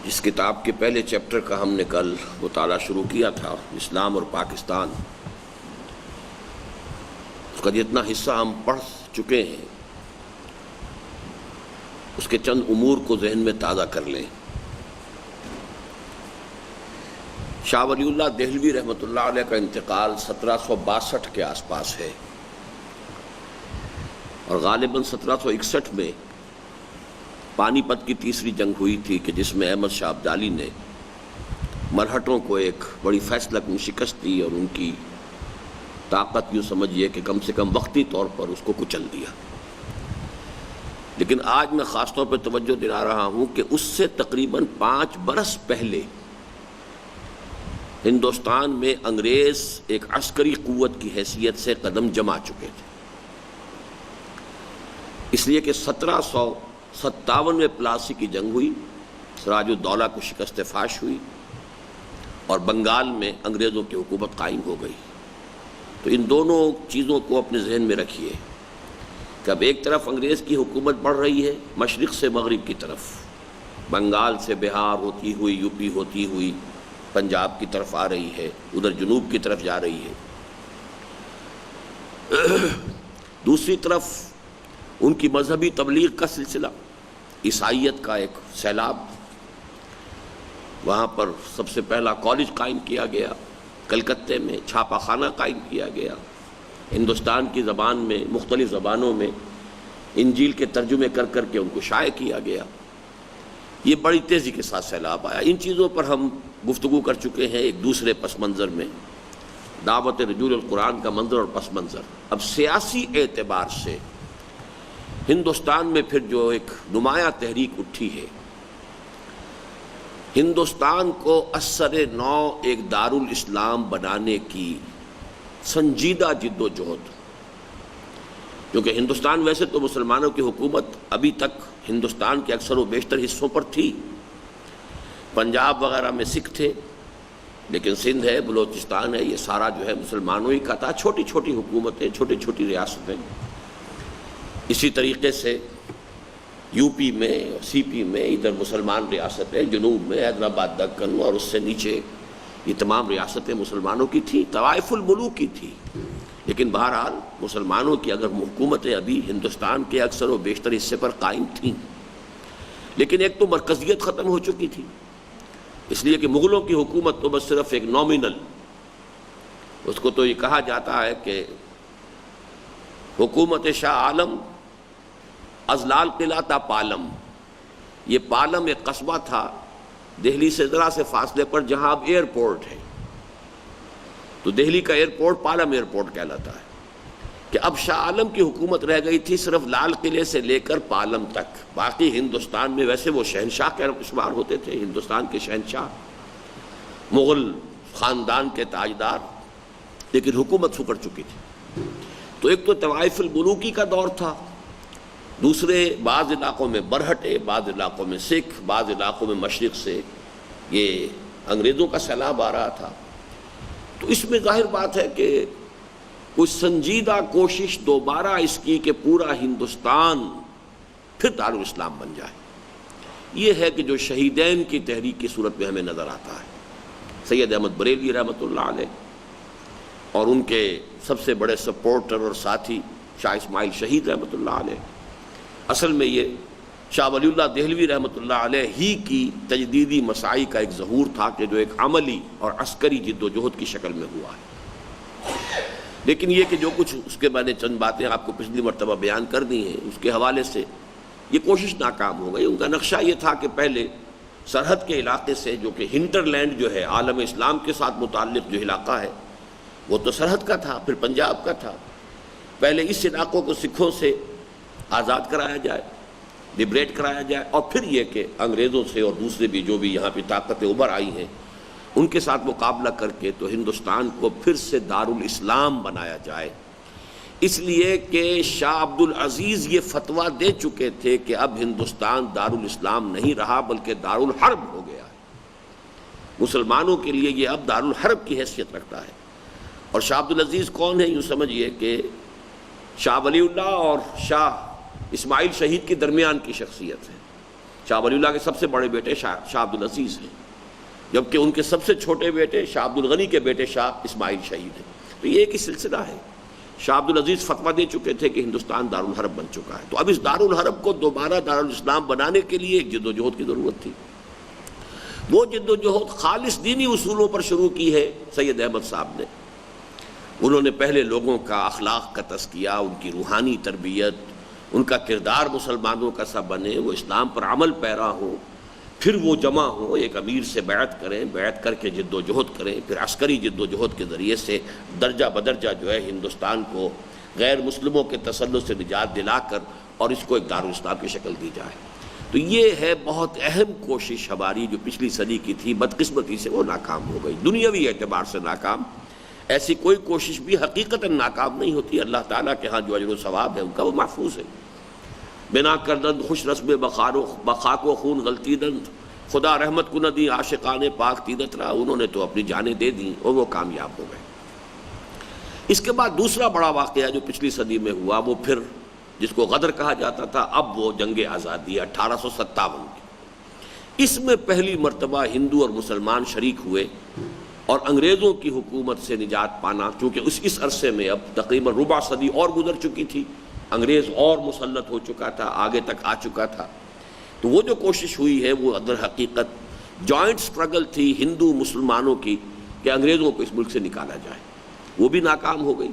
جس کتاب کے پہلے چیپٹر کا ہم نے کل مطالعہ شروع کیا تھا، اسلام اور پاکستان، اس کا جتنا حصہ ہم پڑھ چکے ہیں اس کے چند امور کو ذہن میں تازہ کر لیں۔ شاہ ولی اللہ دہلوی رحمۃ اللہ علیہ کا انتقال 1762 کے آس پاس ہے، اور غالباً 1761 میں پانی پت کی تیسری جنگ ہوئی تھی کہ جس میں احمد شاہ ابدالی نے مرہٹوں کو ایک بڑی فیصلہ کن شکست دی اور ان کی طاقت یوں سمجھیے کہ کم سے کم وقتی طور پر اس کو کچل دیا۔ لیکن آج میں خاص طور پہ توجہ دلا رہا ہوں کہ اس سے تقریباً 5 برس پہلے ہندوستان میں انگریز ایک عسکری قوت کی حیثیت سے قدم جما چکے تھے، اس لیے کہ 1757 میں پلاسی کی جنگ ہوئی، سراج الدولہ کو شکست فاش ہوئی اور بنگال میں انگریزوں کی حکومت قائم ہو گئی۔ تو ان دونوں چیزوں کو اپنے ذہن میں رکھیے کہ اب ایک طرف انگریز کی حکومت بڑھ رہی ہے مشرق سے مغرب کی طرف، بنگال سے بہار ہوتی ہوئی یو پی ہوتی ہوئی پنجاب کی طرف آ رہی ہے، ادھر جنوب کی طرف جا رہی ہے۔ دوسری طرف ان کی مذہبی تبلیغ کا سلسلہ، عیسائیت کا ایک سیلاب، وہاں پر سب سے پہلا کالج قائم کیا گیا، کلکتے میں چھاپا خانہ قائم کیا گیا، ہندوستان کی زبان میں مختلف زبانوں میں انجیل کے ترجمے کر کر کے ان کو شائع کیا گیا۔ یہ بڑی تیزی کے ساتھ سیلاب آیا۔ ان چیزوں پر ہم گفتگو کر چکے ہیں ایک دوسرے پس منظر میں، دعوت رجوع القرآن کا منظر اور پس منظر۔ اب سیاسی اعتبار سے ہندوستان میں پھر جو ایک نمایاں تحریک اٹھی ہے، ہندوستان کو اثر نو ایک دارالاسلام بنانے کی سنجیدہ جد و جہد، کیونکہ ہندوستان ویسے تو مسلمانوں کی حکومت ابھی تک ہندوستان کے اکثر و بیشتر حصوں پر تھی، پنجاب وغیرہ میں سکھ تھے، لیکن سندھ ہے، بلوچستان ہے، یہ سارا جو ہے مسلمانوں ہی کا تھا، چھوٹی چھوٹی حکومتیں، چھوٹی چھوٹی ریاستیں۔ اسی طریقے سے یو پی میں، سی پی میں ادھر مسلمان ریاستیں، جنوب میں حیدرآباد دکن اور اس سے نیچے یہ تمام ریاستیں مسلمانوں کی تھیں، طوائف الملوک کی تھی۔ لیکن بہرحال مسلمانوں کی اگر حکومتیں ابھی ہندوستان کے اکثر و بیشتر حصے پر قائم تھیں، لیکن ایک تو مرکزیت ختم ہو چکی تھی، اس لیے کہ مغلوں کی حکومت تو بس صرف ایک نامینل، اس کو تو یہ کہا جاتا ہے کہ حکومت شاہ عالم از لال قلعہ تا پالم۔ یہ پالم ایک قصبہ تھا دہلی سے ذرا سے فاصلے پر جہاں اب ایئرپورٹ ہے، تو دہلی کا ایئرپورٹ پالم ایئرپورٹ کہلاتا ہے، کہ اب شاہ عالم کی حکومت رہ گئی تھی صرف لال قلعے سے لے کر پالم تک۔ باقی ہندوستان میں ویسے وہ شہنشاہ کے شمار ہوتے تھے، ہندوستان کے شہنشاہ، مغل خاندان کے تاجدار، لیکن حکومت سکڑ چکی تھی۔ تو ایک تو طوائف الملوکی کا دور تھا، دوسرے بعض علاقوں میں برہٹے، بعض علاقوں میں سکھ، بعض علاقوں میں مشرق سے یہ انگریزوں کا سیلاب آ رہا تھا۔ تو اس میں ظاہر بات ہے کہ کچھ سنجیدہ کوشش دوبارہ اس کی کہ پورا ہندوستان پھر دارالاسلام بن جائے، یہ ہے کہ جو شہیدین کی تحریک کی صورت میں ہمیں نظر آتا ہے، سید احمد بریلوی رحمۃ اللہ علیہ اور ان کے سب سے بڑے سپورٹر اور ساتھی شاہ اسماعیل شہید رحمۃ اللہ علیہ۔ اصل میں یہ شاہ ولی اللہ دہلوی رحمۃ اللہ علیہ ہی کی تجدیدی مساعی کا ایک ظہور تھا کہ جو ایک عملی اور عسکری جد و جہد کی شکل میں ہوا ہے۔ لیکن یہ کہ جو کچھ اس کے میں نے چند باتیں آپ کو پچھلی مرتبہ بیان کر دی ہیں، اس کے حوالے سے یہ کوشش ناکام ہو گئی۔ ان کا نقشہ یہ تھا کہ پہلے سرحد کے علاقے سے، جو کہ ہنٹر لینڈ جو ہے عالم اسلام کے ساتھ متعلق جو علاقہ ہے وہ تو سرحد کا تھا، پھر پنجاب کا تھا، پہلے اس علاقوں کو سکھوں سے آزاد کرایا جائے، لبریٹ کرایا جائے، اور پھر یہ کہ انگریزوں سے اور دوسرے بھی جو بھی یہاں پہ طاقتیں ابھر آئی ہیں ان کے ساتھ مقابلہ کر کے تو ہندوستان کو پھر سے دارالاسلام بنایا جائے۔ اس لیے کہ شاہ عبد العزیز یہ فتویٰ دے چکے تھے کہ اب ہندوستان دارالاسلام نہیں رہا بلکہ دارالحرب ہو گیا ہے، مسلمانوں کے لیے یہ اب دارالحرب کی حیثیت رکھتا ہے۔ اور شاہ عبد العزیز کون ہے؟ یوں سمجھیے کہ شاہ ولی اللہ اور شاہ اسماعیل شہید کے درمیان کی شخصیت ہے۔ شاہ ولی اللہ کے سب سے بڑے بیٹے شاہ عبد العزیز ہیں، جبکہ ان کے سب سے چھوٹے بیٹے شاہ عبد الغنی کے بیٹے شاہ اسماعیل شہید ہیں۔ تو یہ ایک ہی سلسلہ ہے۔ شاہ عبد العزیز فتویٰ دے چکے تھے کہ ہندوستان دارالحرب بن چکا ہے، تو اب اس دارالحرب کو دوبارہ دارالاسلام بنانے کے لیے ایک جد و جہد کی ضرورت تھی۔ وہ جد و جہد خالص دینی اصولوں پر شروع کی ہے سید احمد صاحب نے۔ انہوں نے پہلے لوگوں کا اخلاق کا تزکیہ، ان کی روحانی تربیت، ان کا کردار مسلمانوں کا سا بنے، وہ اسلام پر عمل پیرا ہوں، پھر وہ جمع ہوں، ایک امیر سے بیعت کریں، بیعت کر کے جد و جہد کریں، پھر عسکری جد و جہد کے ذریعے سے درجہ بدرجہ جو ہے ہندوستان کو غیر مسلموں کے تسلط سے نجات دلا کر اور اس کو ایک دارالاسلام کی شکل دی جائے۔ تو یہ ہے بہت اہم کوشش ہماری جو پچھلی صدی کی تھی، بدقسمتی سے وہ ناکام ہو گئی، دنیاوی اعتبار سے ناکام۔ ایسی کوئی کوشش بھی حقیقتاً ناکام نہیں ہوتی، اللہ تعالیٰ کے ہاں جو اجر و ثواب ہے ان کا وہ محفوظ ہے۔ بنا کردند خوش رسم بخاک و خون غلطی دند، خدا رحمت کو نہ دی عاشقان پاک تیدت را، انہوں نے تو اپنی جانیں دے دیں اور وہ کامیاب ہو گئے۔ اس کے بعد دوسرا بڑا واقعہ جو پچھلی صدی میں ہوا، وہ پھر جس کو غدر کہا جاتا تھا، اب وہ جنگ آزادی 1857 کی۔ اس میں پہلی مرتبہ ہندو اور مسلمان شریک ہوئے اور انگریزوں کی حکومت سے نجات پانا، چونکہ اس عرصے میں اب تقریباً ربع صدی اور گزر چکی تھی، انگریز اور مسلط ہو چکا تھا، آگے تک آ چکا تھا۔ تو وہ جو کوشش ہوئی ہے وہ در حقیقت جوائنٹ سٹرگل تھی ہندو مسلمانوں کی کہ انگریزوں کو اس ملک سے نکالا جائے، وہ بھی ناکام ہو گئی۔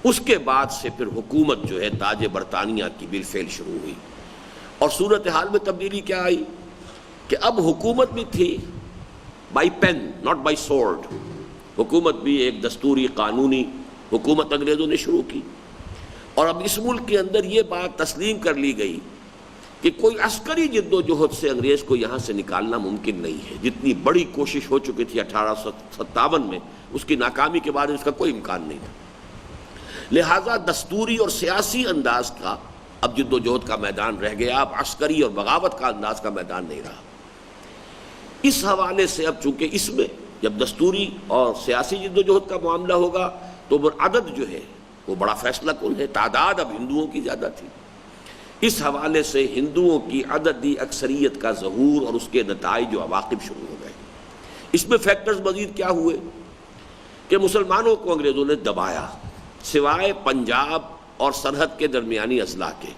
اس کے بعد سے پھر حکومت جو ہے تاج برطانیہ کی بالفعل شروع ہوئی، اور صورتحال میں تبدیلی کیا آئی کہ اب حکومت بھی تھی by pen not by sword, حکومت بھی ایک دستوری قانونی حکومت انگریزوں نے شروع کی، اور اب اس ملک کے اندر یہ بات تسلیم کر لی گئی کہ کوئی عسکری جد و جہد سے انگریز کو یہاں سے نکالنا ممکن نہیں ہے۔ جتنی بڑی کوشش ہو چکی تھی 1857 میں، اس کی ناکامی کے بعد اس کا کوئی امکان نہیں تھا، لہذا دستوری اور سیاسی انداز کا اب جد و جہد کا میدان رہ گیا، اب عسکری اور بغاوت کا انداز کا میدان نہیں رہا۔ اس حوالے سے اب چونکہ اس میں جب دستوری اور سیاسی جد و جہد کا معاملہ ہوگا تو عدد جو ہے وہ بڑا فیصلہ کن ہے، تعداد اب ہندوؤں کی زیادہ تھی، اس حوالے سے ہندوؤں کی عددی اکثریت کا ظہور اور اس کے نتائج و عواقب شروع ہو گئے۔ اس میں فیکٹرز مزید کیا ہوئے کہ مسلمانوں کو انگریزوں نے دبایا، سوائے پنجاب اور سرحد کے درمیانی اضلاع کے،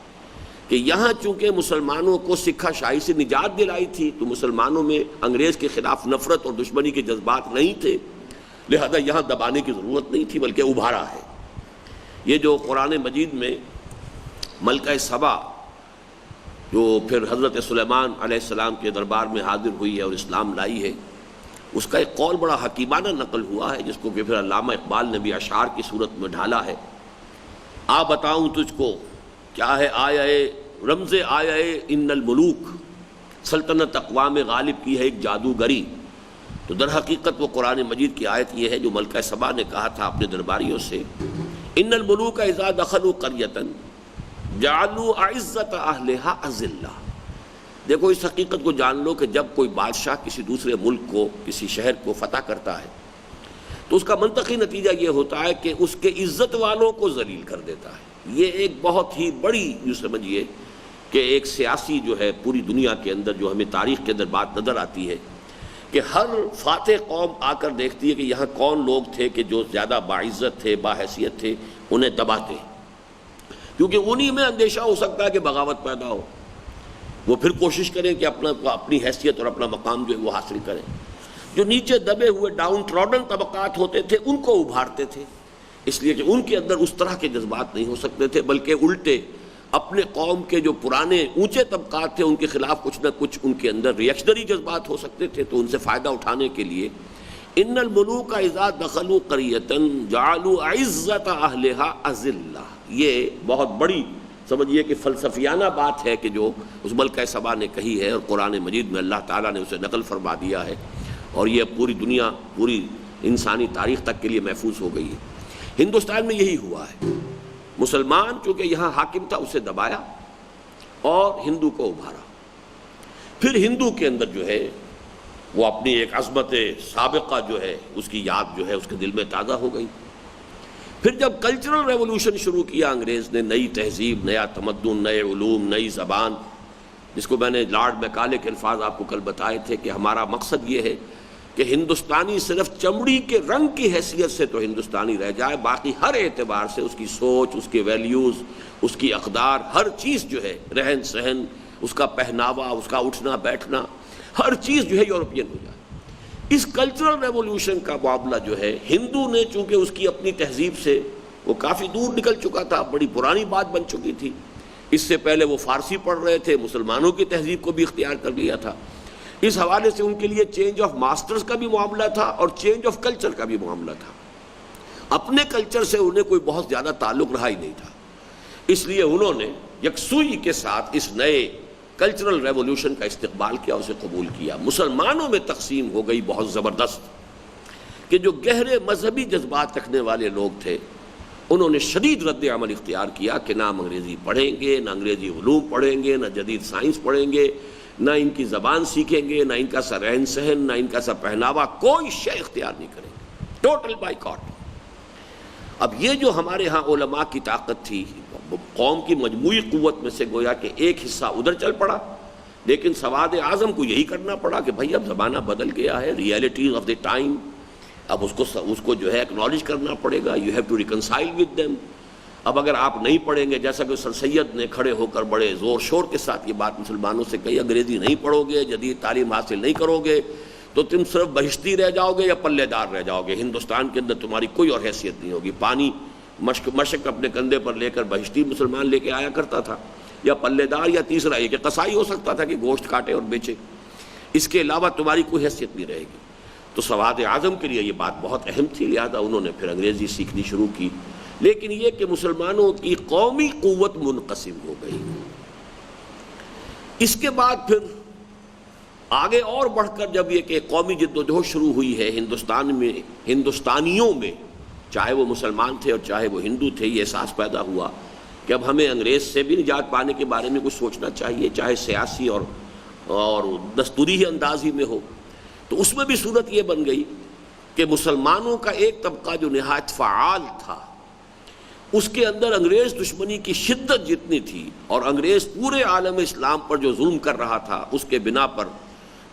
کہ یہاں چونکہ مسلمانوں کو سکھا شاہی سے نجات دلائی تھی تو مسلمانوں میں انگریز کے خلاف نفرت اور دشمنی کے جذبات نہیں تھے، لہذا یہاں دبانے کی ضرورت نہیں تھی، بلکہ ابھارا ہے۔ یہ جو قرآن مجید میں ملکہ سبا جو پھر حضرت سلیمان علیہ السلام کے دربار میں حاضر ہوئی ہے اور اسلام لائی ہے، اس کا ایک قول بڑا حکیمانہ نقل ہوا ہے، جس کو کہ پھر علامہ اقبال نے بھی اشعار کی صورت میں ڈھالا ہے۔ آ بتاؤں تجھ کو کیا ہے آیا رمز آیا ان الملوک، سلطنت اقوام غالب کی ہے ایک جادوگری۔ تو در حقیقت وہ قرآن مجید کی آیت یہ ہے جو ملکہ سبا نے کہا تھا اپنے درباریوں سے، ان الملوک اذا دخلوا قریۃ جعلوا اعزۃ اہلھا اذلہ۔ دیکھو اس حقیقت کو جان لو کہ جب کوئی بادشاہ کسی دوسرے ملک کو، کسی شہر کو فتح کرتا ہے تو اس کا منطقی نتیجہ یہ ہوتا ہے کہ اس کے عزت والوں کو ذلیل کر دیتا ہے۔ یہ ایک بہت ہی بڑی یوں سمجھیے کہ ایک سیاسی جو ہے پوری دنیا کے اندر جو ہمیں تاریخ کے اندر بات نظر آتی ہے کہ ہر فاتح قوم آ کر دیکھتی ہے کہ یہاں کون لوگ تھے کہ جو زیادہ باعزت تھے، باحیثیت تھے، انہیں دباتے، کیونکہ انہی میں اندیشہ ہو سکتا ہے کہ بغاوت پیدا ہو، وہ پھر کوشش کریں کہ اپنی حیثیت اور اپنا مقام جو ہے وہ حاصل کریں۔ جو نیچے دبے ہوئے ڈاؤن ٹراڈن طبقات ہوتے تھے ان کو ابھارتے تھے، اس لیے کہ ان کے اندر اس طرح کے جذبات نہیں ہو سکتے تھے، بلکہ الٹے اپنے قوم کے جو پرانے اونچے طبقات تھے ان کے خلاف کچھ نہ کچھ ان کے اندر ریئیکشنری جذبات ہو سکتے تھے، تو ان سے فائدہ اٹھانے کے لیے ان الملوک اذا دخلوا قریۃ جعلوا اعزۃ اہلھا اذلہ، یہ بہت بڑی سمجھیے کہ فلسفیانہ بات ہے کہ جو اس ملکہ سبا نے کہی ہے، اور قرآن مجید میں اللہ تعالیٰ نے اسے نقل فرما دیا ہے، اور یہ پوری دنیا، پوری انسانی تاریخ تک کے لیے محفوظ ہو گئی ہے۔ ہندوستان میں یہی ہوا ہے، مسلمان چونکہ یہاں حاکم تھا اسے دبایا اور ہندو کو ابھارا، پھر ہندو کے اندر جو ہے وہ اپنی ایک عظمت سابقہ جو ہے اس کی یاد جو ہے اس کے دل میں تازہ ہو گئی۔ پھر جب کلچرل ریولوشن شروع کیا انگریز نے، نئی تہذیب، نیا تمدن، نئے علوم، نئی زبان، جس کو میں نے لارڈ میکالے کے الفاظ آپ کو کل بتائے تھے کہ ہمارا مقصد یہ ہے کہ ہندوستانی صرف چمڑی کے رنگ کی حیثیت سے تو ہندوستانی رہ جائے، باقی ہر اعتبار سے اس کی سوچ، اس کے ویلیوز، اس کی اقدار، ہر چیز جو ہے، رہن سہن، اس کا پہناوا، اس کا اٹھنا بیٹھنا، ہر چیز جو ہے یورپین ہو جائے۔ اس کلچرل ریولوشن کا معاملہ جو ہے، ہندو نے چونکہ اس کی اپنی تہذیب سے وہ کافی دور نکل چکا تھا، بڑی پرانی بات بن چکی تھی، اس سے پہلے وہ فارسی پڑھ رہے تھے، مسلمانوں کی تہذیب کو بھی اختیار کر لیا تھا، اس حوالے سے ان کے لیے چینج آف ماسٹرز کا بھی معاملہ تھا اور چینج آف کلچر کا بھی معاملہ تھا۔ اپنے کلچر سے انہیں کوئی بہت زیادہ تعلق رہا ہی نہیں تھا، اس لیے انہوں نے یکسوئی کے ساتھ اس نئے کلچرل ریولوشن کا استقبال کیا، اسے قبول کیا۔ مسلمانوں میں تقسیم ہو گئی بہت زبردست کہ جو گہرے مذہبی جذبات رکھنے والے لوگ تھے انہوں نے شدید رد عمل اختیار کیا کہ نہ ہم انگریزی پڑھیں گے، نہ انگریزی علوم پڑھیں گے، نہ جدید سائنس پڑھیں گے، نہ ان کی زبان سیکھیں گے، نہ ان کا سا رہن سہن، نہ ان کا سا پہناوا، کوئی شے اختیار نہیں کریں گے، ٹوٹل بائیکاٹ۔ اب یہ جو ہمارے ہاں علماء کی طاقت تھی، قوم کی مجموعی قوت میں سے گویا کہ ایک حصہ ادھر چل پڑا، لیکن سواد اعظم کو یہی کرنا پڑا کہ بھائی اب زمانہ بدل گیا ہے، ریئلٹیز آف دی ٹائم، اب اس کو جو ہے ایکنالج کرنا پڑے گا، you have to reconcile with them. اب اگر آپ نہیں پڑھیں گے، جیسا کہ سر سید نے کھڑے ہو کر بڑے زور شور کے ساتھ یہ بات مسلمانوں سے کہی، انگریزی نہیں پڑھو گے، جدید تعلیم حاصل نہیں کرو گے تو تم صرف بہشتی رہ جاؤ گے یا پلے دار رہ جاؤ گے، ہندوستان کے اندر تمہاری کوئی اور حیثیت نہیں ہوگی۔ پانی مشک اپنے کندھے پر لے کر بہشتی مسلمان لے کے آیا کرتا تھا، یا پلے دار، یا تیسرا یہ کہ قصائی ہو سکتا تھا کہ گوشت کاٹے اور بیچے، اس کے علاوہ تمہاری کوئی حیثیت نہیں رہے گی۔ تو سواد اعظم کے لیے یہ بات بہت اہم تھی، لہذا انہوں نے پھر انگریزی سیکھنی شروع کی، لیکن یہ کہ مسلمانوں کی قومی قوت منقسم ہو گئی۔ اس کے بعد پھر آگے اور بڑھ کر جب یہ کہ قومی جدوجہد شروع ہوئی ہے ہندوستانیوں میں، چاہے وہ مسلمان تھے اور چاہے وہ ہندو تھے، یہ احساس پیدا ہوا کہ اب ہمیں انگریز سے بھی نجات پانے کے بارے میں کچھ سوچنا چاہیے، چاہے سیاسی اور دستوری ہی اندازی میں ہو۔ تو اس میں بھی صورت یہ بن گئی کہ مسلمانوں کا ایک طبقہ جو نہایت فعال تھا، اس کے اندر انگریز دشمنی کی شدت جتنی تھی اور انگریز پورے عالم اسلام پر جو ظلم کر رہا تھا، اس کے بنا پر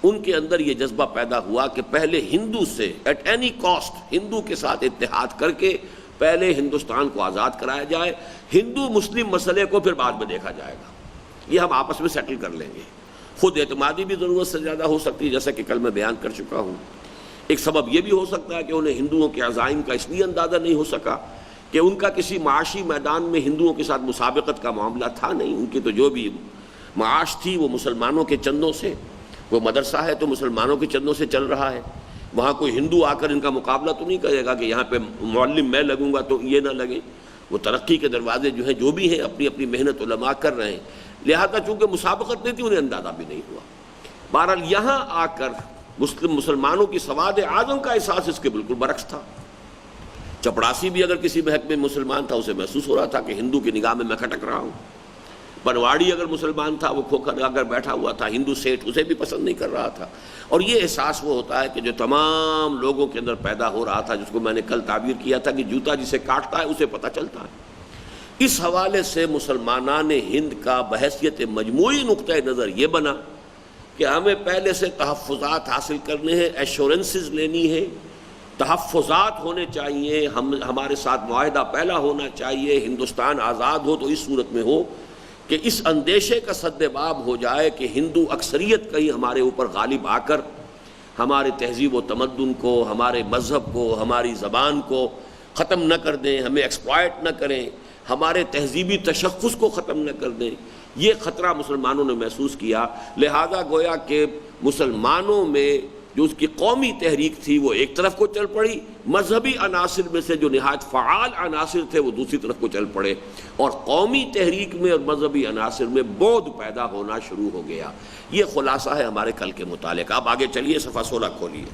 ان کے اندر یہ جذبہ پیدا ہوا کہ پہلے ہندو سے ایٹ اینی کاسٹ، ہندو کے ساتھ اتحاد کر کے پہلے ہندوستان کو آزاد کرایا جائے، ہندو مسلم مسئلے کو پھر بعد میں دیکھا جائے گا، یہ ہم آپس میں سیٹل کر لیں گے۔ خود اعتمادی بھی ضرورت سے زیادہ ہو سکتی ہے، جیسا کہ کل میں بیان کر چکا ہوں۔ ایک سبب یہ بھی ہو سکتا ہے کہ انہیں ہندوؤں کے عزائم کا اس لیے اندازہ نہیں ہو سکا کہ ان کا کسی معاشی میدان میں ہندوؤں کے ساتھ مسابقت کا معاملہ تھا نہیں، ان کی تو جو بھی معاش تھی وہ مسلمانوں کے چندوں سے، وہ مدرسہ ہے تو مسلمانوں کے چندوں سے چل رہا ہے، وہاں کوئی ہندو آ کر ان کا مقابلہ تو نہیں کرے گا کہ یہاں پہ معلم میں لگوں گا تو یہ نہ لگے۔ وہ ترقی کے دروازے جو ہیں جو بھی ہیں اپنی اپنی محنت علماء کر رہے ہیں، لہذا چونکہ مسابقت نہیں تھی انہیں اندازہ بھی نہیں ہوا۔ بہرحال یہاں آ کر مسلمانوں کی سواد اعظم کا احساس اس کے بالکل برعکس تھا۔ چپڑاسی بھی اگر کسی محک میں مسلمان تھا، اسے محسوس ہو رہا تھا کہ ہندو کی نگاہ میں کھٹک رہا ہوں۔ بنواڑی اگر مسلمان تھا، وہ کھوکھر لگا کر بیٹھا ہوا تھا، ہندو سیٹھ اسے بھی پسند نہیں کر رہا تھا۔ اور یہ احساس وہ ہوتا ہے کہ جو تمام لوگوں کے اندر پیدا ہو رہا تھا، جس کو میں نے کل تعبیر کیا تھا کہ جوتا جسے کاٹتا ہے اسے پتہ چلتا ہے۔ اس حوالے سے مسلمانان ہند کا بحیثیت مجموعی نقطہ نظر یہ بنا کہ ہمیں پہلے سے تحفظات حاصل کرنے ہیں، ایشورنسز لینی ہے، تحفظات ہونے چاہیے، ہمارے ساتھ معاہدہ پہلا ہونا چاہیے، ہندوستان آزاد ہو تو اس صورت میں ہو کہ اس اندیشے کا سدباب ہو جائے کہ ہندو اکثریت کہیں ہمارے اوپر غالب آ کر ہمارے تہذیب و تمدن کو، ہمارے مذہب کو، ہماری زبان کو ختم نہ کر دیں، ہمیں ایکسپلائٹ نہ کریں، ہمارے تہذیبی تشخص کو ختم نہ کر دیں۔ یہ خطرہ مسلمانوں نے محسوس کیا، لہذا گویا کہ مسلمانوں میں جو اس کی قومی تحریک تھی وہ ایک طرف کو چل پڑی، مذہبی عناصر میں سے جو نہایت فعال عناصر تھے وہ دوسری طرف کو چل پڑے، اور قومی تحریک میں اور مذہبی عناصر میں بعد پیدا ہونا شروع ہو گیا۔ یہ خلاصہ ہے ہمارے کل کے مطالعے کا۔ اب آگے چلیے، صفحہ 16 کھولیے۔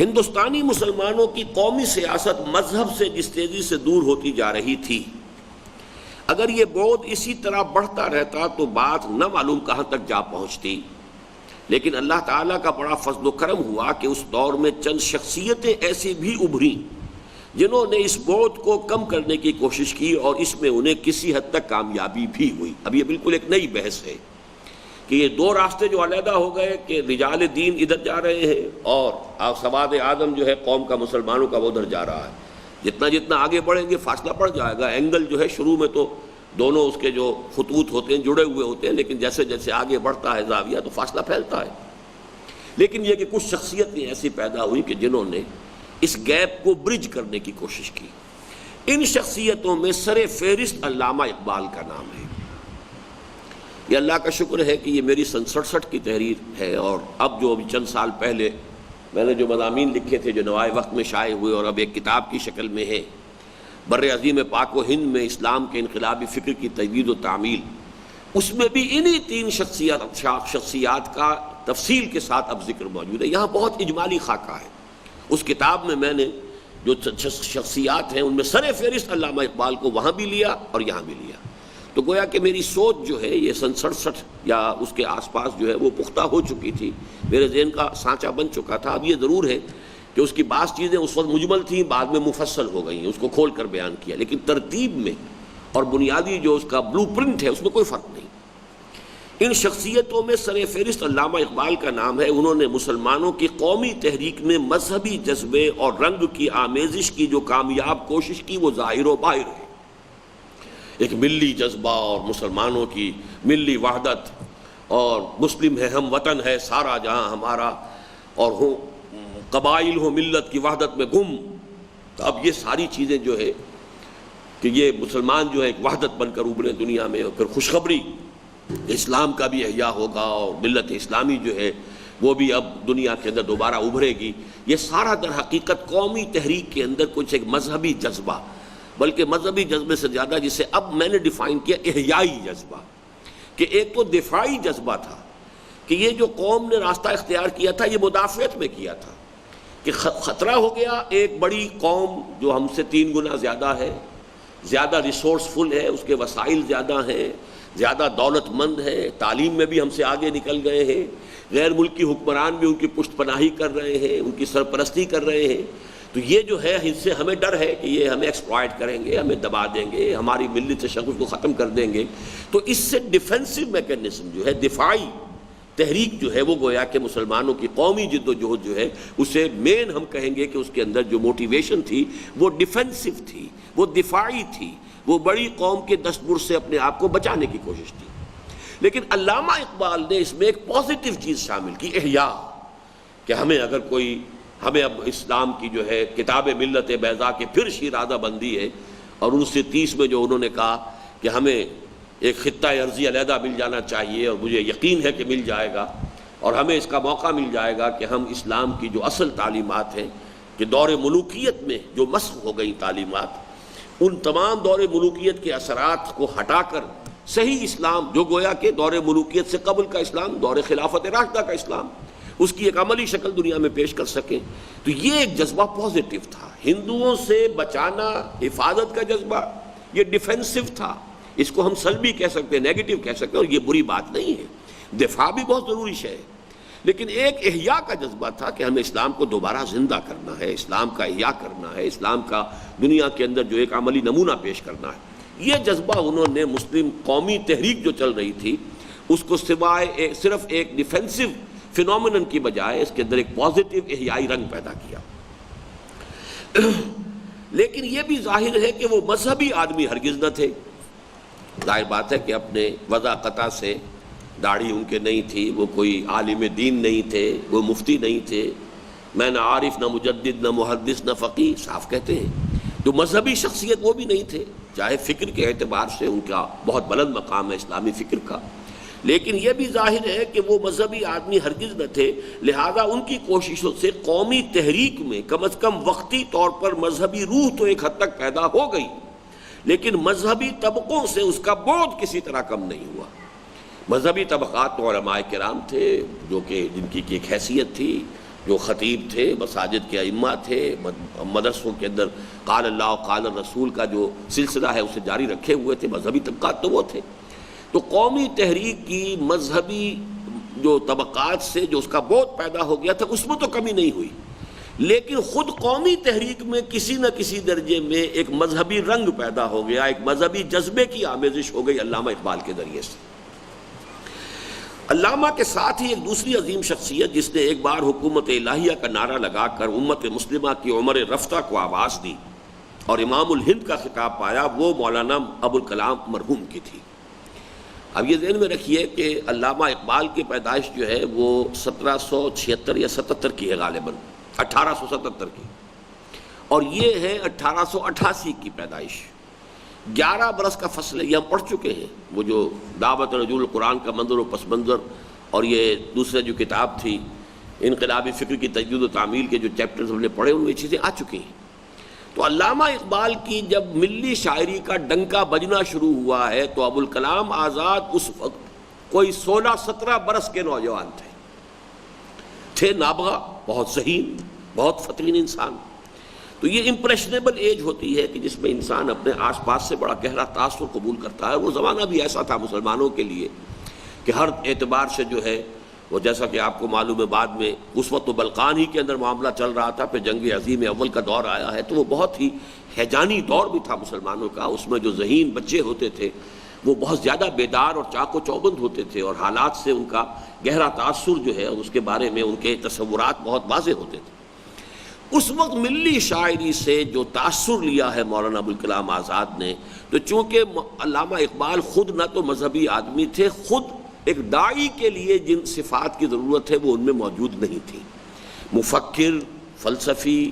ہندوستانی مسلمانوں کی قومی سیاست مذہب سے جس تیزی سے دور ہوتی جا رہی تھی، اگر یہ بعد اسی طرح بڑھتا رہتا تو بات نہ معلوم کہاں تک جا پہنچتی، لیکن اللہ تعالیٰ کا بڑا فضل و کرم ہوا کہ اس دور میں چند شخصیتیں ایسی بھی ابھریں جنہوں نے اس بعد کو کم کرنے کی کوشش کی اور اس میں انہیں کسی حد تک کامیابی بھی ہوئی۔ اب یہ بالکل ایک نئی بحث ہے کہ یہ دو راستے جو علیحدہ ہو گئے کہ رجال دین ادھر جا رہے ہیں اور سواد اعظم جو ہے قوم کا، مسلمانوں کا، وہ ادھر جا رہا ہے۔ جتنا جتنا آگے بڑھیں گے فاصلہ بڑھ جائے گا۔ اینگل جو ہے شروع میں تو دونوں اس کے جو خطوط ہوتے ہیں جڑے ہوئے ہوتے ہیں، لیکن جیسے جیسے آگے بڑھتا ہے زاویہ تو فاصلہ پھیلتا ہے۔ لیکن یہ کہ کچھ شخصیتیں ایسی پیدا ہوئی کہ جنہوں نے اس گیپ کو برج کرنے کی کوشش کی۔ ان شخصیتوں میں سر فہرست علامہ اقبال کا نام ہے۔ یہ اللہ کا شکر ہے کہ یہ میری سن 67 کی تحریر ہے، اور اب جو چند سال پہلے میں نے جو مضامین لکھے تھے جو نوائے وقت میں شائع ہوئے اور اب ایک کتاب کی شکل میں ہے، بر عظیم پاک و ہند میں اسلام کے انقلابی فکر کی تجدید و تعمیل، اس میں بھی انہی 3 شخصیات کا تفصیل کے ساتھ اب ذکر موجود ہے۔ یہاں بہت اجمالی خاکہ ہے۔ اس کتاب میں میں نے جو شخصیات ہیں ان میں سر فہرست علامہ اقبال کو وہاں بھی لیا اور یہاں بھی لیا۔ تو گویا کہ میری سوچ جو ہے یہ سن 67 یا اس کے آس پاس جو ہے وہ پختہ ہو چکی تھی، میرے ذہن کا سانچہ بن چکا تھا۔ اب یہ ضرور ہے کہ اس کی بعض چیزیں اس وقت مجمل تھیں، بعد میں مفصل ہو گئی ہیں، اس کو کھول کر بیان کیا، لیکن ترتیب میں اور بنیادی جو اس کا بلو پرنٹ ہے اس میں کوئی فرق نہیں۔ ان شخصیتوں میں سر فہرست علامہ اقبال کا نام ہے۔ انہوں نے مسلمانوں کی قومی تحریک میں مذہبی جذبے اور رنگ کی آمیزش کی جو کامیاب کوشش کی وہ ظاہر و باہر ہے۔ ایک ملی جذبہ اور مسلمانوں کی ملی وحدت، اور مسلم ہے ہم وطن ہے سارا جہاں ہمارا، اور ہوں قبائل ہو ملت کی وحدت میں گم۔ تو اب یہ ساری چیزیں جو ہے کہ یہ مسلمان جو ہے ایک وحدت بن کر ابھرے دنیا میں، اور پھر خوشخبری اسلام کا بھی احیاء ہوگا اور ملت اسلامی جو ہے وہ بھی اب دنیا کے اندر دوبارہ ابھرے گی۔ یہ سارا در حقیقت قومی تحریک کے اندر کچھ ایک مذہبی جذبہ، بلکہ مذہبی جذبے سے زیادہ جسے اب میں نے ڈیفائن کیا احیائی جذبہ، کہ ایک تو دفاعی جذبہ تھا کہ یہ جو قوم نے راستہ اختیار کیا تھا یہ مدافعت میں کیا تھا، کہ خطرہ ہو گیا ایک بڑی قوم جو ہم سے 3 گنا زیادہ ہے، زیادہ ریسورسفل ہے، اس کے وسائل زیادہ ہیں، زیادہ دولت مند ہے، تعلیم میں بھی ہم سے آگے نکل گئے ہیں، غیر ملکی حکمران بھی ان کی پشت پناہی کر رہے ہیں، ان کی سرپرستی کر رہے ہیں۔ تو یہ جو ہے اس سے ہمیں ڈر ہے کہ یہ ہمیں ایکسپلائٹ کریں گے، ہمیں دبا دیں گے، ہماری ملی تشخص کو ختم کر دیں گے۔ تو اس سے ڈیفینسو میکینزم جو ہے، دفاعی تحریک جو ہے وہ گویا کہ مسلمانوں کی قومی جد و جہد جو ہے اسے مین ہم کہیں گے کہ اس کے اندر جو موٹیویشن تھی وہ ڈیفینسو تھی، وہ دفاعی تھی، وہ بڑی قوم کے دستبر سے اپنے آپ کو بچانے کی کوشش تھی۔ لیکن علامہ اقبال نے اس میں ایک پازیٹیو چیز شامل کی، احیاء، کہ ہمیں اگر کوئی ہمیں اب اسلام کی جو ہے کتاب ملت بیضاء کے پھر شیرازہ بندی ہے، اور 1930 میں جو انہوں نے کہا کہ ہمیں ایک خطہ ارضی علیحدہ مل جانا چاہیے، اور مجھے یقین ہے کہ مل جائے گا، اور ہمیں اس کا موقع مل جائے گا کہ ہم اسلام کی جو اصل تعلیمات ہیں کہ دور ملوکیت میں جو مسخ ہو گئی تعلیمات، ان تمام دور ملوکیت کے اثرات کو ہٹا کر صحیح اسلام جو گویا کہ دور ملوکیت سے قبل کا اسلام، دور خلافت راشدہ کا اسلام، اس کی ایک عملی شکل دنیا میں پیش کر سکیں۔ تو یہ ایک جذبہ پازیٹیو تھا، ہندوؤں سے بچانا، حفاظت کا جذبہ، یہ ڈیفینسو تھا۔ اس کو ہم سلبی کہہ سکتے ہیں، نیگیٹو کہہ سکتے ہیں، اور یہ بری بات نہیں ہے، دفاع بھی بہت ضروری شے ہے، لیکن ایک احیاء کا جذبہ تھا کہ ہمیں اسلام کو دوبارہ زندہ کرنا ہے، اسلام کا احیاء کرنا ہے، اسلام کا دنیا کے اندر جو ایک عملی نمونہ پیش کرنا ہے۔ یہ جذبہ انہوں نے مسلم قومی تحریک جو چل رہی تھی اس کو سوائے صرف ایک ڈیفینسو فینومینن کی بجائے اس کے اندر ایک پازیٹیو احیائی رنگ پیدا کیا۔ لیکن یہ بھی ظاہر ہے کہ وہ مذہبی آدمی ہرگز نہ تھے۔ ظاہر بات ہے کہ اپنے وضع قطع سے، داڑھی ان کے نہیں تھی، وہ کوئی عالم دین نہیں تھے، وہ مفتی نہیں تھے، میں نہ عارف، نہ مجدد، نہ محدث، نہ فقیہ، صاف کہتے ہیں۔ تو مذہبی شخصیت وہ بھی نہیں تھے، چاہے فکر کے اعتبار سے ان کا بہت بلند مقام ہے اسلامی فکر کا، لیکن یہ بھی ظاہر ہے کہ وہ مذہبی آدمی ہرگز نہ تھے، لہذا ان کی کوششوں سے قومی تحریک میں کم از کم وقتی طور پر مذہبی روح تو ایک حد تک پیدا ہو گئی، لیکن مذہبی طبقوں سے اس کا بعد کسی طرح کم نہیں ہوا۔ مذہبی طبقات تو علماء کرام تھے جو کہ جن کی ایک حیثیت تھی، جو خطیب تھے، مساجد کے ائمہ تھے، مدرسوں کے اندر قال اللہ قال الرسول کا جو سلسلہ ہے اسے جاری رکھے ہوئے تھے، مذہبی طبقات تو وہ تھے۔ تو قومی تحریک کی مذہبی جو طبقات سے جو اس کا بعد پیدا ہو گیا تھا اس میں تو کمی نہیں ہوئی، لیکن خود قومی تحریک میں کسی نہ کسی درجے میں ایک مذہبی رنگ پیدا ہو گیا، ایک مذہبی جذبے کی آمیزش ہو گئی علامہ اقبال کے ذریعے سے۔ علامہ کے ساتھ ہی ایک دوسری عظیم شخصیت جس نے ایک بار حکومت الہیہ کا نعرہ لگا کر امت مسلمہ کی عمر رفتہ کو آواز دی اور امام الہند کا خطاب پایا، وہ مولانا ابوالکلام مرحوم کی تھی۔ اب یہ ذہن میں رکھیے کہ علامہ اقبال کی پیدائش جو ہے وہ 1776 یا 77 کی ہے، غالباً 1877 کی، اور یہ ہے 1888 کی پیدائش۔ 11 برس کا فصل ہے، یہ ہم پڑھ چکے ہیں، وہ جو دعوت رجوع القرآن کا منظر و پس منظر، اور یہ دوسرے جو کتاب تھی انقلابی فکر کی تجدید و تعمیل کے جو چیپٹرز ہم نے پڑھے، ان میں یہ چیزیں آ چکی ہیں۔ تو علامہ اقبال کی جب ملی شاعری کا ڈنکا بجنا شروع ہوا ہے تو ابوالکلام آزاد اس وقت کوئی 16-17 برس کے نوجوان تھے نابغہ، بہت ذہین، بہت فطین انسان۔ تو یہ امپریشنیبل ایج ہوتی ہے کہ جس میں انسان اپنے آس پاس سے بڑا گہرا تاثر قبول کرتا ہے۔ وہ زمانہ بھی ایسا تھا مسلمانوں کے لیے کہ ہر اعتبار سے جو ہے وہ، جیسا کہ آپ کو معلوم ہے، بعد میں اس وقت تو بلقان ہی کے اندر معاملہ چل رہا تھا، پھر جنگ عظیم اول کا دور آیا ہے، تو وہ بہت ہی ہیجانی دور بھی تھا مسلمانوں کا۔ اس میں جو ذہین بچے ہوتے تھے وہ بہت زیادہ بیدار اور چاق و چوبند ہوتے تھے، اور حالات سے ان کا گہرا تاثر جو ہے اور اس کے بارے میں ان کے تصورات بہت واضح ہوتے تھے۔ اس وقت ملی شاعری سے جو تاثر لیا ہے مولانا ابوالکلام آزاد نے، تو چونکہ علامہ اقبال خود نہ تو مذہبی آدمی تھے، خود ایک داعی کے لیے جن صفات کی ضرورت ہے وہ ان میں موجود نہیں تھی۔ مفکر، فلسفی،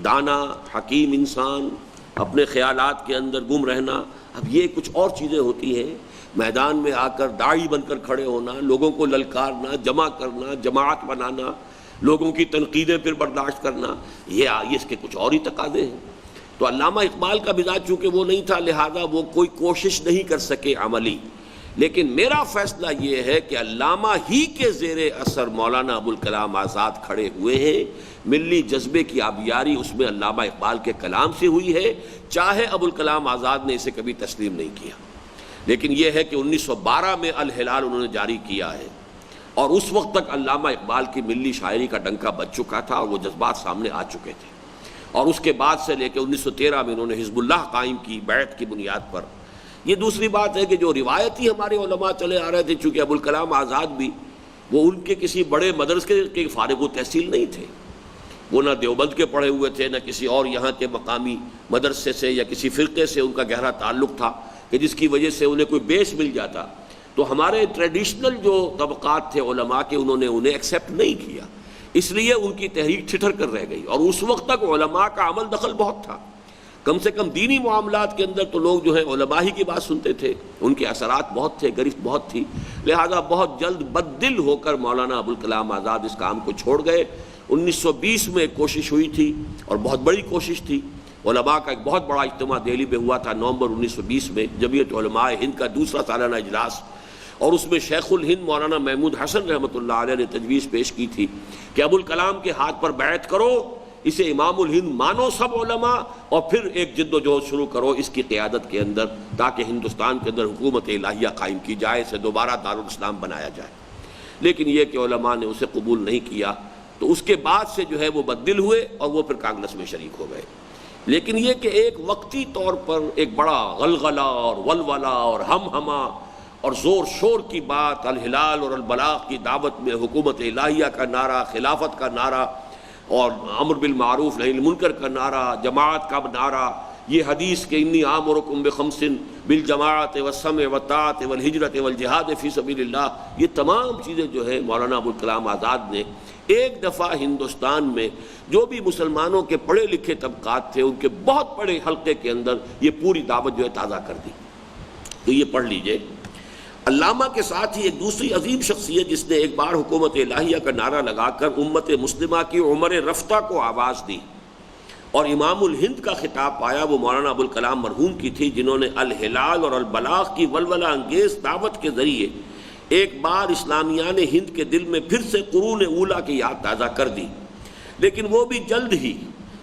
دانا، حکیم انسان، اپنے خیالات کے اندر گم رہنا، اب یہ کچھ اور چیزیں ہوتی ہیں۔ میدان میں آ کر داعی بن کر کھڑے ہونا، لوگوں کو للکارنا، جمع کرنا، جماعت بنانا، لوگوں کی تنقیدیں پھر برداشت کرنا، یہ اس کے کچھ اور ہی تقاضے ہیں۔ تو علامہ اقبال کا مزاج چونکہ وہ نہیں تھا، لہذا وہ کوئی کوشش نہیں کر سکے عملی۔ لیکن میرا فیصلہ یہ ہے کہ علامہ ہی کے زیر اثر مولانا ابوالکلام آزاد کھڑے ہوئے ہیں۔ ملی جذبے کی آبیاری اس میں علامہ اقبال کے کلام سے ہوئی ہے، چاہے ابوالکلام آزاد نے اسے کبھی تسلیم نہیں کیا۔ لیکن یہ ہے کہ 1912 میں الہلال انہوں نے جاری کیا ہے، اور اس وقت تک علامہ اقبال کی ملی شاعری کا ڈنکا بج چکا تھا اور وہ جذبات سامنے آ چکے تھے۔ اور اس کے بعد سے لے کے 1913 میں انہوں نے حزب اللہ قائم کی بیعت کی بنیاد پر۔ یہ دوسری بات ہے کہ جو روایتی ہمارے علماء چلے آ رہے تھے، چونکہ ابوالکلام آزاد بھی وہ ان کے کسی بڑے مدرسے کے فارغ و تحصیل نہیں تھے، وہ نہ دیوبند کے پڑھے ہوئے تھے، نہ کسی اور یہاں کے مقامی مدرسے سے یا کسی فرقے سے ان کا گہرا تعلق تھا کہ جس کی وجہ سے انہیں کوئی بیس مل جاتا۔ تو ہمارے ٹریڈیشنل جو طبقات تھے علماء کے، انہوں نے انہیں ایکسیپٹ نہیں کیا، اس لیے ان کی تحریک ٹھٹر کر رہ گئی۔ اور اس وقت تک علماء کا عمل دخل بہت تھا، کم سے کم دینی معاملات کے اندر تو لوگ جو ہے علماء ہی کی بات سنتے تھے، ان کے اثرات بہت تھے، گرفت بہت تھی، لہذا بہت جلد بددل ہو کر مولانا ابوالکلام آزاد اس کام کو چھوڑ گئے۔ 1920 میں ایک کوشش ہوئی تھی اور بہت بڑی کوشش تھی، علماء کا ایک بہت بڑا اجتماع دہلی میں ہوا تھا نومبر 1920 میں، جمعیت علماء ہند کا دوسرا سالانہ اجلاس، اور اس میں شیخ الہند مولانا محمود حسن رحمۃ اللہ علیہ نے تجویز پیش کی تھی کہ ابوالکلام کے ہاتھ پر بیعت کرو، اسے امام الہند مانو سب علماء، اور پھر ایک جد و جہد شروع کرو اس کی قیادت کے اندر، تاکہ ہندوستان کے اندر حکومت الہیہ قائم کی جائے، اسے دوبارہ دارالاسلام بنایا جائے۔ لیکن یہ کہ علماء نے اسے قبول نہیں کیا، تو اس کے بعد سے جو ہے وہ بددل ہوئے اور وہ پھر کانگریس میں شریک ہو گئے۔ لیکن یہ کہ ایک وقتی طور پر ایک بڑا غلغلہ اور ولولہ اور ہم ہمہ اور زور شور کی بات، الہلال اور البلاغ کی دعوت میں حکومت الہیہ کا نعرہ، خلافت کا نعرہ، اور امر بالمعروف نہی عن المنکر کا نعرہ، جماعت کا نعرہ، یہ حدیث کہ انی آمرکم بخمس بالجماعت والسمع والطاعت والہجرت والجہاد فی سبیل اللہ، یہ تمام چیزیں جو ہے مولانا ابوالکلام آزاد نے ایک دفعہ ہندوستان میں جو بھی مسلمانوں کے پڑھے لکھے طبقات تھے ان کے بہت بڑے حلقے کے اندر یہ پوری دعوت جو ہے تازہ کر دی۔ تو یہ پڑھ لیجئے۔ علامہ کے ساتھ ہی ایک دوسری عظیم شخصیت جس نے ایک بار حکومت الہیہ کا نعرہ لگا کر امت مسلمہ کی عمر رفتہ کو آواز دی اور امام الہند کا خطاب پایا، وہ مولانا ابوالکلام مرحوم کی تھی، جنہوں نے الہلال اور البلاغ کی ولولہ انگیز دعوت کے ذریعے ایک بار اسلامیان ہند کے دل میں پھر سے قرون اولیٰ کی یاد تازہ کر دی۔ لیکن وہ بھی جلد ہی،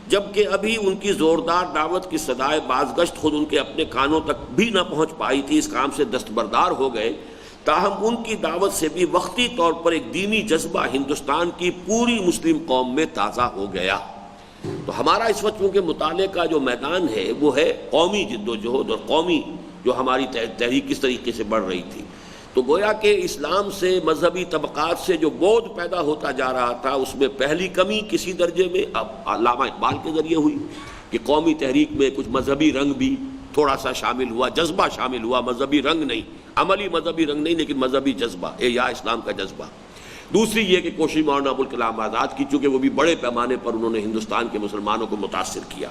جبکہ ابھی ان کی زوردار دعوت کی صدائے بازگشت خود ان کے اپنے کانوں تک بھی نہ پہنچ پائی تھی، اس کام سے دستبردار ہو گئے۔ تاہم ان کی دعوت سے بھی وقتی طور پر ایک دینی جذبہ ہندوستان کی پوری مسلم قوم میں تازہ ہو گیا۔ تو ہمارا اس وقت چونکہ مطالعے کا جو میدان ہے وہ ہے قومی جد و جہد اور قومی جو ہماری تحریک کس طریقے سے بڑھ رہی تھی. تو گویا کہ اسلام سے مذہبی طبقات سے جو بعد پیدا ہوتا جا رہا تھا اس میں پہلی کمی کسی درجے میں اب علامہ اقبال کے ذریعے ہوئی کہ قومی تحریک میں کچھ مذہبی رنگ بھی تھوڑا سا شامل ہوا، جذبہ شامل ہوا، مذہبی رنگ نہیں، عملی مذہبی رنگ نہیں لیکن مذہبی جذبہ، یا اسلام کا جذبہ. دوسری یہ کہ کوشش مولانا ابوالکلام آزاد کی، چونکہ وہ بھی بڑے پیمانے پر انہوں نے ہندوستان کے مسلمانوں کو متاثر کیا.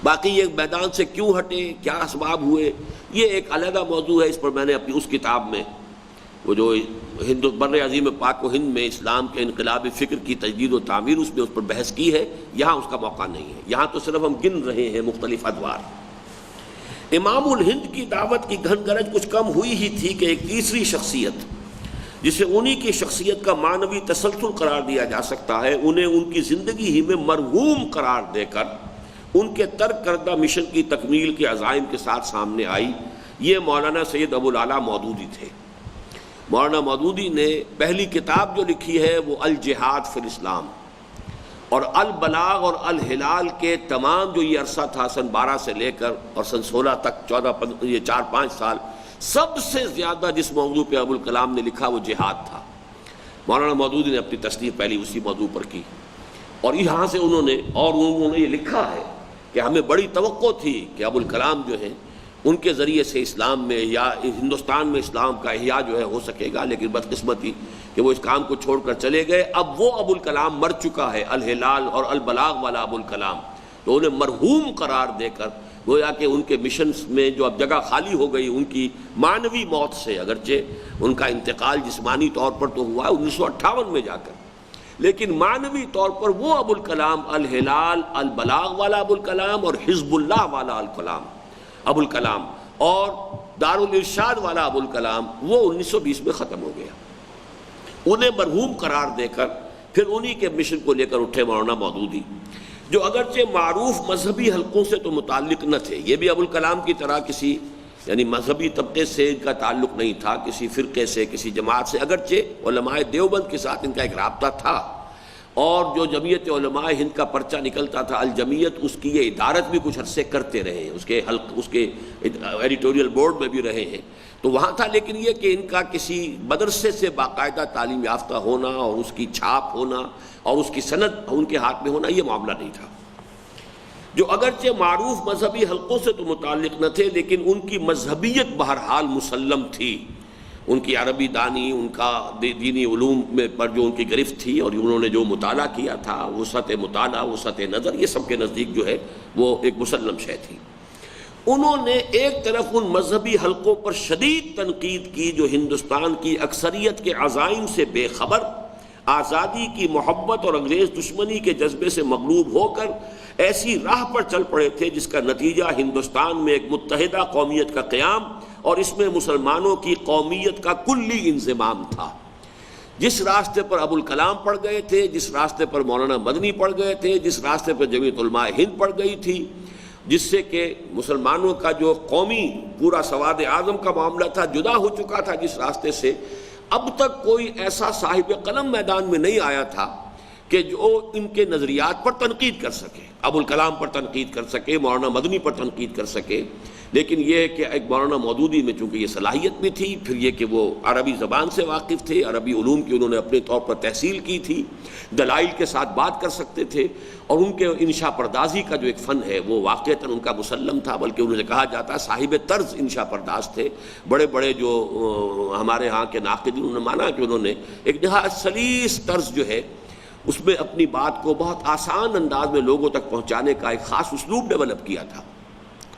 باقی یہ میدان سے کیوں ہٹے، کیا اسباب ہوئے، یہ ایک علیحدہ موضوع ہے. اس پر میں نے اپنی اس کتاب میں وہ جو بر عظیم پاک و ہند میں اسلام کے انقلاب فکر کی تجدید و تعمیر اس پر بحث کی ہے. یہاں اس کا موقع نہیں ہے، یہاں تو صرف ہم گن رہے ہیں مختلف ادوار. امام الہند کی دعوت کی گھن گرج کچھ کم ہوئی ہی تھی کہ ایک تیسری شخصیت جسے انہی کی شخصیت کا معنوی تسلسل قرار دیا جا سکتا ہے، انہیں ان کی زندگی ہی میں مرحوم قرار دے کر ان کے ترک کردہ مشن کی تکمیل کے عزائم کے ساتھ سامنے آئی. یہ مولانا سید ابو الاعلیٰ مودودی تھے. مولانا مودودی نے پہلی کتاب جو لکھی ہے وہ الجہاد فی الاسلام، اور البلاغ اور الہلال کے تمام جو یہ عرصہ تھا سن 12 سے لے کر اور سن 16 تک 4-5 سال، سب سے زیادہ جس موضوع پہ ابوالکلام نے لکھا وہ جہاد تھا. مولانا مودودی نے اپنی تصنیف پہلی اسی موضوع پر کی، اور یہاں سے انہوں نے یہ لکھا ہے کہ ہمیں بڑی توقع تھی کہ ابوالکلام جو ہیں ان کے ذریعے سے اسلام میں یا ہندوستان میں اسلام کا احیاء جو ہے ہو سکے گا، لیکن بدقسمتی کہ وہ اس کام کو چھوڑ کر چلے گئے. اب وہ ابوالکلام مر چکا ہے، الہلال اور البلاغ والا ابوالکلام، تو انہیں مرحوم قرار دے کر گویا کہ ان کے مشنز میں جو اب جگہ خالی ہو گئی ان کی معنوی موت سے، اگرچہ ان کا انتقال جسمانی طور پر تو ہوا 1958 میں جا کر، لیکن معنوی طور پر وہ ابوالکلام الہلال البلاغ والا ابوالکلام اور حزب اللہ والا ابوالکلام اور دارالارشاد والا ابوالکلام وہ 1920 میں ختم ہو گیا. انہیں مرحوم قرار دے کر پھر انہی کے مشن کو لے کر اٹھے مولانا مودودی، جو اگرچہ معروف مذہبی حلقوں سے تو متعلق نہ تھے. یہ بھی ابوالکلام کی طرح کسی یعنی مذہبی طبقے سے ان کا تعلق نہیں تھا، کسی فرقے سے، کسی جماعت سے، اگرچہ علماء دیوبند کے ساتھ ان کا ایک رابطہ تھا، اور جو جمعیت علماء ہند کا پرچہ نکلتا تھا الجمعیت، اس کی یہ ادارت بھی کچھ عرصے کرتے رہے ہیں، اس کے ایڈیٹوریل بورڈ میں بھی رہے ہیں، تو وہاں تھا. لیکن یہ کہ ان کا کسی مدرسے سے باقاعدہ تعلیم یافتہ ہونا اور اس کی چھاپ ہونا اور اس کی سند ان کے ہاتھ میں ہونا، یہ معاملہ نہیں تھا. جو اگرچہ معروف مذہبی حلقوں سے تو متعلق نہ تھے لیکن ان کی مذہبیت بہرحال مسلم تھی. ان کی عربی دانی، ان کا دینی علوم میں پر جو ان کی گرفت تھی اور انہوں نے جو مطالعہ کیا تھا، وسعت مطالعہ، وسعت نظر، یہ سب کے نزدیک جو ہے وہ ایک مسلم شے تھی. انہوں نے ایک طرف ان مذہبی حلقوں پر شدید تنقید کی جو ہندوستان کی اکثریت کے عزائم سے بے خبر، آزادی کی محبت اور انگریز دشمنی کے جذبے سے مغلوب ہو کر ایسی راہ پر چل پڑے تھے جس کا نتیجہ ہندوستان میں ایک متحدہ قومیت کا قیام اور اس میں مسلمانوں کی قومیت کا کلی انضمام تھا. جس راستے پر ابوالکلام پڑ گئے تھے، جس راستے پر مولانا مدنی پڑ گئے تھے، جس راستے پر جمعیت علماء ہند پڑ گئی تھی، جس سے کہ مسلمانوں کا جو قومی پورا سواد اعظم کا معاملہ تھا جدا ہو چکا تھا، جس راستے سے اب تک کوئی ایسا صاحب قلم میدان میں نہیں آیا تھا کہ جو ان کے نظریات پر تنقید کر سکے، ابوالکلام پر تنقید کر سکے، مولانا مدنی پر تنقید کر سکے. لیکن یہ کہ ایک مولانا مودودی میں چونکہ یہ صلاحیت بھی تھی، پھر یہ کہ وہ عربی زبان سے واقف تھے، عربی علوم کی انہوں نے اپنے طور پر تحصیل کی تھی، دلائل کے ساتھ بات کر سکتے تھے، اور ان کے انشاء پردازی کا جو ایک فن ہے وہ واقعتاً ان کا مسلم تھا، بلکہ انہیں کہا جاتا ہے صاحب طرز انشاء پرداز تھے. بڑے بڑے جو ہمارے ہاں کے ناقدین انہوں نے مانا کہ انہوں نے ایک نہایت سلیس طرز جو ہے اس میں اپنی بات کو بہت آسان انداز میں لوگوں تک پہنچانے کا ایک خاص اسلوب ڈیولپ کیا تھا.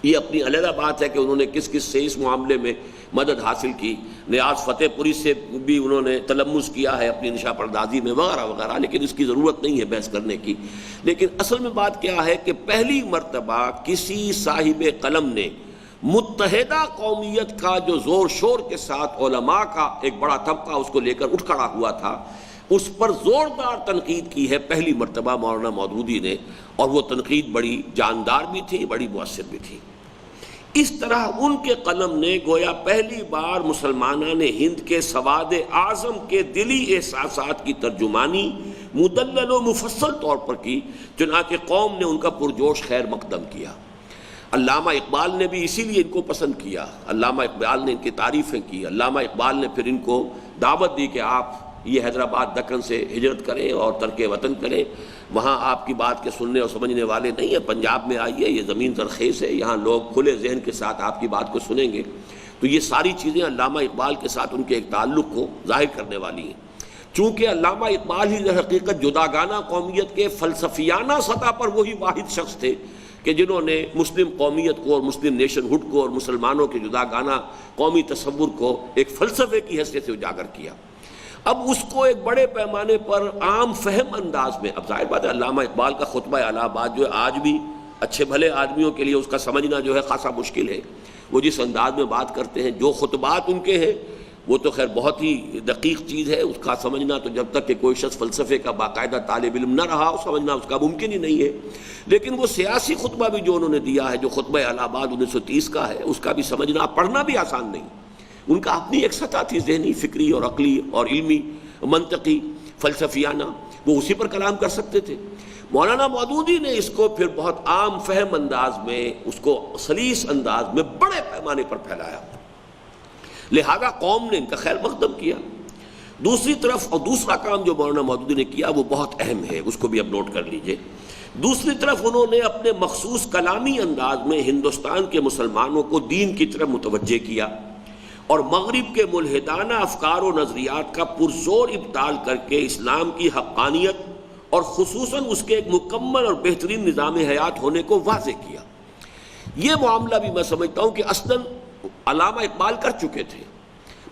یہ اپنی علیحدہ بات ہے کہ انہوں نے کس کس سے اس معاملے میں مدد حاصل کی. نیاز فتح پوری سے بھی انہوں نے تلمس کیا ہے اپنی انشاء پردازی میں وغیرہ وغیرہ، لیکن اس کی ضرورت نہیں ہے بحث کرنے کی. لیکن اصل میں بات کیا ہے کہ پہلی مرتبہ کسی صاحب قلم نے متحدہ قومیت کا جو زور شور کے ساتھ علماء کا ایک بڑا طبقہ اس کو لے کر اٹھ کھڑا ہوا تھا، اس پر زوردار تنقید کی ہے پہلی مرتبہ مولانا مودودی نے، اور وہ تنقید بڑی جاندار بھی تھی، بڑی مؤثر بھی تھی. اس طرح ان کے قلم نے گویا پہلی بار مسلمانان ہند کے سواد اعظم کے دلی احساسات کی ترجمانی مدلل و مفصل طور پر کی، چنانچہ قوم نے ان کا پرجوش خیر مقدم کیا۔ علامہ اقبال نے بھی اسی لیے ان کو پسند کیا، علامہ اقبال نے ان کی تعریفیں کی، علامہ اقبال نے پھر ان کو دعوت دی کہ آپ یہ حیدرآباد دکن سے ہجرت کریں اور ترک وطن کریں، وہاں آپ کی بات کے سننے اور سمجھنے والے نہیں ہیں، پنجاب میں آئیے، یہ زمین زرخیز ہے، یہاں لوگ کھلے ذہن کے ساتھ آپ کی بات کو سنیں گے۔ تو یہ ساری چیزیں علامہ اقبال کے ساتھ ان کے ایک تعلق کو ظاہر کرنے والی ہیں۔ چونکہ علامہ اقبال ہی در حقیقت جداگانہ قومیت کے فلسفیانہ سطح پر وہی واحد شخص تھے کہ جنہوں نے مسلم قومیت کو اور مسلم نیشن ہوڈ کو اور مسلمانوں کے جداگانہ قومی تصور کو ایک فلسفے کی حیثیت سے اجاگر کیا۔ اب اس کو ایک بڑے پیمانے پر عام فہم انداز میں، اب ظاہر بات ہے علامہ اقبال کا خطبہ الہ آباد جو ہے آج بھی اچھے بھلے آدمیوں کے لیے اس کا سمجھنا جو ہے خاصا مشکل ہے۔ وہ جس انداز میں بات کرتے ہیں، جو خطبات ان کے ہیں، وہ تو خیر بہت ہی دقیق چیز ہے، اس کا سمجھنا تو جب تک کہ کوئی شخص فلسفے کا باقاعدہ طالب علم نہ رہا سمجھنا اس کا ممکن ہی نہیں ہے۔ لیکن وہ سیاسی خطبہ بھی جو انہوں نے دیا ہے، جو خطبہ الہ آباد 1930 کا ہے، اس کا بھی سمجھنا پڑھنا بھی آسان نہیں۔ ان کا اپنی ایک سطح تھی ذہنی، فکری اور عقلی اور علمی، منطقی، فلسفیانہ، وہ اسی پر کلام کر سکتے تھے۔ مولانا مودودی نے اس کو پھر بہت عام فہم انداز میں، اس کو سلیس انداز میں بڑے پیمانے پر پھیلایا، لہذا قوم نے ان کا خیر مقدم کیا۔ دوسری طرف اور دوسرا کام جو مولانا مودودی نے کیا وہ بہت اہم ہے، اس کو بھی اب نوٹ کر لیجئے۔ دوسری طرف انہوں نے اپنے مخصوص کلامی انداز میں ہندوستان کے مسلمانوں کو دین کی طرف متوجہ کیا اور مغرب کے ملحدانہ افکار و نظریات کا پرزور ابطال کر کے اسلام کی حقانیت اور خصوصاً اس کے ایک مکمل اور بہترین نظام حیات ہونے کو واضح کیا۔ یہ معاملہ بھی میں سمجھتا ہوں کہ اصلاً علامہ اقبال کر چکے تھے۔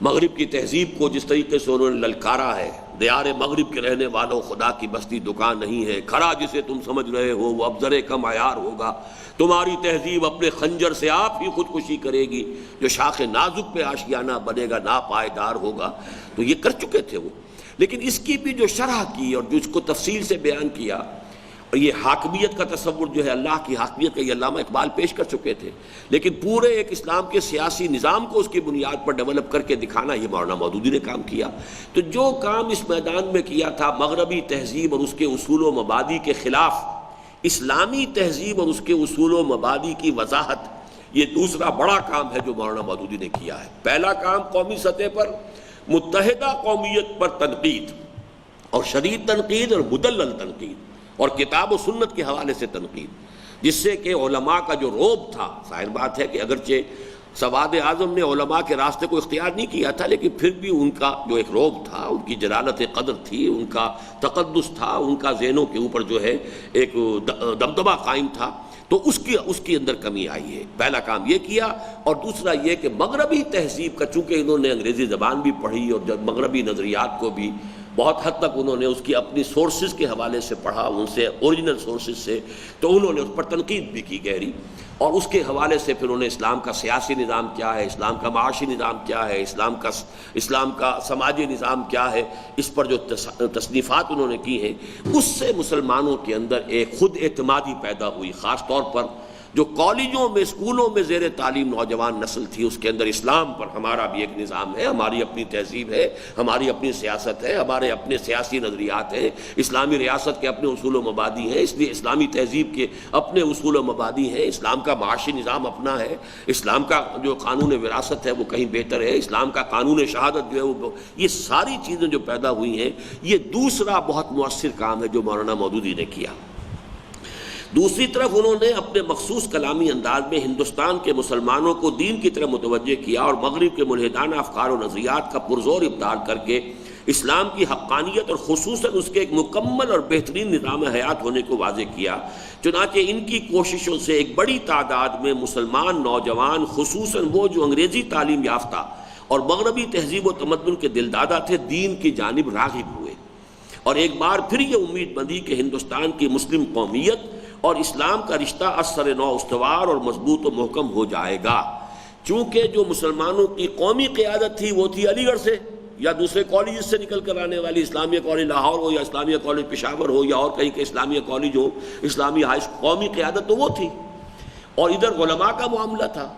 مغرب کی تہذیب کو جس طریقے سے انہوں نے للکارا ہے، دیار مغرب کے رہنے والوں، خدا کی بستی دکان نہیں ہے، کھڑا جسے تم سمجھ رہے ہو وہ ابزر کا معیار ہوگا، تمہاری تہذیب اپنے خنجر سے آپ ہی خودکشی کرے گی، جو شاخ نازک پہ آشیانہ بنے گا ناپائیدار ہوگا۔ تو یہ کر چکے تھے وہ، لیکن اس کی بھی جو شرح کی اور جو اس کو تفصیل سے بیان کیا، اور یہ حاکمیت کا تصور جو ہے اللہ کی حاکمیت کا، یہ علامہ اقبال پیش کر چکے تھے، لیکن پورے ایک اسلام کے سیاسی نظام کو اس کی بنیاد پر ڈیولپ کر کے دکھانا یہ مولانا مودودی نے کام کیا۔ تو جو کام اس میدان میں کیا تھا، مغربی تہذیب اور اس کے اصول و مبادی کے خلاف اسلامی تہذیب اور اس کے اصول و مبادی کی وضاحت، یہ دوسرا بڑا کام ہے جو مولانا مودودی نے کیا ہے۔ پہلا کام قومی سطح پر متحدہ قومیت پر تنقید، اور شدید تنقید اور مدلل تنقید، اور کتاب و سنت کے حوالے سے تنقید، جس سے کہ علماء کا جو رعب تھا، ظاہر بات ہے کہ اگرچہ سواد اعظم نے علماء کے راستے کو اختیار نہیں کیا تھا، لیکن پھر بھی ان کا جو ایک رعب تھا، ان کی جلالت قدر تھی، ان کا تقدس تھا، ان کا ذہنوں کے اوپر جو ہے ایک دبدبہ قائم تھا، تو اس کی اندر کمی آئی ہے۔ پہلا کام یہ کیا، اور دوسرا یہ کہ مغربی تہذیب کا، چونکہ انہوں نے انگریزی زبان بھی پڑھی اور جب مغربی نظریات کو بھی بہت حد تک انہوں نے اس کی اپنی سورسز کے حوالے سے پڑھا، ان سے اوریجنل سورسز سے، تو انہوں نے اس پر تنقید بھی کی گہری، اور اس کے حوالے سے پھر انہوں نے اسلام کا سیاسی نظام کیا ہے، اسلام کا معاشی نظام کیا ہے، اسلام کا سماجی نظام کیا ہے، اس پر جو تصنیفات انہوں نے کی ہیں، اس سے مسلمانوں کے اندر ایک خود اعتمادی پیدا ہوئی۔ خاص طور پر جو کالجوں میں، اسکولوں میں زیر تعلیم نوجوان نسل تھی، اس کے اندر اسلام پر ہمارا بھی ایک نظام ہے، ہماری اپنی تہذیب ہے، ہماری اپنی سیاست ہے، ہمارے اپنے سیاسی نظریات ہیں، اسلامی ریاست کے اپنے اصول و مبادی ہیں، اس لیے اسلامی تہذیب کے اپنے اصول و مبادی ہیں، اسلام کا معاشی نظام اپنا ہے، اسلام کا جو قانون وراثت ہے وہ کہیں بہتر ہے، اسلام کا قانون شہادت جو ہے وہ، یہ ساری چیزیں جو پیدا ہوئی ہیں، یہ دوسرا بہت مؤثر کام ہے جو مولانا مودودی نے کیا۔ دوسری طرف انہوں نے اپنے مخصوص کلامی انداز میں ہندوستان کے مسلمانوں کو دین کی طرف متوجہ کیا اور مغرب کے ملحدانہ افکار و نظریات کا پرزور ابطال کر کے اسلام کی حقانیت اور خصوصاً اس کے ایک مکمل اور بہترین نظام حیات ہونے کو واضح کیا۔ چنانچہ ان کی کوششوں سے ایک بڑی تعداد میں مسلمان نوجوان، خصوصاً وہ جو انگریزی تعلیم یافتہ اور مغربی تہذیب و تمدن کے دلدادہ تھے، دین کی جانب راغب ہوئے، اور ایک بار پھر یہ امید بندی کہ ہندوستان کی مسلم قومیت اور اسلام کا رشتہ اثر نو استوار اور مضبوط و محکم ہو جائے گا۔ چونکہ جو مسلمانوں کی قومی قیادت تھی وہ تھی علی گڑھ سے یا دوسرے کالجز سے نکل کر آنے والی، اسلامیہ کالج لاہور ہو یا اسلامیہ کالج پشاور ہو یا اور کہیں کے اسلامیہ کالج ہو، اسلامی ہائی قومی قیادت تو وہ تھی، اور ادھر علماء کا معاملہ تھا۔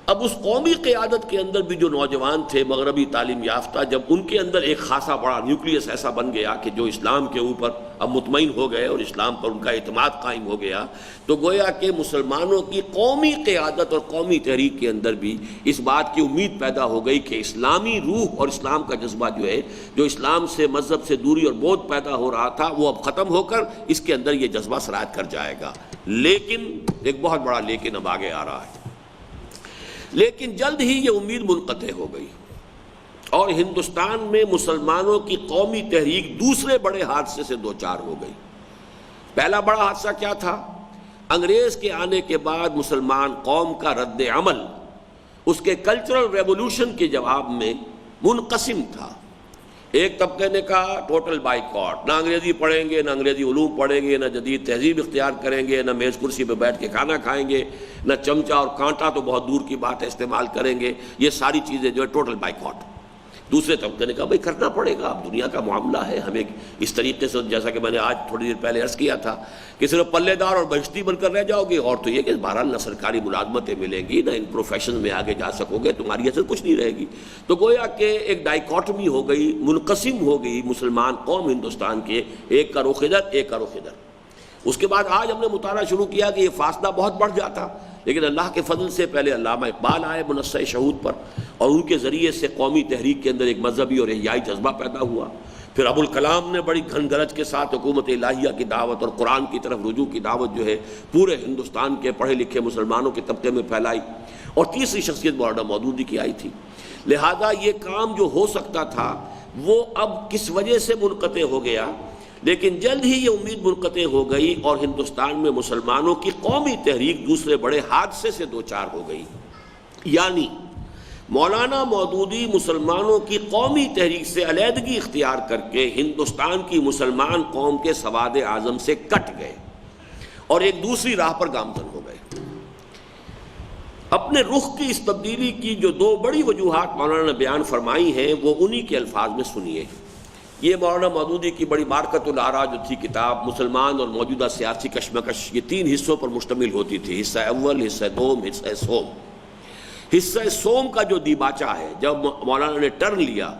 اب اس قومی قیادت کے اندر بھی جو نوجوان تھے مغربی تعلیم یافتہ، جب ان کے اندر ایک خاصا بڑا نیوکلیس ایسا بن گیا کہ جو اسلام کے اوپر اب مطمئن ہو گئے اور اسلام پر ان کا اعتماد قائم ہو گیا، تو گویا کہ مسلمانوں کی قومی قیادت اور قومی تحریک کے اندر بھی اس بات کی امید پیدا ہو گئی کہ اسلامی روح اور اسلام کا جذبہ جو ہے، جو اسلام سے مذہب سے دوری اور بعد پیدا ہو رہا تھا، وہ اب ختم ہو کر اس کے اندر یہ جذبہ سرایت کر جائے گا۔ لیکن ایک بہت بڑا لیکن اب آگے آ رہا ہے، لیکن جلد ہی یہ امید منقطع ہو گئی اور ہندوستان میں مسلمانوں کی قومی تحریک دوسرے بڑے حادثے سے دوچار ہو گئی۔ پہلا بڑا حادثہ کیا تھا؟ انگریز کے آنے کے بعد مسلمان قوم کا رد عمل اس کے کلچرل ریولوشن کے جواب میں منقسم تھا۔ ایک طبقے نے کہا ٹوٹل بائیکاٹ، نہ انگریزی پڑھیں گے، نہ انگریزی علوم پڑھیں گے، نہ جدید تہذیب اختیار کریں گے، نہ میز کرسی پہ بیٹھ کے کھانا کھائیں گے، نہ چمچہ اور کانٹا تو بہت دور کی بات ہے استعمال کریں گے، یہ ساری چیزیں جو ہے ٹوٹل بائیکاٹ۔ دوسرے طبقے نے کہا بھائی کرنا پڑے گا، اب دنیا کا معاملہ ہے، ہمیں اس طریقے سے، جیسا کہ میں نے آج تھوڑی دیر پہلے عرض کیا تھا کہ صرف پلے دار اور بہشتی بن کر رہ جاؤ گے، اور تو یہ کہ بہرحال نہ سرکاری ملازمتیں ملیں گی، نہ ان پروفیشن میں آگے جا سکو گے، تمہاری حیثیت کچھ نہیں رہے گی۔ تو گویا کہ ایک ڈائیکاٹمی ہو گئی، منقسم ہو گئی مسلمان قوم ہندوستان کے، ایک کا رخ ادھر، ایک کا رخ ادھر۔ اس کے بعد آج ہم نے مطالعہ شروع کیا کہ یہ فاصلہ بہت بڑھ جاتا، لیکن اللہ کے فضل سے پہلے علامہ اقبال آئے منصع شہود پر، اور ان کے ذریعے سے قومی تحریک کے اندر ایک مذہبی اور احیائی جذبہ پیدا ہوا۔ پھر ابوالکلام نے بڑی گھن گرج کے ساتھ حکومت الہیہ کی دعوت اور قرآن کی طرف رجوع کی دعوت جو ہے پورے ہندوستان کے پڑھے لکھے مسلمانوں کے طبقے میں پھیلائی، اور تیسری شخصیت مولانا مودودی کی آئی تھی۔ لہذا یہ کام جو ہو سکتا تھا وہ اب کس وجہ سے منقطع ہو گیا، لیکن جلد ہی یہ امید منقطع ہو گئی اور ہندوستان میں مسلمانوں کی قومی تحریک دوسرے بڑے حادثے سے دوچار ہو گئی۔ یعنی مولانا مودودی مسلمانوں کی قومی تحریک سے علیحدگی اختیار کر کے ہندوستان کی مسلمان قوم کے سواد اعظم سے کٹ گئے اور ایک دوسری راہ پر گامزن ہو گئے۔ اپنے رخ کی اس تبدیلی کی جو دو بڑی وجوہات مولانا نے بیان فرمائی ہیں وہ انہی کے الفاظ میں سنیے۔ یہ مولانا مودودی کی بڑی بارکۃ الآراء جو تھی کتاب، مسلمان اور موجودہ سیاسی کشمکش، یہ 3 حصوں پر مشتمل ہوتی تھی، حصہ اول، حصہ دوم، حصہ سوم۔ حصہ سوم کا جو دیباچہ ہے، جب مولانا نے ٹرن لیا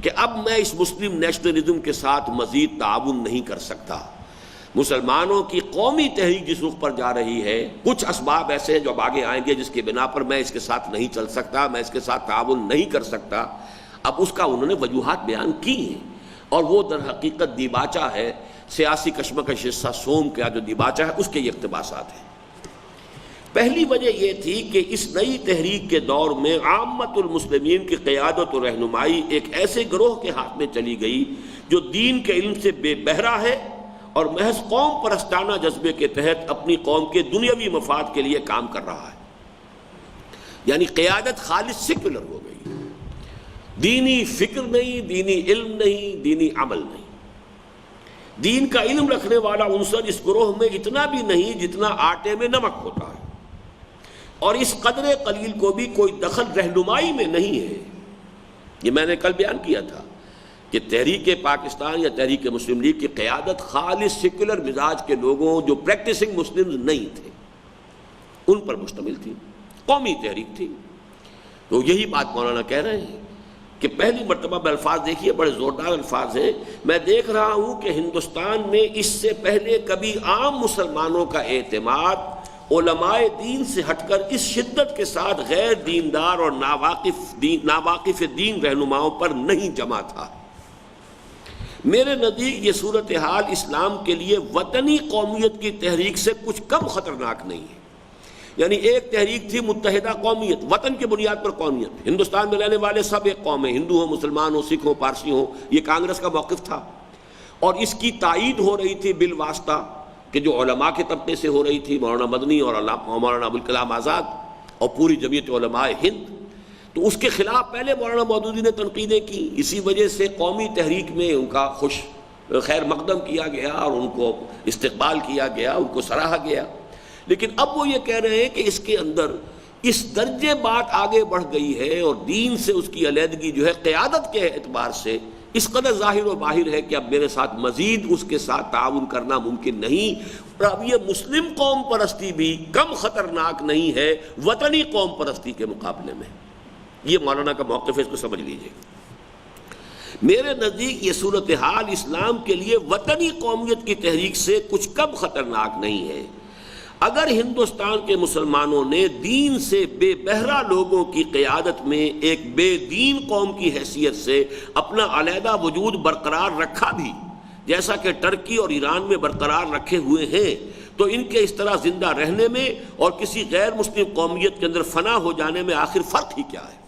کہ اب میں اس مسلم نیشنلزم کے ساتھ مزید تعاون نہیں کر سکتا، مسلمانوں کی قومی تحریک جس رخ پر جا رہی ہے، کچھ اسباب ایسے ہیں جو اب آگے آئیں گے جس کے بنا پر میں اس کے ساتھ نہیں چل سکتا، میں اس کے ساتھ تعاون نہیں کر سکتا، اب اس کا انہوں نے وجوہات بیان کی ہیں، اور وہ در حقیقت دیباچہ ہے سیاسی کشمکش حصہ سوم کا جو دیباچہ ہے، اس کے یہ اقتباسات ہیں۔ پہلی وجہ یہ تھی کہ اس نئی تحریک کے دور میں عامت المسلمین کی قیادت و رہنمائی ایک ایسے گروہ کے ہاتھ میں چلی گئی جو دین کے علم سے بے بہرا ہے اور محض قوم پرستانہ جذبے کے تحت اپنی قوم کے دنیاوی مفاد کے لیے کام کر رہا ہے۔ یعنی قیادت خالص سیکولر ہو گئی، دینی فکر نہیں، دینی علم نہیں، دینی عمل نہیں۔ دین کا علم رکھنے والا عنصر اس گروہ میں اتنا بھی نہیں جتنا آٹے میں نمک ہوتا ہے، اور اس قدر قلیل کو بھی کوئی دخل رہنمائی میں نہیں ہے۔ یہ میں نے کل بیان کیا تھا کہ تحریک پاکستان یا تحریک مسلم لیگ کی قیادت خالص سیکولر مزاج کے لوگوں جو پریکٹسنگ مسلمز نہیں تھے ان پر مشتمل تھی، قومی تحریک تھی۔ تو یہی بات مولانا کہہ رہے ہیں کہ پہلی مرتبہ میں الفاظ دیکھیے، بڑے زوردار الفاظ ہیں، میں دیکھ رہا ہوں کہ ہندوستان میں اس سے پہلے کبھی عام مسلمانوں کا اعتماد علماء دین سے ہٹ کر اس شدت کے ساتھ غیر دیندار اور ناواقف دین رہنماؤں پر نہیں جمع تھا۔ میرے نزدیک یہ صورتحال اسلام کے لیے وطنی قومیت کی تحریک سے کچھ کم خطرناک نہیں ہے۔ یعنی ایک تحریک تھی متحدہ قومیت، وطن کی بنیاد پر قومیت، ہندوستان میں رہنے والے سب ایک قوم ہیں، ہندو ہوں، مسلمان ہوں، سکھ ہوں، پارسی ہوں، یہ کانگریس کا موقف تھا، اور اس کی تائید ہو رہی تھی بالواسطہ کہ جو علماء کے طبقے سے ہو رہی تھی، مولانا مدنی اور مولانا ابوالکلام آزاد اور پوری جمعیت علماء ہند۔ تو اس کے خلاف پہلے مولانا مودودی نے تنقیدیں کی، اسی وجہ سے قومی تحریک میں ان کا خوش خیر مقدم کیا گیا اور ان کو استقبال کیا گیا، ان کو سراہا گیا۔ لیکن اب وہ یہ کہہ رہے ہیں کہ اس کے اندر اس درجے بات آگے بڑھ گئی ہے اور دین سے اس کی علیحدگی جو ہے قیادت کے اعتبار سے اس قدر ظاہر و باہر ہے کہ اب میرے ساتھ مزید اس کے ساتھ تعاون کرنا ممکن نہیں. اور اب یہ مسلم قوم پرستی بھی کم خطرناک نہیں ہے وطنی قوم پرستی کے مقابلے میں. یہ مولانا کا موقف ہے، اس کو سمجھ لیجئے. میرے نزدیک یہ صورتحال اسلام کے لیے وطنی قومیت کی تحریک سے کچھ کم خطرناک نہیں ہے. اگر ہندوستان کے مسلمانوں نے دین سے بے بہرہ لوگوں کی قیادت میں ایک بے دین قوم کی حیثیت سے اپنا علیحدہ وجود برقرار رکھا بھی، جیسا کہ ترکی اور ایران میں برقرار رکھے ہوئے ہیں، تو ان کے اس طرح زندہ رہنے میں اور کسی غیر مسلم قومیت کے اندر فنا ہو جانے میں آخر فرق ہی کیا ہے؟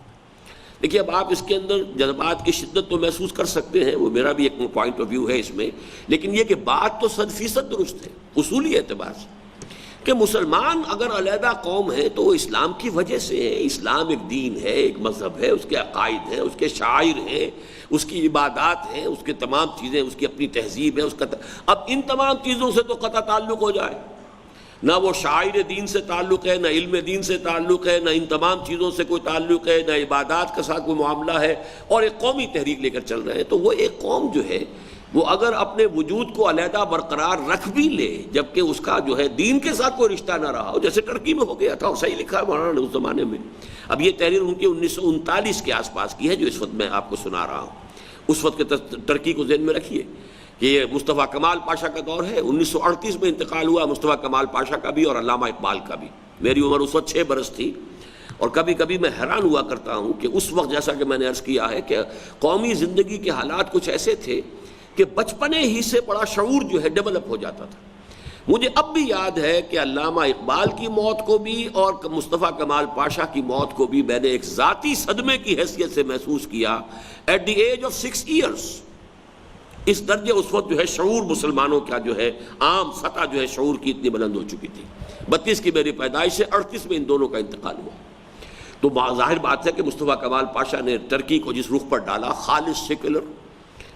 دیکھیے، اب آپ اس کے اندر جذبات کی شدت تو محسوس کر سکتے ہیں، وہ میرا بھی ایک پوائنٹ آف ویو ہے اس میں، لیکن یہ کہ بات تو 100% درست ہے اصولی اعتبار سے کہ مسلمان اگر علیحدہ قوم ہے تو وہ اسلام کی وجہ سے ہے. اسلام ایک دین ہے، ایک مذہب ہے، اس کے عقائد ہیں، اس کے شعائر ہیں، اس کی عبادات ہیں، اس کے تمام چیزیں، اس کی اپنی تہذیب ہے. اب ان تمام چیزوں سے تو قطع تعلق ہو جائے، نہ وہ شاعر دین سے تعلق ہے، نہ علم دین سے تعلق ہے، نہ ان تمام چیزوں سے کوئی تعلق ہے، نہ عبادات کے ساتھ کوئی معاملہ ہے، اور ایک قومی تحریک لے کر چل رہے ہیں، تو وہ ایک قوم جو ہے وہ اگر اپنے وجود کو علیحدہ برقرار رکھ بھی لے جبکہ اس کا جو ہے دین کے ساتھ کوئی رشتہ نہ رہا ہو، جیسے ترکی میں ہو گیا تھا، اور صحیح لکھا ہے مولانا نے اس زمانے میں. اب یہ تحریر ان کی 1939 کے آس پاس کی ہے جو اس وقت میں آپ کو سنا رہا ہوں. اس وقت کے ترکی کو ذہن میں رکھیے کہ یہ مصطفیٰ کمال پاشا کا دور ہے. 1938 میں انتقال ہوا مصطفیٰ کمال پاشا کا بھی اور علامہ اقبال کا بھی. میری عمر اس وقت 6 برس تھی، اور کبھی کبھی میں حیران ہوا کرتا ہوں کہ اس وقت جیسا کہ میں نے عرض کیا ہے کہ قومی زندگی کے حالات کچھ ایسے تھے کہ بچپنے ہی سے بڑا شعور جو ہے ڈیولپ ہو جاتا تھا. مجھے اب بھی یاد ہے کہ علامہ اقبال کی موت کو بھی اور مصطفیٰ کمال پاشا کی موت کو بھی میں نے ایک ذاتی صدمے کی حیثیت سے محسوس کیا at the age of 6 years. اس درجے اس وقت جو ہے شعور مسلمانوں کا جو ہے عام سطح جو ہے شعور کی اتنی بلند ہو چکی تھی. 32 کی میری پیدائش ہے، 38 میں ان دونوں کا انتقال ہوا. تو ظاہر بات ہے کہ مصطفیٰ کمال پاشا نے ترکی کو جس رخ پر ڈالا، خالص سیکولر،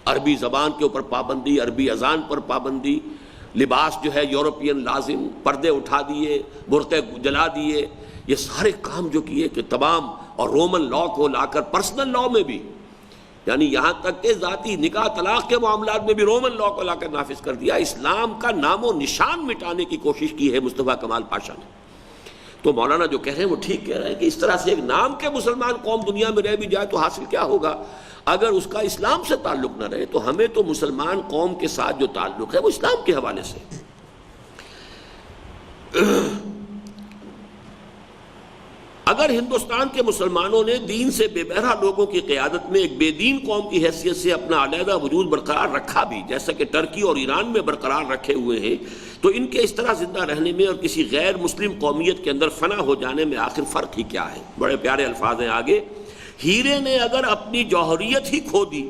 عربی زبان کے اوپر پابندی، عربی اذان پر پابندی، لباس جو ہے یورپین لازم، پردے اٹھا دیے، برقعے جلا دیے، یہ سارے کام جو کیے کہ تمام، اور رومن لا کو لا کر پرسنل لا میں بھی، یعنی یہاں تک کہ ذاتی نکاح طلاق کے معاملات میں بھی رومن لا کو لا کر نافذ کر دیا. اسلام کا نام و نشان مٹانے کی کوشش کی ہے مصطفیٰ کمال پاشا نے. تو مولانا جو کہہ رہے ہیں وہ ٹھیک کہہ رہے ہیں کہ اس طرح سے ایک نام کے مسلمان قوم دنیا میں رہ بھی جائے تو حاصل کیا ہوگا اگر اس کا اسلام سے تعلق نہ رہے. تو ہمیں تو مسلمان قوم کے ساتھ جو تعلق ہے وہ اسلام کے حوالے سے. اگر ہندوستان کے مسلمانوں نے دین سے بے بہرہ لوگوں کی قیادت میں ایک بے دین قوم کی حیثیت سے اپنا علیحدہ وجود برقرار رکھا بھی، جیسا کہ ترکی اور ایران میں برقرار رکھے ہوئے ہیں، تو ان کے اس طرح زندہ رہنے میں اور کسی غیر مسلم قومیت کے اندر فنا ہو جانے میں آخر فرق ہی کیا ہے؟ بڑے پیارے الفاظ ہیں آگے. ہیرے نے اگر اپنی جوہریت ہی کھو دی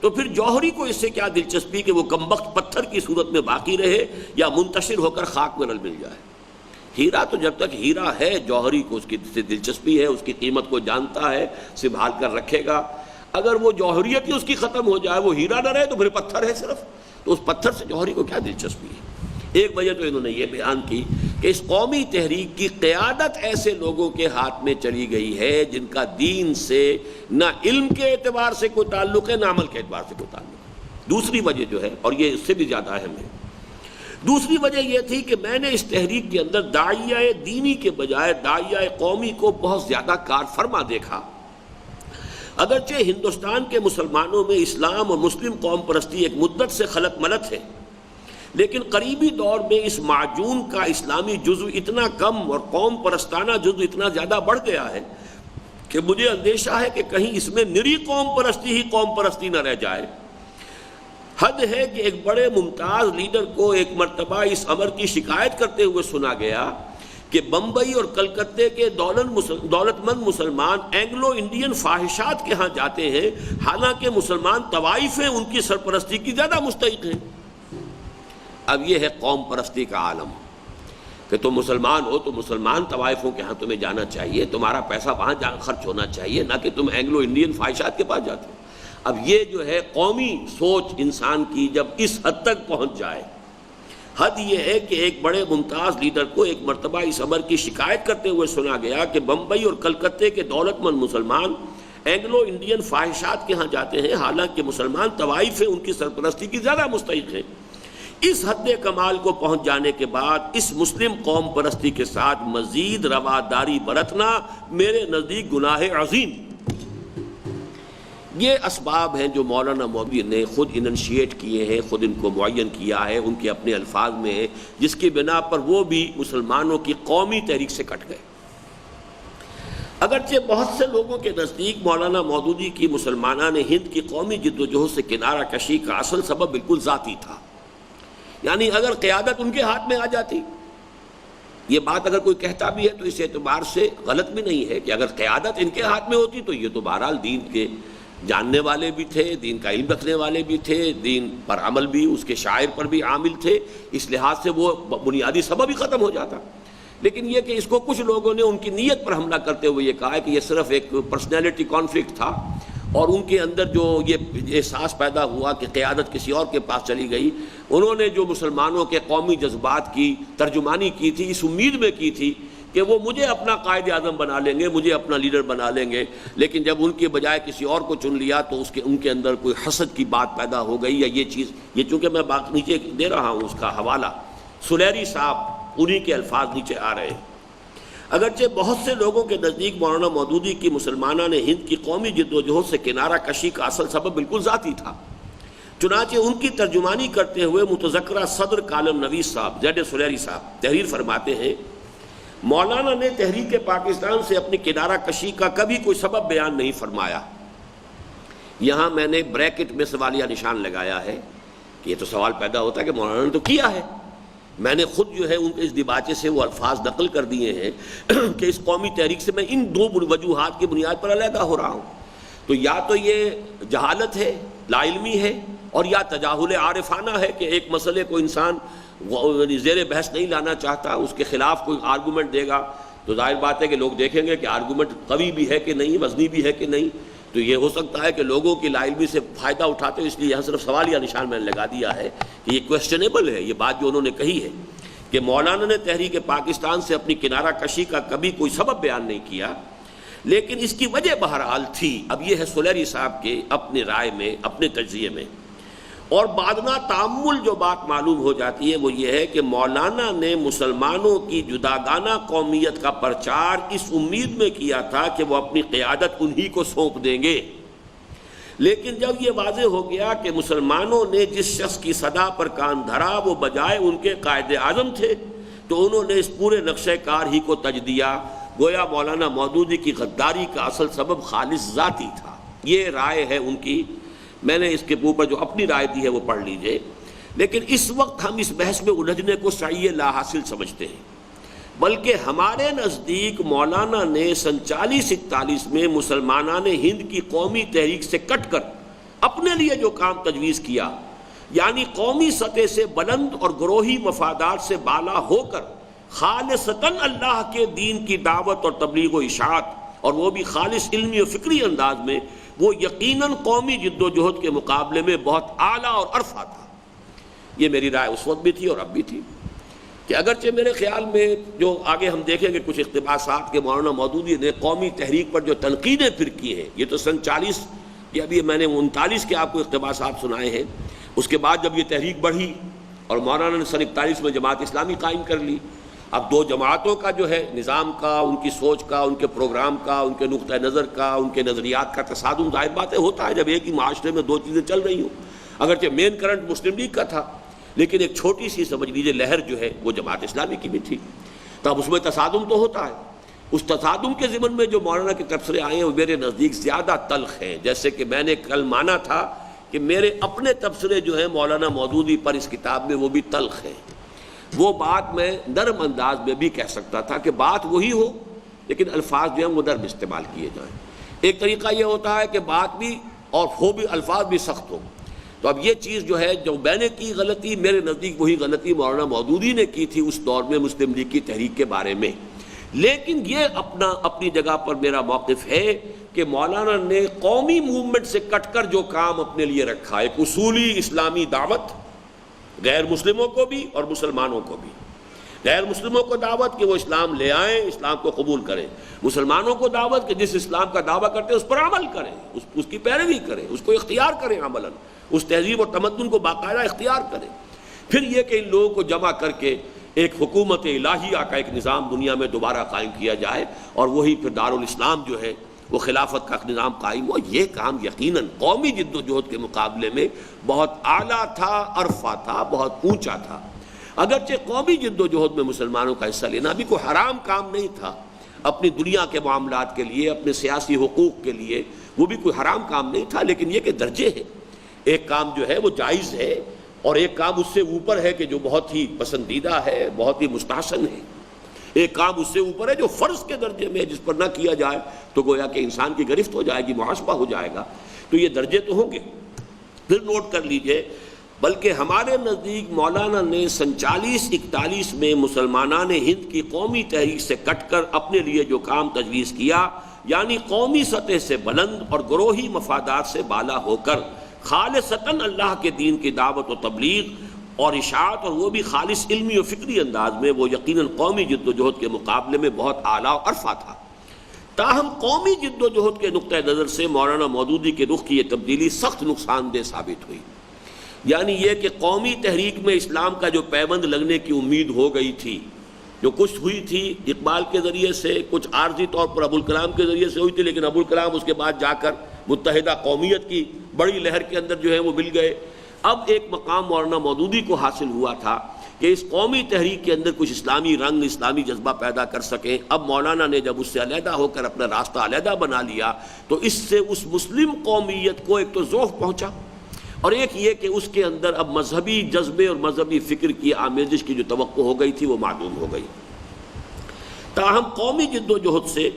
تو پھر جوہری کو اس سے کیا دلچسپی کہ وہ کمبخت پتھر کی صورت میں باقی رہے یا منتشر ہو کر خاک میں رل مل جائے. ہیرا تو جب تک ہیرا ہے، جوہری کو اس کی دلچسپی ہے، اس کی قیمت کو جانتا ہے، سنبھال کر رکھے گا. اگر وہ جوہریت ہی اس کی ختم ہو جائے، وہ ہیرا نہ رہے تو پھر پتھر ہے صرف، تو اس پتھر سے جوہری کو کیا دلچسپی ہے؟ ایک وجہ تو انہوں نے یہ بیان کی کہ اس قومی تحریک کی قیادت ایسے لوگوں کے ہاتھ میں چلی گئی ہے جن کا دین سے نہ علم کے اعتبار سے کوئی تعلق ہے، نہ عمل کے اعتبار سے کوئی تعلق ہے. دوسری وجہ جو ہے، اور یہ اس سے بھی زیادہ اہم ہے، دوسری وجہ یہ تھی کہ میں نے اس تحریک کے اندر داعیہ دینی کے بجائے داعیہ قومی کو بہت زیادہ کار فرما دیکھا. اگرچہ ہندوستان کے مسلمانوں میں اسلام اور مسلم قوم پرستی ایک مدت سے خلق ملت ہے، لیکن قریبی دور میں اس معجون کا اسلامی جزو اتنا کم اور قوم پرستانہ جزو اتنا زیادہ بڑھ گیا ہے کہ مجھے اندیشہ ہے کہ کہیں اس میں نری قوم پرستی ہی قوم پرستی نہ رہ جائے. حد ہے کہ ایک بڑے ممتاز لیڈر کو ایک مرتبہ اس امر کی شکایت کرتے ہوئے سنا گیا کہ بمبئی اور کلکتے کے دولت مند مسلمان اینگلو انڈین فاحشات کے ہاں جاتے ہیں، حالانکہ مسلمان طوائفیں ان کی سرپرستی کی زیادہ مستحق ہیں. اب یہ ہے قوم پرستی کا عالم کہ تم مسلمان ہو تو مسلمان طوائفوں کے ہاں تمہیں جانا چاہیے، تمہارا پیسہ وہاں خرچ ہونا چاہیے، نہ کہ تم اینگلو انڈین فاحشات کے پاس جاتے ہو. اب یہ جو ہے قومی سوچ انسان کی جب اس حد تک پہنچ جائے، حد یہ ہے کہ ایک بڑے ممتاز لیڈر کو ایک مرتبہ اس امر کی شکایت کرتے ہوئے سنا گیا کہ بمبئی اور کلکتے کے دولت مند مسلمان اینگلو انڈین فاحشات کے ہاں جاتے ہیں، حالانکہ مسلمان طوائف ہیں ان کی سرپرستی کی زیادہ مستحق ہیں۔ اس حد کمال کو پہنچ جانے کے بعد اس مسلم قوم پرستی کے ساتھ مزید رواداری برتنا میرے نزدیک گناہ عظیم۔ یہ اسباب ہیں جو مولانا مودودی نے خود اننشیٹ کیے ہیں، خود ان کو معین کیا ہے، ان کے اپنے الفاظ میں ہے، جس کی بنا پر وہ بھی مسلمانوں کی قومی تحریک سے کٹ گئے۔ اگرچہ بہت سے لوگوں کے نزدیک مولانا مودودی کی مسلمانان ہند کی قومی جد و جہد سے کنارہ کشی کا اصل سبب بالکل ذاتی تھا، یعنی اگر قیادت ان کے ہاتھ میں آ جاتی، یہ بات اگر کوئی کہتا بھی ہے تو اس اعتبار سے غلط بھی نہیں ہے کہ اگر قیادت ان کے ہاتھ میں ہوتی تو یہ تو بہرحال دین کے جاننے والے بھی تھے، دین کا علم رکھنے والے بھی تھے، دین پر عمل بھی اس کے شاعر پر بھی عامل تھے، اس لحاظ سے وہ بنیادی سبب ہی ختم ہو جاتا۔ لیکن یہ کہ اس کو کچھ لوگوں نے ان کی نیت پر حملہ کرتے ہوئے یہ کہا ہے کہ یہ صرف ایک پرسنالٹی کانفلکٹ تھا، اور ان کے اندر جو یہ احساس پیدا ہوا کہ قیادت کسی اور کے پاس چلی گئی، انہوں نے جو مسلمانوں کے قومی جذبات کی ترجمانی کی تھی اس امید میں کی تھی کہ وہ مجھے اپنا قائد اعظم بنا لیں گے، مجھے اپنا لیڈر بنا لیں گے، لیکن جب ان کے بجائے کسی اور کو چن لیا تو ان کے اندر کوئی حسد کی بات پیدا ہو گئی، یا یہ چیز، یہ چونکہ میں نیچے دے رہا ہوں اس کا حوالہ، سلیری صاحب انہی کے الفاظ نیچے آ رہے ہیں۔ اگرچہ بہت سے لوگوں کے نزدیک مولانا مودودی کی مسلمانان ہند کی قومی جد و جہد سے کنارہ کشی کا اصل سبب بالکل ذاتی تھا، چنانچہ ان کی ترجمانی کرتے ہوئے متذکرہ صدر کالم نویس صاحب زید سلیری صاحب تحریر فرماتے ہیں، مولانا نے تحریک پاکستان سے اپنی کنارہ کشی کا کبھی کوئی سبب بیان نہیں فرمایا۔ یہاں میں نے بریکٹ میں سوالیہ نشان لگایا ہے کہ یہ تو سوال پیدا ہوتا ہے کہ مولانا نے تو کیا ہے۔ میں نے خود جو ہے ان اس دیباچے سے وہ الفاظ نقل کر دیے ہیں کہ اس قومی تحریک سے میں ان دو وجوہات کی بنیاد پر علیحدہ ہو رہا ہوں، تو یا تو یہ جہالت ہے، لا علمی ہے، اور یا تجاہل عارفانہ ہے کہ ایک مسئلے کو انسان زیر بحث نہیں لانا چاہتا، اس کے خلاف کوئی آرگومنٹ دے گا تو ظاہر بات ہے کہ لوگ دیکھیں گے کہ آرگومنٹ قوی بھی ہے کہ نہیں، وزنی بھی ہے کہ نہیں، تو یہ ہو سکتا ہے کہ لوگوں کی لا علمی سے فائدہ اٹھاتے ہو، اس لیے یہاں صرف سوالیہ نشان میں نے لگا دیا ہے کہ یہ کویسچنیبل ہے یہ بات جو انہوں نے کہی ہے کہ مولانا نے تحریک پاکستان سے اپنی کنارہ کشی کا کبھی کوئی سبب بیان نہیں کیا، لیکن اس کی وجہ بہرحال تھی۔ اب یہ ہے سلیری صاحب کے اپنے رائے میں، اپنے تجزیے میں، اور بعدنا تعمل جو بات معلوم ہو جاتی ہے وہ یہ ہے کہ مولانا نے مسلمانوں کی جداگانہ قومیت کا پرچار اس امید میں کیا تھا کہ وہ اپنی قیادت انہی کو سونپ دیں گے، لیکن جب یہ واضح ہو گیا کہ مسلمانوں نے جس شخص کی صدا پر کان دھرا وہ بجائے ان کے قائد اعظم تھے، تو انہوں نے اس پورے نقشہ کار ہی کو تج دیا، گویا مولانا مودودی کی غداری کا اصل سبب خالص ذاتی تھا۔ یہ رائے ہے ان کی، میں نے اس کے اوپر جو اپنی رائے دی ہے وہ پڑھ لیجئے، لیکن اس وقت ہم اس بحث میں الجھنے کو صحیح لا حاصل سمجھتے ہیں، بلکہ ہمارے نزدیک مولانا نے سن 40-41 میں مسلمانان ہند کی قومی تحریک سے کٹ کر اپنے لیے جو کام تجویز کیا، یعنی قومی سطح سے بلند اور گروہی مفادات سے بالا ہو کر خالصتاً اللہ کے دین کی دعوت اور تبلیغ و اشاعت، اور وہ بھی خالص علمی و فکری انداز میں، وہ یقیناً قومی جد و جہد کے مقابلے میں بہت اعلیٰ اور عرفہ تھا۔ یہ میری رائے اس وقت بھی تھی اور اب بھی تھی کہ اگرچہ میرے خیال میں جو آگے ہم دیکھیں گے کچھ اقتباسات کے مولانا مودودی نے قومی تحریک پر جو تنقیدیں پھر کی ہیں، یہ تو سن 40 یا ابھی میں نے 39 کے آپ کو اقتباسات سنائے ہیں، اس کے بعد جب یہ تحریک بڑھی اور مولانا نے سن 41 میں جماعت اسلامی قائم کر لی، اب دو جماعتوں کا جو ہے نظام کا، ان کی سوچ کا، ان کے پروگرام کا، ان کے نقطہ نظر کا، ان کے نظریات کا تصادم ظاہر بات ہے ہوتا ہے جب ایک ہی معاشرے میں دو چیزیں چل رہی ہوں۔ اگرچہ مین کرنٹ مسلم لیگ کا تھا، لیکن ایک چھوٹی سی سمجھ لیجیے لہر جو ہے وہ جماعت اسلامی کی بھی تھی، تب اس میں تصادم تو ہوتا ہے۔ اس تصادم کے ضمن میں جو مولانا کے تبصرے آئے ہیں وہ میرے نزدیک زیادہ تلخ ہیں، جیسے کہ میں نے کل مانا تھا کہ میرے اپنے تبصرے جو ہیں مولانا مودودی پر اس کتاب میں وہ بھی تلخ ہیں۔ وہ بات میں نرم انداز میں بھی کہہ سکتا تھا کہ بات وہی ہو لیکن الفاظ جو ہیں وہ نرم استعمال کیے جائیں۔ ایک طریقہ یہ ہوتا ہے کہ بات بھی اور ہو بھی الفاظ بھی سخت ہو، تو اب یہ چیز جو ہے جو میں نے کی غلطی، میرے نزدیک وہی غلطی مولانا مودودی نے کی تھی اس دور میں مسلم لیگ کی تحریک کے بارے میں۔ لیکن یہ اپنی جگہ پر میرا موقف ہے کہ مولانا نے قومی موومنٹ سے کٹ کر جو کام اپنے لیے رکھا، ایک اصولی اسلامی دعوت غیر مسلموں کو بھی اور مسلمانوں کو بھی، غیر مسلموں کو دعوت کہ وہ اسلام لے آئیں، اسلام کو قبول کریں، مسلمانوں کو دعوت کہ جس اسلام کا دعویٰ کرتے ہیں اس پر عمل کریں، اس کی پیروی کریں، اس کو اختیار کریں، عملاً اس تہذیب اور تمدن کو باقاعدہ اختیار کریں۔ پھر یہ کہ ان لوگوں کو جمع کر کے ایک حکومت الہیہ کا ایک نظام دنیا میں دوبارہ قائم کیا جائے، اور وہی پھر دارالاسلام جو ہے وہ خلافت کا نظام قائم ہوا۔ یہ کام یقیناً قومی جد و جہد کے مقابلے میں بہت اعلیٰ تھا، عرفہ تھا، بہت اونچا تھا۔ اگرچہ قومی جد و جہد میں مسلمانوں کا حصہ لینا بھی کوئی حرام کام نہیں تھا، اپنی دنیا کے معاملات کے لیے، اپنے سیاسی حقوق کے لیے وہ بھی کوئی حرام کام نہیں تھا، لیکن یہ کہ درجے ہیں، ایک کام جو ہے وہ جائز ہے اور ایک کام اس سے اوپر ہے کہ جو بہت ہی پسندیدہ ہے، بہت ہی مستحسن ہے، ایک کام اس سے اوپر ہے جو فرض کے درجے میں ہے، جس پر نہ کیا جائے تو گویا کہ انسان کی گرفت ہو جائے گی، محاسبہ ہو جائے گا۔ تو یہ درجے تو ہوں گے۔ پھر نوٹ کر لیجئے، بلکہ ہمارے نزدیک مولانا نے 47-41 میں مسلمانان ہند کی قومی تحریک سے کٹ کر اپنے لیے جو کام تجویز کیا، یعنی قومی سطح سے بلند اور گروہی مفادات سے بالا ہو کر خالصتاً اللہ کے دین کی دعوت و تبلیغ اور اشاعت، اور وہ بھی خالص علمی و فکری انداز میں، وہ یقیناً قومی جد و جہد کے مقابلے میں بہت اعلیٰ و عرفہ تھا۔ تاہم قومی جد و جہد کے نقطہ نظر سے مولانا مودودی کے رخ کی یہ تبدیلی سخت نقصان دہ ثابت ہوئی، یعنی یہ کہ قومی تحریک میں اسلام کا جو پیوند لگنے کی امید ہو گئی تھی، جو کچھ ہوئی تھی اقبال کے ذریعے سے، کچھ عارضی طور پر ابوالکلام کے ذریعے سے ہوئی تھی، لیکن ابوالکلام اس کے بعد جا کر متحدہ قومیت کی بڑی لہر کے اندر جو ہے وہ مل گئے۔ اب ایک مقام مولانا مودودی کو حاصل ہوا تھا کہ اس قومی تحریک کے اندر کچھ اسلامی رنگ، اسلامی جذبہ پیدا کر سکیں۔ اب مولانا نے جب اس سے علیحدہ ہو کر اپنا راستہ علیحدہ بنا لیا تو اس سے اس مسلم قومیت کو ایک تو ضعف پہنچا، اور ایک یہ کہ اس کے اندر اب مذہبی جذبے اور مذہبی فکر کی آمیزش کی جو توقع ہو گئی تھی وہ معدوم ہو گئی۔ تاہم قومی جد و جہد سے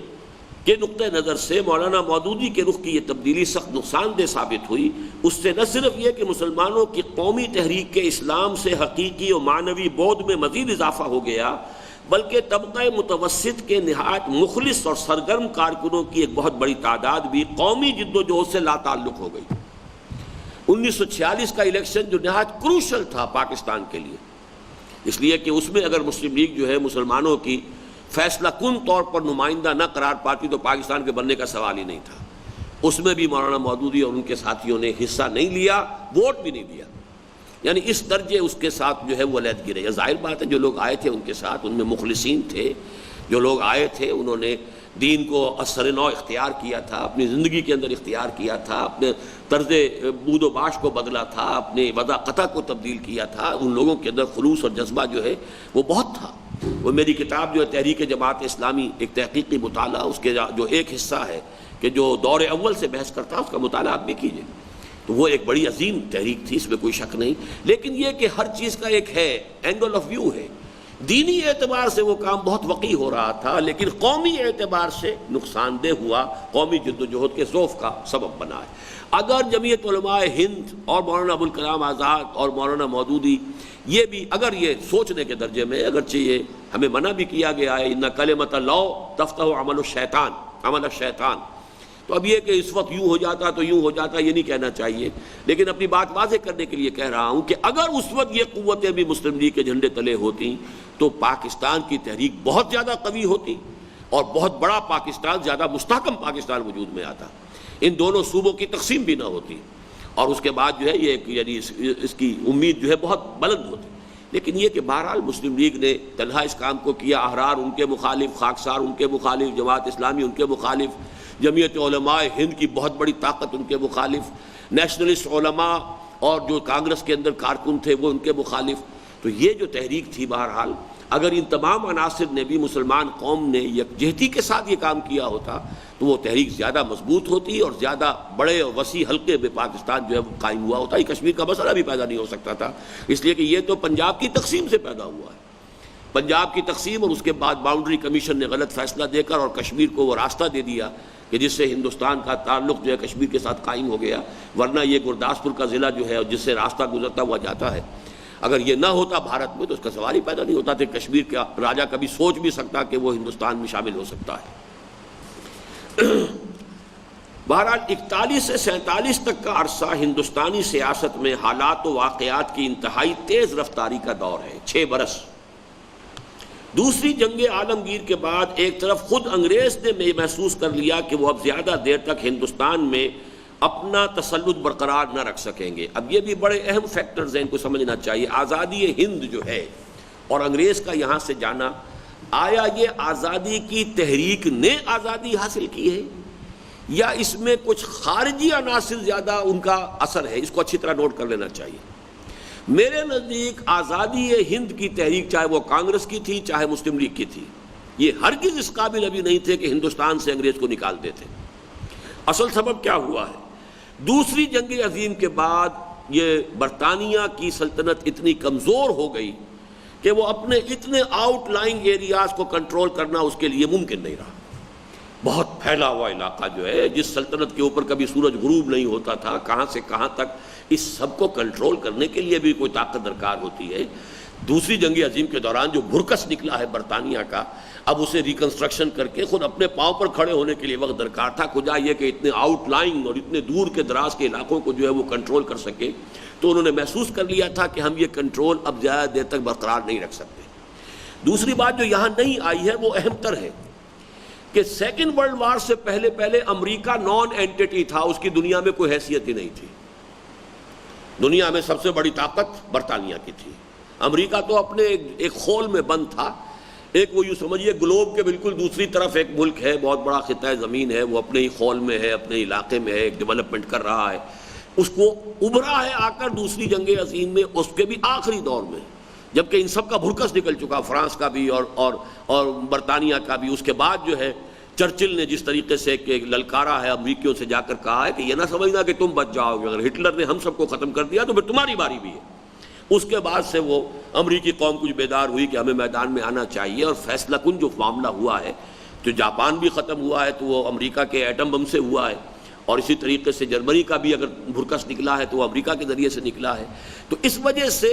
کے نقطہ نظر سے مولانا مودودی کے رخ کی یہ تبدیلی سخت نقصان دہ ثابت ہوئی۔ اس سے نہ صرف یہ کہ مسلمانوں کی قومی تحریک کے اسلام سے حقیقی و معنوی بعد میں مزید اضافہ ہو گیا، بلکہ طبقہ متوسط کے نہایت مخلص اور سرگرم کارکنوں کی ایک بہت بڑی تعداد بھی قومی جد و جہد سے لا تعلق ہو گئی۔ 1946 کا الیکشن جو نہایت کروشل تھا پاکستان کے لیے، اس لیے کہ اس میں اگر مسلم لیگ جو ہے مسلمانوں کی فیصلہ کن طور پر نمائندہ نہ قرار پاتی تو پاکستان کے بننے کا سوال ہی نہیں تھا۔ اس میں بھی مولانا مودودی اور ان کے ساتھیوں نے حصہ نہیں لیا، ووٹ بھی نہیں دیا، یعنی اس درجے اس کے ساتھ جو ہے وہ علیحدگی رہی۔ ظاہر بات ہے جو لوگ آئے تھے ان کے ساتھ، ان میں مخلصین تھے، جو لوگ آئے تھے انہوں نے دین کو اثر نو اختیار کیا تھا، اپنی زندگی کے اندر اختیار کیا تھا، اپنے طرز بود و باش کو بدلا تھا، اپنے وضع قطع کو تبدیل کیا تھا۔ ان لوگوں کے اندر خلوص اور جذبہ جو ہے وہ بہت تھا۔ وہ میری کتاب جو ہے تحریک جماعت اسلامی، ایک تحقیقی مطالعہ، اس کے جو ایک حصہ ہے کہ جو دور اول سے بحث کرتا ہے، اس کا مطالعہ آپ بھی کیجیے، تو وہ ایک بڑی عظیم تحریک تھی، اس میں کوئی شک نہیں۔ لیکن یہ کہ ہر چیز کا ایک ہے اینگل آف ویو ہے، دینی اعتبار سے وہ کام بہت وقی ہو رہا تھا، لیکن قومی اعتبار سے نقصان دہ ہوا، قومی جد و جہد کے ضعف کا سبب بنا ہے۔ اگر جمعیت علماء ہند اور مولانا ابوالکلام آزاد اور مولانا مودودی یہ بھی اگر یہ سوچنے کے درجے میں، اگرچہ یہ ہمیں منع بھی کیا گیا ہے، ان کلمۃ اللہ تفتح عمل الشیطان، تو اب یہ کہ اس وقت یوں ہو جاتا تو یوں ہو جاتا یہ نہیں کہنا چاہیے، لیکن اپنی بات واضح کرنے کے لیے کہہ رہا ہوں کہ اگر اس وقت یہ قوتیں بھی مسلم لیگ کے جھنڈے تلے ہوتی تو پاکستان کی تحریک بہت زیادہ قوی ہوتی اور بہت بڑا پاکستان، زیادہ مستحکم پاکستان وجود میں آتا، ان دونوں صوبوں کی تقسیم بھی نہ ہوتی، اور اس کے بعد جو ہے یہ یعنی اس کی امید جو ہے بہت بلند ہوتی۔ لیکن یہ کہ بہرحال مسلم لیگ نے تنہا اس کام کو کیا، احرار ان کے مخالف، خاکسار ان کے مخالف، جماعت اسلامی ان کے مخالف، جمعیت علماء ہند کی بہت بڑی طاقت ان کے مخالف، نیشنلسٹ علماء اور جو کانگریس کے اندر کارکن تھے وہ ان کے مخالف۔ تو یہ جو تحریک تھی بہرحال اگر ان تمام عناصر نے بھی مسلمان قوم نے یکجہتی کے ساتھ یہ کام کیا ہوتا تو وہ تحریک زیادہ مضبوط ہوتی اور زیادہ بڑے اور وسیع حلقے میں پاکستان جو ہے وہ قائم ہوا ہوتا۔ یہ کشمیر کا مسئلہ بھی پیدا نہیں ہو سکتا تھا، اس لیے کہ یہ تو پنجاب کی تقسیم سے پیدا ہوا ہے، پنجاب کی تقسیم، اور اس کے بعد باؤنڈری کمیشن نے غلط فیصلہ دے کر اور کشمیر کو وہ راستہ دے دیا کہ جس سے ہندوستان کا تعلق جو ہے کشمیر کے ساتھ قائم ہو گیا، ورنہ یہ گرداسپور کا ضلع جو ہے جس سے راستہ گزرتا ہوا جاتا ہے، اگر یہ نہ ہوتا بھارت میں تو اس کا سوال ہی پیدا نہیں ہوتا کہ کشمیر کا راجہ کبھی سوچ بھی سکتا کہ وہ ہندوستان میں شامل ہو سکتا ہے۔ بہرحال 41 سے 47 تک کا عرصہ ہندوستانی سیاست میں حالات و واقعات کی انتہائی تیز رفتاری کا دور ہے، 6 برس۔ دوسری جنگ عالمگیر کے بعد ایک طرف خود انگریز نے یہ محسوس کر لیا کہ وہ اب زیادہ دیر تک ہندوستان میں اپنا تسلط برقرار نہ رکھ سکیں گے. اب یہ بھی بڑے اہم فیکٹرز ہیں، ان کو سمجھنا چاہیے. آزادی ہند جو ہے اور انگریز کا یہاں سے جانا، آیا یہ آزادی کی تحریک نے آزادی حاصل کی ہے یا اس میں کچھ خارجی عناصر زیادہ ان کا اثر ہے؟ اس کو اچھی طرح نوٹ کر لینا چاہیے. میرے نزدیک آزادی ہند کی تحریک، چاہے وہ کانگریس کی تھی چاہے مسلم لیگ کی تھی، یہ ہرگز اس قابل ابھی نہیں تھے کہ ہندوستان سے انگریز کو نکال دیتے. اصل سبب کیا ہوا ہے؟ دوسری جنگ عظیم کے بعد یہ برطانیہ کی سلطنت اتنی کمزور ہو گئی کہ وہ اپنے اتنے آؤٹ لائنگ ایریاز کو کنٹرول کرنا اس کے لیے ممکن نہیں رہا. بہت پھیلا ہوا علاقہ جو ہے، جس سلطنت کے اوپر کبھی سورج غروب نہیں ہوتا تھا، کہاں سے کہاں تک، اس سب کو کنٹرول کرنے کے لیے بھی کوئی طاقت درکار ہوتی ہے. دوسری جنگ عظیم کے دوران جو بھرکس نکلا ہے برطانیہ کا، اب اسے ریکنسٹرکشن کر کے خود اپنے پاؤں پر کھڑے ہونے کے لیے وقت درکار تھا. کجا یہ کہ اتنے آؤٹ لائنگ اور اتنے دور کے دراز کے علاقوں کو جو ہے وہ کنٹرول کر سکے. تو انہوں نے محسوس کر لیا تھا کہ ہم یہ کنٹرول اب زیادہ دیر تک برقرار نہیں رکھ سکتے. دوسری بات جو یہاں نہیں آئی ہے وہ اہم تر ہے کہ سیکنڈ ورلڈ وار سے پہلے امریکہ نان اینٹی تھا، اس کی دنیا میں کوئی حیثیت ہی نہیں تھی. دنیا میں سب سے بڑی طاقت برطانیہ کی تھی. امریکہ تو اپنے ایک خول میں بند تھا. ایک وہ یوں سمجھیے گلوب کے بالکل دوسری طرف ایک ملک ہے، بہت بڑا خطہ زمین ہے، وہ اپنے ہی خول میں ہے، اپنے علاقے میں ہے، ایک ڈیولپمنٹ کر رہا ہے. اس کو ابھرا ہے آ کر دوسری جنگ عظیم میں، اس کے بھی آخری دور میں، جبکہ ان سب کا بھرکس نکل چکا، فرانس کا بھی اور برطانیہ کا بھی. اس کے بعد جو ہے چرچل نے جس طریقے سے کہ للکارا ہے امریکیوں سے، جا کر کہا ہے کہ یہ نہ سمجھنا کہ تم بچ جاؤ گے، اگر ہٹلر نے ہم سب کو ختم کر دیا تو پھر تمہاری باری بھی ہے. اس کے بعد سے وہ امریکی قوم کچھ بیدار ہوئی کہ ہمیں میدان میں آنا چاہیے، اور فیصلہ کن جو معاملہ ہوا ہے، جو جاپان بھی ختم ہوا ہے تو وہ امریکہ کے ایٹم بم سے ہوا ہے، اور اسی طریقے سے جرمنی کا بھی اگر بھرکس نکلا ہے تو وہ امریکہ کے ذریعے سے نکلا ہے. تو اس وجہ سے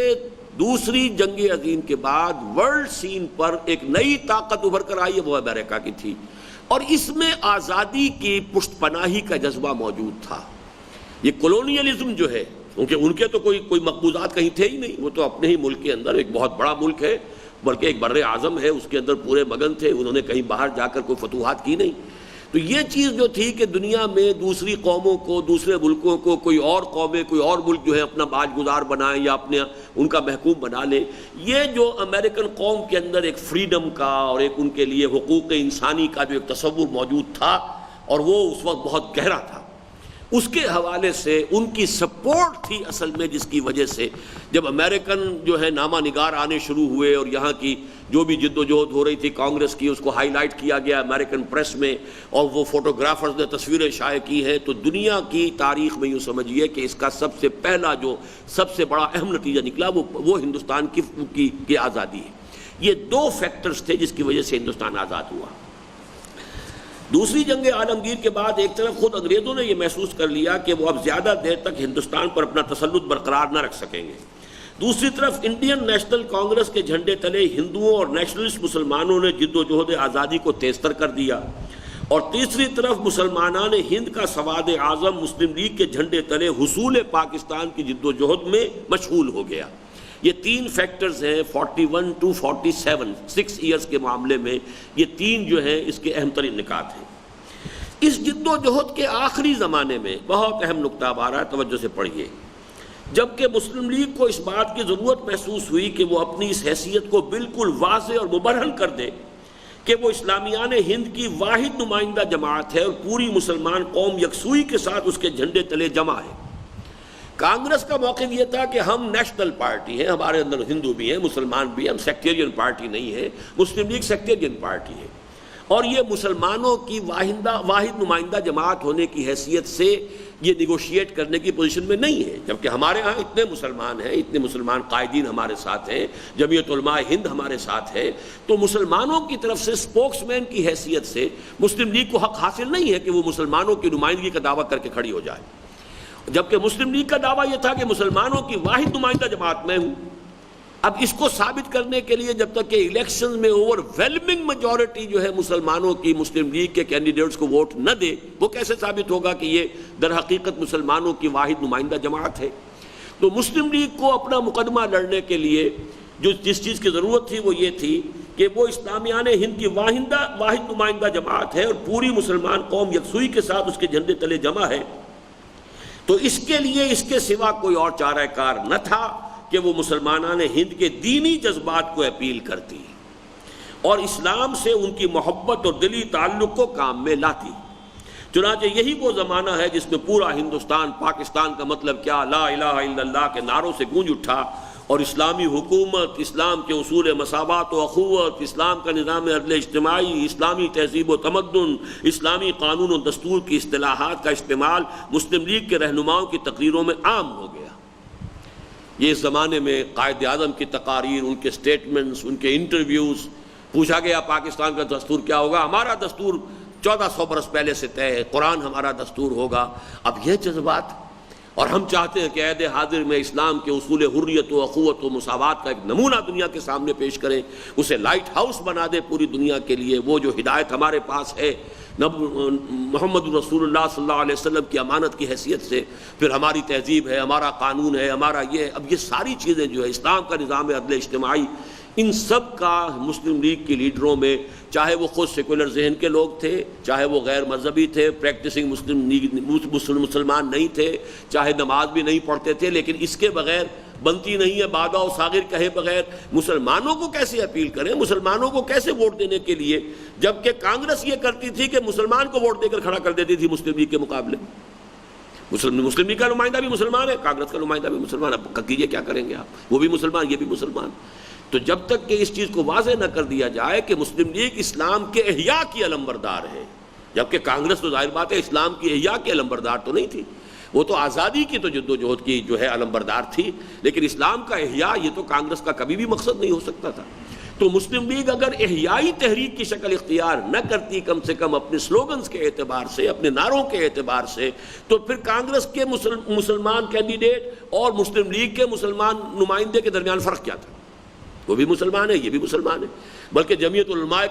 دوسری جنگ عظیم کے بعد ورلڈ سین پر ایک نئی طاقت ابھر کر آئی ہے، وہ امریکہ کی تھی، اور اس میں آزادی کی پشت پناہی کا جذبہ موجود تھا. یہ کولونیلزم جو ہے، کیونکہ ان کے تو کوئی مقبوضات کہیں تھے ہی نہیں، وہ تو اپنے ہی ملک کے اندر ایک بہت بڑا ملک ہے، بلکہ ایک بر اعظم ہے، اس کے اندر پورے مگن تھے، انہوں نے کہیں باہر جا کر کوئی فتوحات کی نہیں. تو یہ چیز جو تھی کہ دنیا میں دوسری قوموں کو، دوسرے ملکوں کو، کوئی اور قومیں، کوئی اور ملک جو ہے اپنا باج گزار بنائیں یا اپنے ان کا محکوم بنا لے، یہ جو امریکن قوم کے اندر ایک فریڈم کا اور ایک ان کے لیے حقوق انسانی کا جو ایک تصور موجود تھا، اور وہ اس وقت بہت گہرا تھا، اس کے حوالے سے ان کی سپورٹ تھی اصل میں، جس کی وجہ سے جب امریکن جو ہے نامہ نگار آنے شروع ہوئے اور یہاں کی جو بھی جد و جہد ہو رہی تھی کانگریس کی، اس کو ہائی لائٹ کیا گیا امریکن پریس میں، اور وہ فوٹوگرافرز نے تصویریں شائع کی ہیں، تو دنیا کی تاریخ میں یوں سمجھیے کہ اس کا سب سے پہلا جو سب سے بڑا اہم نتیجہ نکلا وہ ہندوستان کی آزادی ہے. یہ دو فیکٹرز تھے جس کی وجہ سے ہندوستان آزاد ہوا. دوسری جنگ عالمگیر کے بعد ایک طرف خود انگریزوں نے یہ محسوس کر لیا کہ وہ اب زیادہ دیر تک ہندوستان پر اپنا تسلط برقرار نہ رکھ سکیں گے. دوسری طرف انڈین نیشنل کانگریس کے جھنڈے تلے ہندوؤں اور نیشنلسٹ مسلمانوں نے جد و جہد آزادی کو تیزتر کر دیا، اور تیسری طرف مسلمانان ہند کا سواد اعظم مسلم لیگ کے جھنڈے تلے حصول پاکستان کی جد و جہد میں مشغول ہو گیا. یہ تین فیکٹرز ہیں 41 to 47 6 ایئرز کے معاملے میں، یہ تین جو ہیں اس کے اہم ترین نکات ہیں. اس جد و جہد کے آخری زمانے میں بہت اہم نقطہ اب آ رہا ہے، توجہ سے پڑھیے. جبکہ مسلم لیگ کو اس بات کی ضرورت محسوس ہوئی کہ وہ اپنی اس حیثیت کو بالکل واضح اور مبرہن کر دے کہ وہ اسلامیان ہند کی واحد نمائندہ جماعت ہے اور پوری مسلمان قوم یکسوئی کے ساتھ اس کے جھنڈے تلے جمع ہے. کانگریس کا موقف یہ تھا کہ ہم نیشنل پارٹی ہیں، ہمارے اندر ہندو بھی ہیں، مسلمان بھی ہیں، ہم سیکٹیرین پارٹی نہیں ہے. مسلم لیگ سیکٹیرین پارٹی ہے، اور یہ مسلمانوں کی واحد نمائندہ جماعت ہونے کی حیثیت سے یہ نیگوشیٹ کرنے کی پوزیشن میں نہیں ہے. جبکہ ہمارے ہاں اتنے مسلمان ہیں، اتنے مسلمان قائدین ہمارے ساتھ ہیں، جمعیت علماء ہند ہمارے ساتھ ہے، تو مسلمانوں کی طرف سے اسپوکس مین کی حیثیت سے مسلم لیگ کو حق حاصل نہیں ہے کہ وہ مسلمانوں کی نمائندگی کا دعویٰ کر کے کھڑی ہو جائے. جبکہ مسلم لیگ کا دعویٰ یہ تھا کہ مسلمانوں کی واحد نمائندہ جماعت میں ہوں. اب اس کو ثابت کرنے کے لیے جب تک کہ الیکشن میں اوور ویلمنگ میجورٹی جو ہے مسلمانوں کی مسلم لیگ کے کینڈیڈیٹس کو ووٹ نہ دے، وہ کیسے ثابت ہوگا کہ یہ در حقیقت مسلمانوں کی واحد نمائندہ جماعت ہے. تو مسلم لیگ کو اپنا مقدمہ لڑنے کے لیے جس چیز کی ضرورت تھی وہ یہ تھی کہ وہ اسلامیان ہند کی واحد نمائندہ جماعت ہے اور پوری مسلمان قوم یکسوئی کے ساتھ اس کے جھنڈے تلے جمع ہے، تو اس کے لیے اس کے سوا کوئی اور چارہ کار نہ تھا کہ وہ مسلمانان ہند کے دینی جذبات کو اپیل کرتی اور اسلام سے ان کی محبت اور دلی تعلق کو کام میں لاتی۔ چنانچہ یہی وہ زمانہ ہے جس میں پورا ہندوستان، پاکستان کا مطلب کیا، لا الہ الا اللہ کے نعروں سے گونج اٹھا، اور اسلامی حکومت، اسلام کے اصول مساوات و اخوت، اسلام کا نظام عدل اجتماعی، اسلامی تہذیب و تمدن، اسلامی قانون و دستور کی اصطلاحات کا استعمال مسلم لیگ کے رہنماؤں کی تقریروں میں عام ہو گیا۔ یہ اس زمانے میں قائد اعظم کی تقاریر، ان کے سٹیٹمنٹس، ان کے انٹرویوز، پوچھا گیا پاکستان کا دستور کیا ہوگا، ہمارا دستور 1400 برس پہلے سے طے ہے، قرآن ہمارا دستور ہوگا۔ اب یہ جذبات، اور ہم چاہتے ہیں کہ عہد حاضر میں اسلام کے اصول حریت و اخوت و مساوات کا ایک نمونہ دنیا کے سامنے پیش کریں، اسے لائٹ ہاؤس بنا دے پوری دنیا کے لیے۔ وہ جو ہدایت ہمارے پاس ہے محمد رسول اللہ صلی اللہ علیہ وسلم کی امانت کی حیثیت سے، پھر ہماری تہذیب ہے، ہمارا قانون ہے، ہمارا یہ، اب یہ ساری چیزیں جو ہے، اسلام کا نظام عدل اجتماعی، ان سب کا مسلم لیگ کے لیڈروں میں، چاہے وہ خود سیکولر ذہن کے لوگ تھے، چاہے وہ غیر مذہبی تھے، پریکٹسنگ مسلمان نہیں تھے، چاہے نماز بھی نہیں پڑھتے تھے، لیکن اس کے بغیر بنتی نہیں ہے، بادہ و صاغر کہے بغیر مسلمانوں کو کیسے اپیل کریں، مسلمانوں کو کیسے ووٹ دینے کے لیے، جبکہ کانگریس یہ کرتی تھی کہ مسلمان کو ووٹ دے کر کھڑا کر دیتی تھی مسلم لیگ کے مقابلے۔ مسلم لیگ کا نمائندہ بھی مسلمان ہے، کانگریس کا نمائندہ بھی مسلمان ہے، اب کیجیے کیا کریں گے آپ، وہ بھی مسلمان یہ بھی مسلمان۔ تو جب تک کہ اس چیز کو واضح نہ کر دیا جائے کہ مسلم لیگ اسلام کے احیاء کی علمبردار ہے، جبکہ کانگریس تو ظاہر بات ہے اسلام کی احیاء کی علمبردار تو نہیں تھی، وہ تو آزادی کی تو جد و جہد کی جو ہے علمبردار تھی، لیکن اسلام کا احیاء یہ تو کانگریس کا کبھی بھی مقصد نہیں ہو سکتا تھا۔ تو مسلم لیگ اگر احیائی تحریک کی شکل اختیار نہ کرتی، کم سے کم اپنے سلوگنز کے اعتبار سے، اپنے نعروں کے اعتبار سے، تو پھر کانگریس کے مسلمان کینڈیڈیٹ اور مسلم لیگ کے مسلمان نمائندے کے درمیان فرق کیا تھا؟ وہ بھی مسلمان ہے، یہ بھی مسلمان ہے، بلکہ جمعیت علماء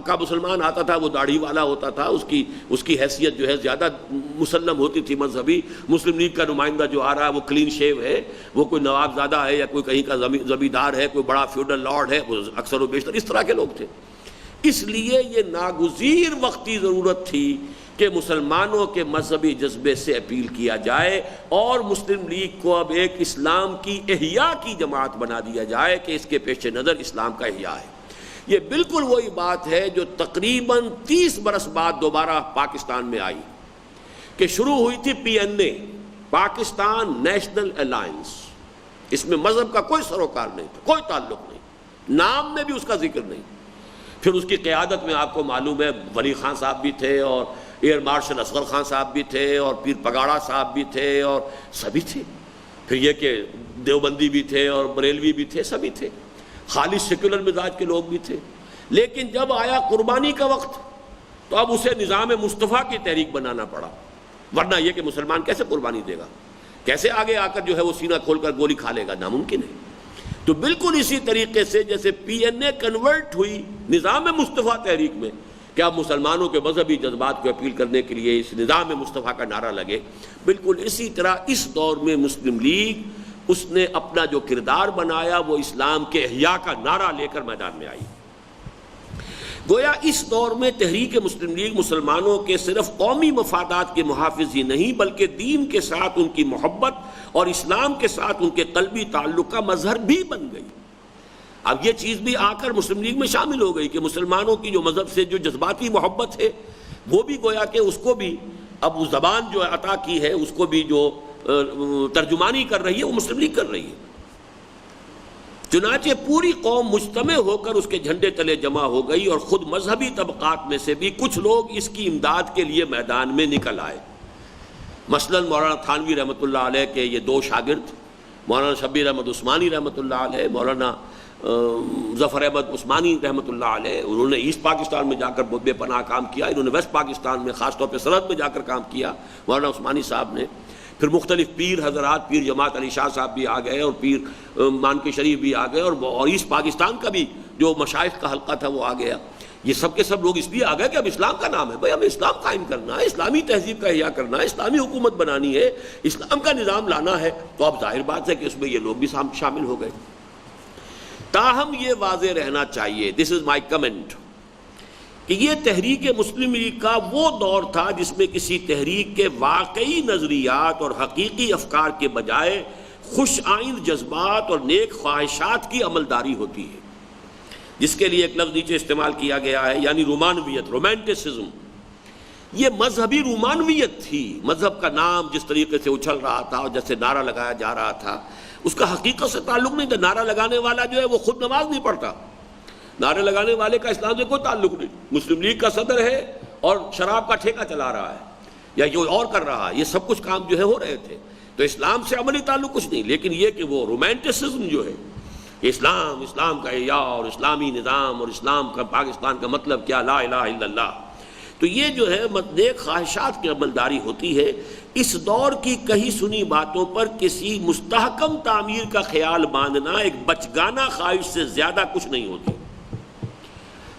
کا مسلمان آتا تھا، وہ داڑھی والا ہوتا تھا، اس کی حیثیت جو ہے زیادہ مسلم ہوتی تھی مذہبی۔ مسلم لیگ کا نمائندہ جو آ رہا ہے وہ کلین شیو ہے، وہ کوئی نواب زادہ ہے یا کوئی کہیں کا زمیندار ہے، کوئی بڑا فیوڈل لارڈ ہے، وہ اکثر و بیشتر اس طرح کے لوگ تھے۔ اس لیے یہ ناگزیر وقتی ضرورت تھی کہ مسلمانوں کے مذہبی جذبے سے اپیل کیا جائے اور مسلم لیگ کو اب ایک اسلام کی احیاء کی جماعت بنا دیا جائے کہ اس کے پیش نظر اسلام کا احیاء ہے۔ یہ بالکل وہی بات ہے جو تقریباً 30 برس بعد دوبارہ پاکستان میں آئی، کہ شروع ہوئی تھی PNA، پاکستان نیشنل الائنس۔ اس میں مذہب کا کوئی سروکار نہیں تھا، کوئی تعلق نہیں، نام میں بھی اس کا ذکر نہیں۔ پھر اس کی قیادت میں آپ کو معلوم ہے ولی خان صاحب بھی تھے، اور ایئر مارشل اصغر خان صاحب بھی تھے، اور پیر پگاڑا صاحب بھی تھے، اور سبھی تھے۔ پھر یہ کہ دیوبندی بھی تھے اور بریلوی بھی تھے، سبھی تھے، خالص سیکولر مزاج کے لوگ بھی تھے۔ لیکن جب آیا قربانی کا وقت تو اب اسے نظام مصطفیٰ کی تحریک بنانا پڑا، ورنہ یہ کہ مسلمان کیسے قربانی دے گا، کیسے آگے آ کر جو ہے وہ سینہ کھول کر گولی کھا لے گا، ناممکن ہے۔ تو بالکل اسی طریقے سے جیسے PNA کنورٹ ہوئی نظام مصطفیٰ تحریک میں کہ اب مسلمانوں کے مذہبی جذبات کو اپیل کرنے کے لیے اس نظام مصطفیٰ کا نعرہ لگے، بالکل اسی طرح اس دور میں مسلم لیگ اس نے اپنا جو کردار بنایا وہ اسلام کے احیاء کا نعرہ لے کر میدان میں آئی۔ گویا اس دور میں تحریک مسلم لیگ مسلمانوں کے صرف قومی مفادات کے محافظ ہی نہیں بلکہ دین کے ساتھ ان کی محبت اور اسلام کے ساتھ ان کے قلبی تعلق کا مظہر بھی بن گئی۔ اب یہ چیز بھی آ کر مسلم لیگ میں شامل ہو گئی کہ مسلمانوں کی جو مذہب سے جو جذباتی محبت ہے وہ بھی گویا کہ اس کو بھی اب اس زبان جو عطا کی ہے اس کو بھی جو ترجمانی کر رہی ہے وہ مسلم لیگ کر رہی ہے۔ چنانچہ پوری قوم مجتمع ہو کر اس کے جھنڈے تلے جمع ہو گئی اور خود مذہبی طبقات میں سے بھی کچھ لوگ اس کی امداد کے لیے میدان میں نکل آئے۔ مثلا مولانا تھانوی رحمۃ اللہ علیہ کے یہ دو شاگرد، مولانا شبیر احمد عثمانی رحمۃ اللہ علیہ، مولانا ظفر احمد عثمانی رحمۃ اللہ علیہ، انہوں نے ایسٹ پاکستان میں جا کر بے پناہ کام کیا، انہوں نے ویسٹ پاکستان میں خاص طور پہ سرحد میں جا کر کام کیا مولانا عثمانی صاحب نے۔ پھر مختلف پیر حضرات، پیر جماعت علی شاہ صاحب بھی آ گئے اور پیر مانکی شریف بھی آ گئے، اور ایسٹ پاکستان کا بھی جو مشائخ کا حلقہ تھا وہ آ گیا۔ یہ سب کے سب لوگ اس لیے آ گئے کہ اب اسلام کا نام ہے، بھائی ہمیں اسلام قائم کرنا ہے، اسلامی تہذیب کا احیاء کرنا ہے، اسلامی حکومت بنانی ہے، اسلام کا نظام لانا ہے، تو اب ظاہر بات ہے کہ اس میں یہ لوگ بھی شامل ہو گئے۔ تاہم یہ واضح رہنا چاہیے، دس از مائی کمنٹ، کہ یہ تحریک مسلم لیگ کا وہ دور تھا جس میں کسی تحریک کے واقعی نظریات اور حقیقی افکار کے بجائے خوش آئند جذبات اور نیک خواہشات کی عملداری ہوتی ہے، جس کے لیے ایک لفظ نیچے استعمال کیا گیا ہے، یعنی رومانویت، رومانٹسزم۔ یہ مذہبی رومانویت تھی، مذہب کا نام جس طریقے سے اچھل رہا تھا اور جیسے نعرہ لگایا جا رہا تھا اس کا حقیقت سے تعلق نہیں تھا۔ نعرہ لگانے والا جو ہے وہ خود نماز نہیں پڑھتا، نعرے لگانے والے کا اسلام سے کوئی تعلق نہیں، مسلم لیگ کا صدر ہے اور شراب کا ٹھیکہ چلا رہا ہے یا جو اور کر رہا ہے، یہ سب کچھ کام جو ہے ہو رہے تھے، تو اسلام سے عملی تعلق کچھ نہیں۔ لیکن یہ کہ وہ رومانٹسزم جو ہے، اسلام کا احیاء اور اسلامی نظام اور اسلام کا پاکستان کا مطلب کیا، لا الہ الا اللہ، تو یہ جو ہے نیک خواہشات کی عملداری ہوتی ہے۔ اس دور کی کہی سنی باتوں پر کسی مستحکم تعمیر کا خیال باندھنا ایک بچگانہ خواہش سے زیادہ کچھ نہیں ہوتی۔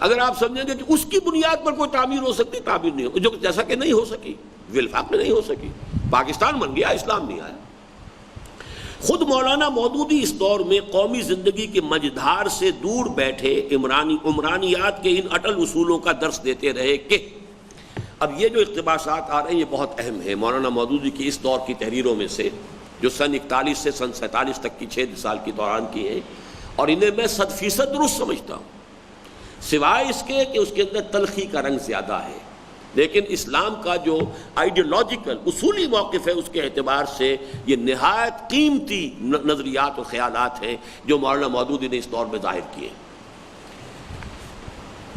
اگر آپ سمجھیں گے کہ اس کی بنیاد پر کوئی تعمیر ہو سکتی، تعمیر نہیں ہو، جو جیسا کہ نہیں ہو سکی، بالفعل نہیں ہو سکی، پاکستان بن گیا، اسلام نہیں آیا۔ خود مولانا مودودی اس دور میں قومی زندگی کے مجدھار سے دور بیٹھے عمرانیات کے ان اٹل اصولوں کا درس دیتے رہے کہ اب یہ جو اقتباسات آ رہے ہیں یہ بہت اہم ہے مولانا مودودی کی اس دور کی تحریروں میں سے، جو سن 41 سے سن 47 تک کی 6 سال کی دوران کی ہیں، اور انہیں میں 100% درست سمجھتا ہوں، سوائے اس کے کہ اس کے اندر تلخی کا رنگ زیادہ ہے، لیکن اسلام کا جو آئیڈیالوجیکل اصولی موقف ہے اس کے اعتبار سے یہ نہایت قیمتی نظریات و خیالات ہیں جو مولانا مودودی نے اس دور میں ظاہر کیے۔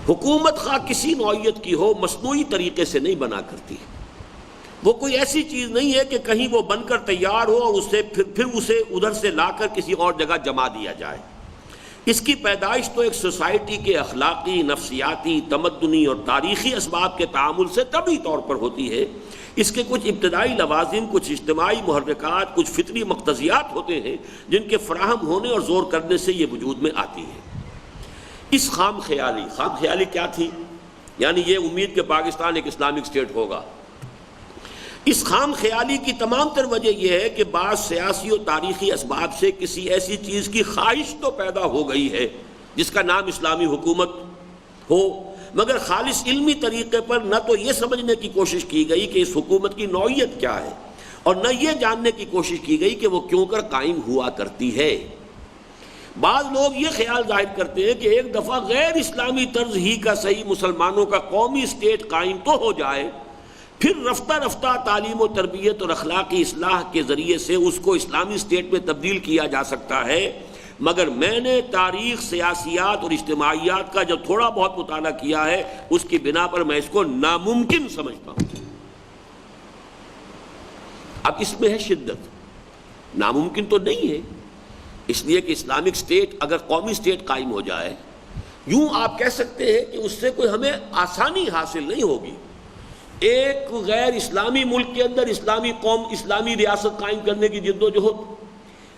حکومت خواہ کسی نوعیت کی ہو مصنوعی طریقے سے نہیں بنا کرتی، وہ کوئی ایسی چیز نہیں ہے کہ کہیں وہ بن کر تیار ہو اور اسے پھر اسے ادھر سے لا کر کسی اور جگہ جما دیا جائے۔ اس کی پیدائش تو ایک سوسائٹی کے اخلاقی، نفسیاتی، تمدنی اور تاریخی اسباب کے تعامل سے طبعی طور پر ہوتی ہے۔ اس کے کچھ ابتدائی لوازم، کچھ اجتماعی محرکات، کچھ فطری مقتضیات ہوتے ہیں جن کے فراہم ہونے اور زور کرنے سے یہ وجود میں آتی ہے۔ اس خام خیالی کیا تھی؟ یعنی یہ امید کہ پاکستان ایک اسلامک اسٹیٹ ہوگا۔ اس خام خیالی کی تمام تر وجہ یہ ہے کہ بعض سیاسی و تاریخی اسباب سے کسی ایسی چیز کی خواہش تو پیدا ہو گئی ہے جس کا نام اسلامی حکومت ہو، مگر خالص علمی طریقے پر نہ تو یہ سمجھنے کی کوشش کی گئی کہ اس حکومت کی نوعیت کیا ہے، اور نہ یہ جاننے کی کوشش کی گئی کہ وہ کیوں کر قائم ہوا کرتی ہے۔ بعض لوگ یہ خیال ظاہر کرتے ہیں کہ ایک دفعہ غیر اسلامی طرز ہی کا صحیح مسلمانوں کا قومی اسٹیٹ قائم تو ہو جائے، پھر رفتہ رفتہ تعلیم و تربیت اور اخلاقی اصلاح کے ذریعے سے اس کو اسلامی اسٹیٹ میں تبدیل کیا جا سکتا ہے۔ مگر میں نے تاریخ، سیاسیات اور اجتماعیات کا جب تھوڑا بہت مطالعہ کیا ہے اس کی بنا پر میں اس کو ناممکن سمجھتا ہوں۔ اب اس میں ہے شدت، ناممکن تو نہیں ہے، اس لیے کہ اسلامک اسٹیٹ اگر قومی اسٹیٹ قائم ہو جائے، یوں آپ کہہ سکتے ہیں کہ اس سے کوئی ہمیں آسانی حاصل نہیں ہوگی۔ ایک غیر اسلامی ملک کے اندر اسلامی قوم، اسلامی ریاست قائم کرنے کی جد و جہد،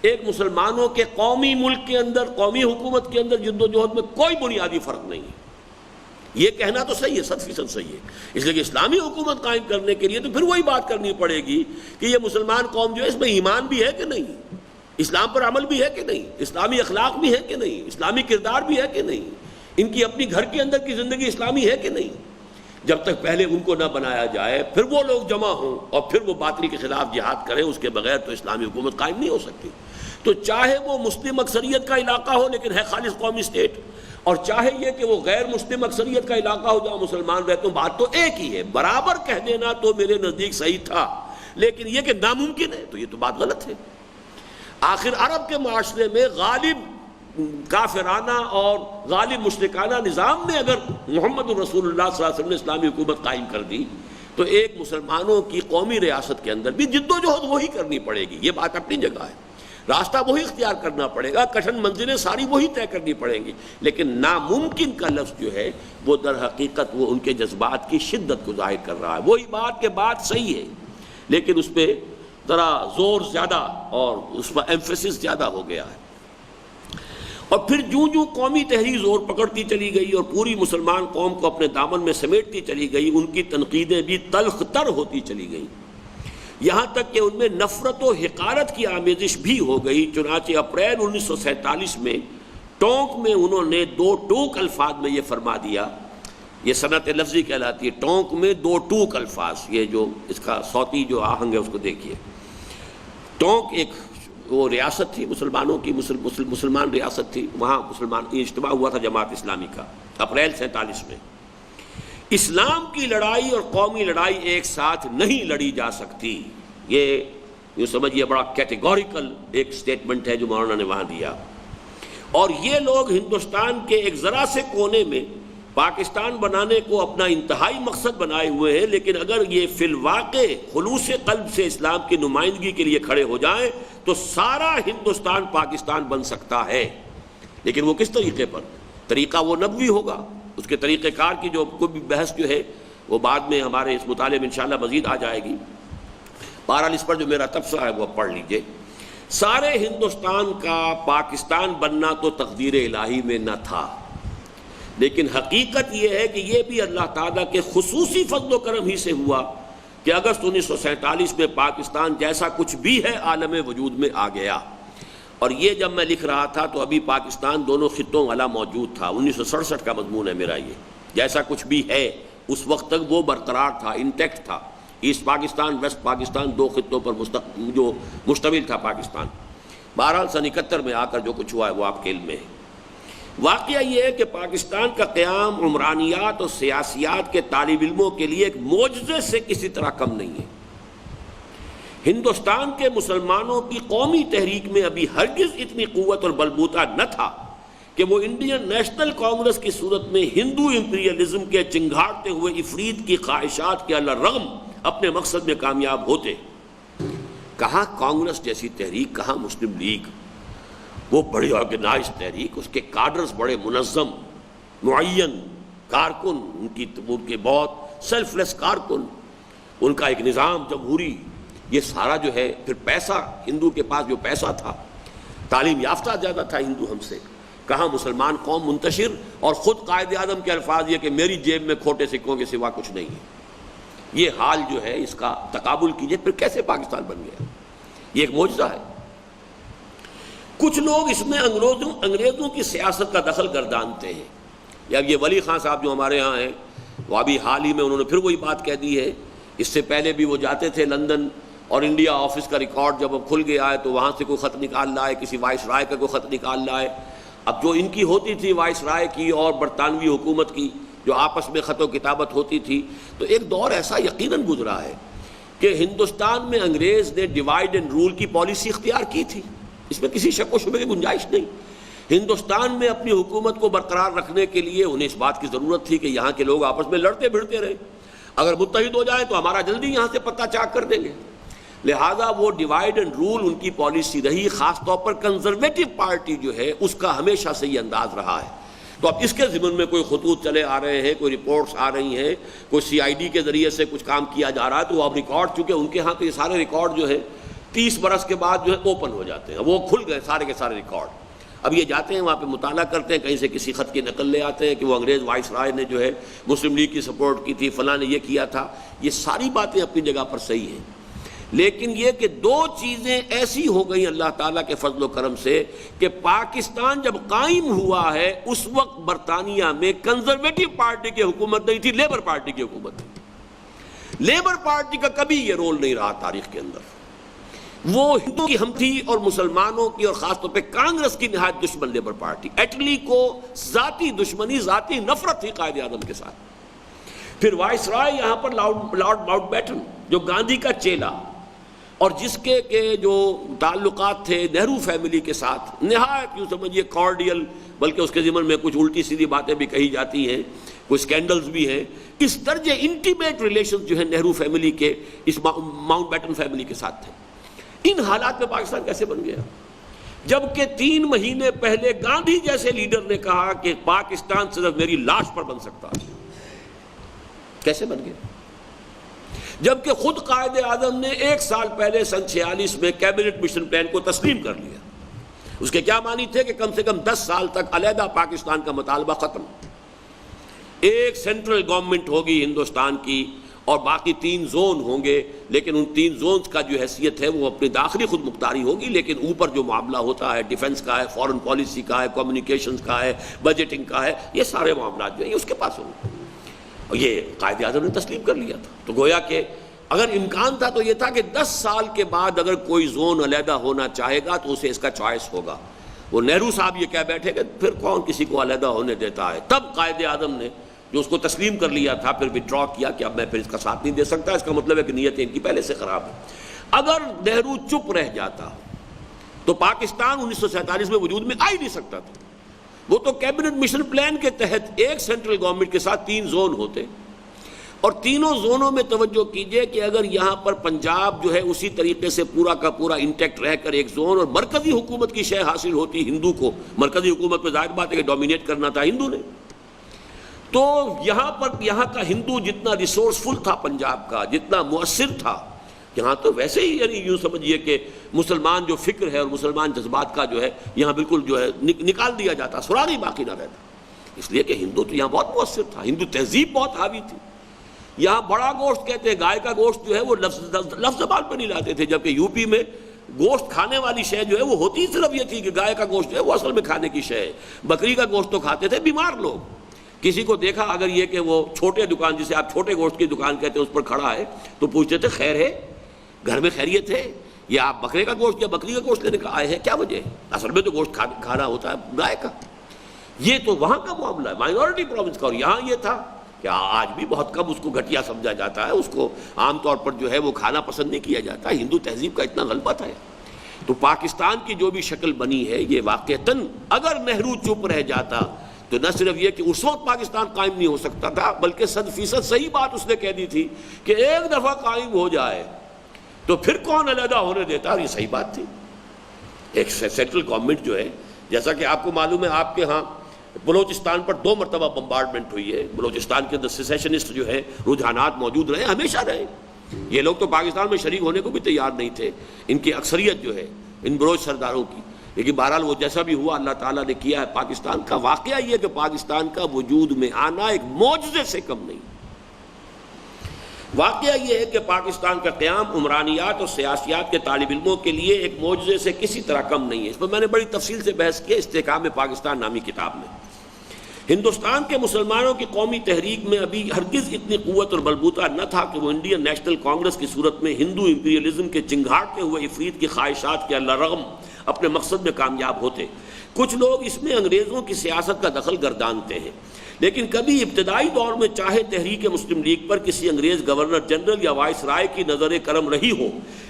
ایک مسلمانوں کے قومی ملک کے اندر، قومی حکومت کے اندر جد و جہد میں کوئی بنیادی فرق نہیں ہے۔ یہ کہنا تو صحیح ہے، 100% صحیح ہے، اس لیے کہ اسلامی حکومت قائم کرنے کے لیے تو پھر وہی بات کرنی پڑے گی کہ یہ مسلمان قوم جو ہے اس میں ایمان بھی ہے کہ نہیں، اسلام پر عمل بھی ہے کہ نہیں، اسلامی اخلاق بھی ہے کہ نہیں، اسلامی کردار بھی ہے کہ نہیں، ان کی اپنی گھر کے اندر کی زندگی اسلامی ہے کہ نہیں۔ جب تک پہلے ان کو نہ بنایا جائے، پھر وہ لوگ جمع ہوں اور پھر وہ باطل کے خلاف جہاد کریں، اس کے بغیر تو اسلامی حکومت قائم نہیں ہو سکتی۔ تو چاہے وہ مسلم اکثریت کا علاقہ ہو لیکن ہے خالص قومی اسٹیٹ، اور چاہے یہ کہ وہ غیر مسلم اکثریت کا علاقہ ہو جہاں مسلمان رہتے ہیں، بات تو ایک ہی ہے۔ برابر کہہ دینا تو میرے نزدیک صحیح تھا، لیکن یہ کہ ناممکن ہے تو یہ تو بات غلط ہے۔ آخر عرب کے معاشرے میں غالب کافرانہ اور غالب مشرکانہ نظام میں اگر محمد رسول اللہ صلی اللہ علیہ وسلم نے اسلامی حکومت قائم کر دی تو ایک مسلمانوں کی قومی ریاست کے اندر بھی جد و جہد وہی کرنی پڑے گی۔ یہ بات اپنی جگہ ہے، راستہ وہی اختیار کرنا پڑے گا، کٹھن منزلیں ساری وہی طے کرنی پڑیں گی، لیکن ناممکن کا لفظ جو ہے وہ در حقیقت وہ ان کے جذبات کی شدت کو ظاہر کر رہا ہے۔ وہی بات کہ بات صحیح ہے لیکن اس پہ ذرا زور زیادہ اور اس پر ایمفیسس زیادہ ہو گیا ہے۔ اور پھر جوں جوں قومی تحریک زور پکڑتی چلی گئی اور پوری مسلمان قوم کو اپنے دامن میں سمیٹتی چلی گئی، ان کی تنقیدیں بھی تلخ تر ہوتی چلی گئیں، یہاں تک کہ ان میں نفرت و حقارت کی آمیزش بھی ہو گئی۔ چنانچہ اپریل 1947 میں ٹونک میں انہوں نے دو ٹوک الفاظ میں یہ فرما دیا، یہ صنعت لفظی کہلاتی ہے، ٹونک میں دو ٹوک الفاظ، یہ جو اس کا صوتی جو آہنگ ہے اس کو دیکھیے۔ ٹونک ایک وہ ریاست تھی مسلمانوں کی، مسلمان ریاست تھی، وہاں مسلمان اجتماع ہوا تھا جماعت اسلامی کا اپریل 47 میں۔ اسلام کی لڑائی اور قومی لڑائی ایک ساتھ نہیں لڑی جا سکتی، یہ یوں سمجھیے بڑا کیٹیگوریکل ایک سٹیٹمنٹ ہے جو مولانا نے وہاں دیا۔ اور یہ لوگ ہندوستان کے ایک ذرا سے کونے میں پاکستان بنانے کو اپنا انتہائی مقصد بنائے ہوئے ہیں، لیکن اگر یہ فی الواقع خلوص قلب سے اسلام کی نمائندگی کے لیے کھڑے ہو جائیں تو سارا ہندوستان پاکستان بن سکتا ہے، لیکن وہ کس طریقے پر؟ طریقہ وہ نبوی ہوگا، اس کے طریقہ کار کی جو کوئی بحث جو ہے وہ بعد میں ہمارے اس مطالعے میں انشاءاللہ مزید آ جائے گی۔ بہرحال اس پر جو میرا تبصرہ ہے وہ پڑھ لیجئے۔ سارے ہندوستان کا پاکستان بننا تو تقدیر الہی میں نہ تھا، لیکن حقیقت یہ ہے کہ یہ بھی اللہ تعالیٰ کے خصوصی فضل و کرم ہی سے ہوا کہ اگست 1947 میں پاکستان جیسا کچھ بھی ہے عالم وجود میں آ گیا۔ اور یہ جب میں لکھ رہا تھا تو ابھی پاکستان دونوں خطوں والا موجود تھا، 1967 کا مضمون ہے میرا یہ، جیسا کچھ بھی ہے اس وقت تک وہ برقرار تھا، انٹیکٹ تھا، ایسٹ پاکستان ویسٹ پاکستان دو خطوں پر جو مشتمل تھا پاکستان۔ بہرحال سن 71 میں آ کر جو کچھ ہوا ہے وہ آپ کے علم میں ہے۔ واقعہ یہ ہے کہ پاکستان کا قیام عمرانیات اور سیاسیات کے طالب علموں کے لیے ایک معجزے سے کسی طرح کم نہیں ہے۔ ہندوستان کے مسلمانوں کی قومی تحریک میں ابھی ہرگز اتنی قوت اور بلبوتا نہ تھا کہ وہ انڈین نیشنل کانگریس کی صورت میں ہندو امپیریلزم کے چنگھاڑتے ہوئے افریط کی خواہشات کے علی رغم اپنے مقصد میں کامیاب ہوتے۔ کہاں کانگریس جیسی تحریک، کہاں مسلم لیگ، وہ بڑی آرگنائز تحریک، اس کے کارڈرز بڑے منظم معین کارکن، ان کے بہت سیلف لیس کارکن، ان کا ایک نظام جمہوری، یہ سارا جو ہے پھر پیسہ، ہندو کے پاس جو پیسہ تھا، تعلیم یافتہ زیادہ تھا ہندو ہم سے، کہاں مسلمان قوم منتشر، اور خود قائد اعظم کے الفاظ یہ کہ میری جیب میں کھوٹے سکوں کے سوا کچھ نہیں ہے۔ یہ حال جو ہے اس کا تقابل کیجئے، پھر کیسے پاکستان بن گیا؟ یہ ایک معجزہ ہے۔ کچھ لوگ اس میں انگریزوں کی سیاست کا دخل گردانتے ہیں، یا یہ ولی خان صاحب جو ہمارے ہاں ہیں، وہ ابھی حال ہی میں انہوں نے پھر وہی بات کہہ دی ہے، اس سے پہلے بھی وہ جاتے تھے لندن، اور انڈیا آفس کا ریکارڈ جب کھل گیا ہے تو وہاں سے کوئی خط نکال لائے، کسی وائس رائے کا کوئی خط نکال لائے۔ اب جو ان کی ہوتی تھی وائس رائے کی اور برطانوی حکومت کی جو آپس میں خط و کتابت ہوتی تھی، تو ایک دور ایسا یقیناً گزرا ہے کہ ہندوستان میں انگریز نے ڈیوائیڈ اینڈ رول کی پالیسی اختیار کی تھی، اس میں کسی شک و شبے کی گنجائش نہیں۔ ہندوستان میں اپنی حکومت کو برقرار رکھنے کے لیے انہیں اس بات کی ضرورت تھی کہ یہاں کے لوگ آپس میں لڑتے بھڑتے رہے، اگر متحد ہو جائیں تو ہمارا جلدی یہاں سے پتہ چاک کر دیں گے، لہذا وہ ڈیوائیڈ اینڈ رول ان کی پالیسی رہی، خاص طور پر کنزرویٹو پارٹی جو ہے اس کا ہمیشہ سے یہ انداز رہا ہے۔ تو اب اس کے ضمن میں کوئی خطوط چلے آ رہے ہیں، کوئی رپورٹس آ رہی ہیں، کوئی CID کے ذریعے سے کچھ کام کیا جا رہا ہے، تو وہ اب ریکارڈ، چونکہ ان کے ہاں تو یہ سارے ریکارڈ جو ہے 30 برس کے بعد جو ہے اوپن ہو جاتے ہیں، وہ کھل گئے سارے کے سارے ریکارڈ۔ اب یہ جاتے ہیں وہاں پہ مطالعہ کرتے ہیں، کہیں سے کسی خط کی نقل لے آتے ہیں کہ وہ انگریز وائس رائے نے جو ہے مسلم لیگ کی سپورٹ کی تھی، فلاں نے یہ کیا تھا۔ یہ ساری باتیں اپنی جگہ پر صحیح ہیں، لیکن یہ کہ دو چیزیں ایسی ہو گئیں اللہ تعالیٰ کے فضل و کرم سے کہ پاکستان جب قائم ہوا ہے اس وقت برطانیہ میں کنزرویٹو پارٹی کی حکومت نہیں تھی، لیبر پارٹی کی حکومت تھی۔ لیبر پارٹی کا کبھی یہ رول نہیں رہا تاریخ کے اندر، وہ ہندو کی ہم تھی اور مسلمانوں کی اور خاص طور پہ کانگریس کی نہایت دشمن لیبر پارٹی۔ ایٹلی کو ذاتی دشمنی، ذاتی نفرت تھی قائد اعظم کے ساتھ۔ پھر وائس رائے یہاں پر لارڈ ماؤنٹ بیٹن جو گاندھی کا چیلا اور جس کے جو تعلقات تھے نہرو فیملی کے ساتھ نہایت یوں سمجھیے کارڈیل، بلکہ اس کے ضمن میں کچھ الٹی سیدھی باتیں بھی کہی جاتی ہیں، کوئی سکینڈلز بھی ہیں، اس درجے انٹیمیٹ ریلیشنز جو ہیں نہرو فیملی کے اس ماؤنٹ بیٹن فیملی کے ساتھ تھے۔ ان حالات میں پاکستان کیسے بن گیا؟ جبکہ 3 مہینے پہلے گاندھی جیسے لیڈر نے کہا کہ پاکستان صرف میری لاش پر بن سکتا ہے، کیسے بن گیا؟ جبکہ خود قائد اعظم نے 1 سال پہلے سن 46 میں کیبنٹ مشن پلان کو تسلیم کر لیا۔ اس کے کیا معنی تھے کہ کم سے کم 10 سال تک علیحدہ پاکستان کا مطالبہ ختم، ایک سینٹرل گورنمنٹ ہوگی ہندوستان کی، اور باقی 3 زون ہوں گے، لیکن ان 3 زونز کا جو حیثیت ہے وہ اپنی داخلی خود مختاری ہوگی، لیکن اوپر جو معاملہ ہوتا ہے ڈیفنس کا ہے، فورن پالیسی کا ہے، کمیونیکیشنز کا ہے، بجٹنگ کا ہے، یہ سارے معاملات جو ہیں یہ اس کے پاس ہوں گے۔ اور یہ قائد اعظم نے تسلیم کر لیا تھا۔ تو گویا کہ اگر امکان تھا تو یہ تھا کہ 10 سال کے بعد اگر کوئی زون علیحدہ ہونا چاہے گا تو اسے اس کا چوائس ہوگا۔ وہ نہرو صاحب یہ کہہ بیٹھے کہ پھر کون کسی کو علیحدہ ہونے دیتا ہے، تب قائد اعظم نے جو اس کو تسلیم کر لیا تھا پھر وڈرا کیا کہ اب میں پھر اس کا ساتھ نہیں دے سکتا۔ اس کا مطلب ہے کہ نیتیں ان کی پہلے سے خراب ہیں۔ اگر نہرو چپ رہ جاتا تو پاکستان 1947 میں وجود میں آ ہی نہیں سکتا تھا۔ وہ تو کیبنٹ مشن پلان کے تحت ایک سینٹرل گورنمنٹ کے ساتھ 3 زون ہوتے، اور تینوں زونوں میں توجہ کیجئے کہ اگر یہاں پر پنجاب جو ہے اسی طریقے سے پورا کا پورا انٹیکٹ رہ کر ایک زون اور مرکزی حکومت کی شے حاصل ہوتی ہندو کو، مرکزی حکومت پہ ظاہر بات ہے کہ ڈومینیٹ کرنا تھا ہندو نے، تو یہاں کا ہندو جتنا ریسورسفل تھا پنجاب کا، جتنا مؤثر تھا، یہاں تو ویسے ہی یعنی یوں سمجھیے کہ مسلمان جو فکر ہے اور مسلمان جذبات کا جو ہے یہاں بالکل جو ہے نکال دیا جاتا، سراغ ہی باقی نہ رہتا، اس لیے کہ ہندو تو یہاں بہت مؤثر تھا، ہندو تہذیب بہت حاوی تھی۔ یہاں بڑا گوشت کہتے ہیں، گائے کا گوشت جو ہے وہ لفظ زبان پہ نہیں لاتے تھے، جبکہ یو پی میں گوشت کھانے والی شے جو ہے وہ ہوتی صرف یہ تھی کہ گائے کا گوشت جو ہے وہ اصل میں کھانے کی شے ہے۔ بکری کا گوشت تو کھاتے تھے بیمار لوگ، کسی کو دیکھا اگر یہ کہ وہ چھوٹے دکان جسے آپ چھوٹے گوشت کی دکان کہتے ہیں اس پر کھڑا ہے تو پوچھتے تھے خیر ہے، گھر میں خیریت ہے، یا آپ بکرے کا گوشت یا بکری کا گوشت لینے کا آئے ہیں، کیا وجہ ہے؟ اصل میں تو گوشت کھانا ہوتا ہے گائے کا۔ یہ تو وہاں کا معاملہ ہے مائنورٹی پروونس کا، اور یہاں یہ تھا کہ آج بھی بہت کم اس کو گھٹیا سمجھا جاتا ہے، اس کو عام طور پر جو ہے وہ کھانا پسند نہیں کیا جاتا، ہندو تہذیب کا اتنا غلبہ تھا۔ تو پاکستان کی جو بھی شکل بنی ہے یہ واقعتاً اگر نہرو چپ رہ جاتا تو نہ صرف یہ کہ اس وقت پاکستان قائم نہیں ہو سکتا تھا، بلکہ 100% صحیح بات اس نے کہہ دی تھی کہ ایک دفعہ قائم ہو جائے تو پھر کون علیحدہ ہونے دیتا، اور یہ صحیح بات تھی۔ ایک سینٹرل گورنمنٹ جو ہے، جیسا کہ آپ کو معلوم ہے آپ کے ہاں بلوچستان پر 2 مرتبہ بمبارڈمنٹ ہوئی ہے، بلوچستان کے اندر سیسیشنسٹ جو ہے رجحانات موجود رہے، ہمیشہ رہے، یہ لوگ تو پاکستان میں شریک ہونے کو بھی تیار نہیں تھے، ان کی اکثریت جو ہے ان بلوچ سرداروں کی، لیکن بہرحال وہ جیسا بھی ہوا اللہ تعالیٰ نے کیا ہے۔ پاکستان کا واقعہ یہ کہ پاکستان کا وجود میں آنا ایک معجزے سے کم نہیں، واقعہ یہ ہے کہ پاکستان کا قیام عمرانیات اور سیاسیات کے طالب علموں کے لیے ایک معجزے سے کسی طرح کم نہیں ہے۔ اس پر میں نے بڑی تفصیل سے بحث کی استحکام پاکستان نامی کتاب میں۔ ہندوستان کے مسلمانوں کی قومی تحریک میں ابھی ہرگز اتنی قوت اور بلبوتا نہ تھا کہ وہ انڈین نیشنل کانگریس کی صورت میں ہندو امپیریلزم کے چنگھاڑتے ہوئے افریط کی خواہشات کے اللہ رغم اپنے مقصد میں کامیاب ہوتے۔ کچھ لوگ اس میں انگریزوں کی سیاست کا دخل گردانتے ہیں، لیکن کبھی ابتدائی دور میں چاہے تحریک مسلم لیگ پر کسی انگریز گورنر جنرل یا وائس رائے کی نظر کرم رہی ہو،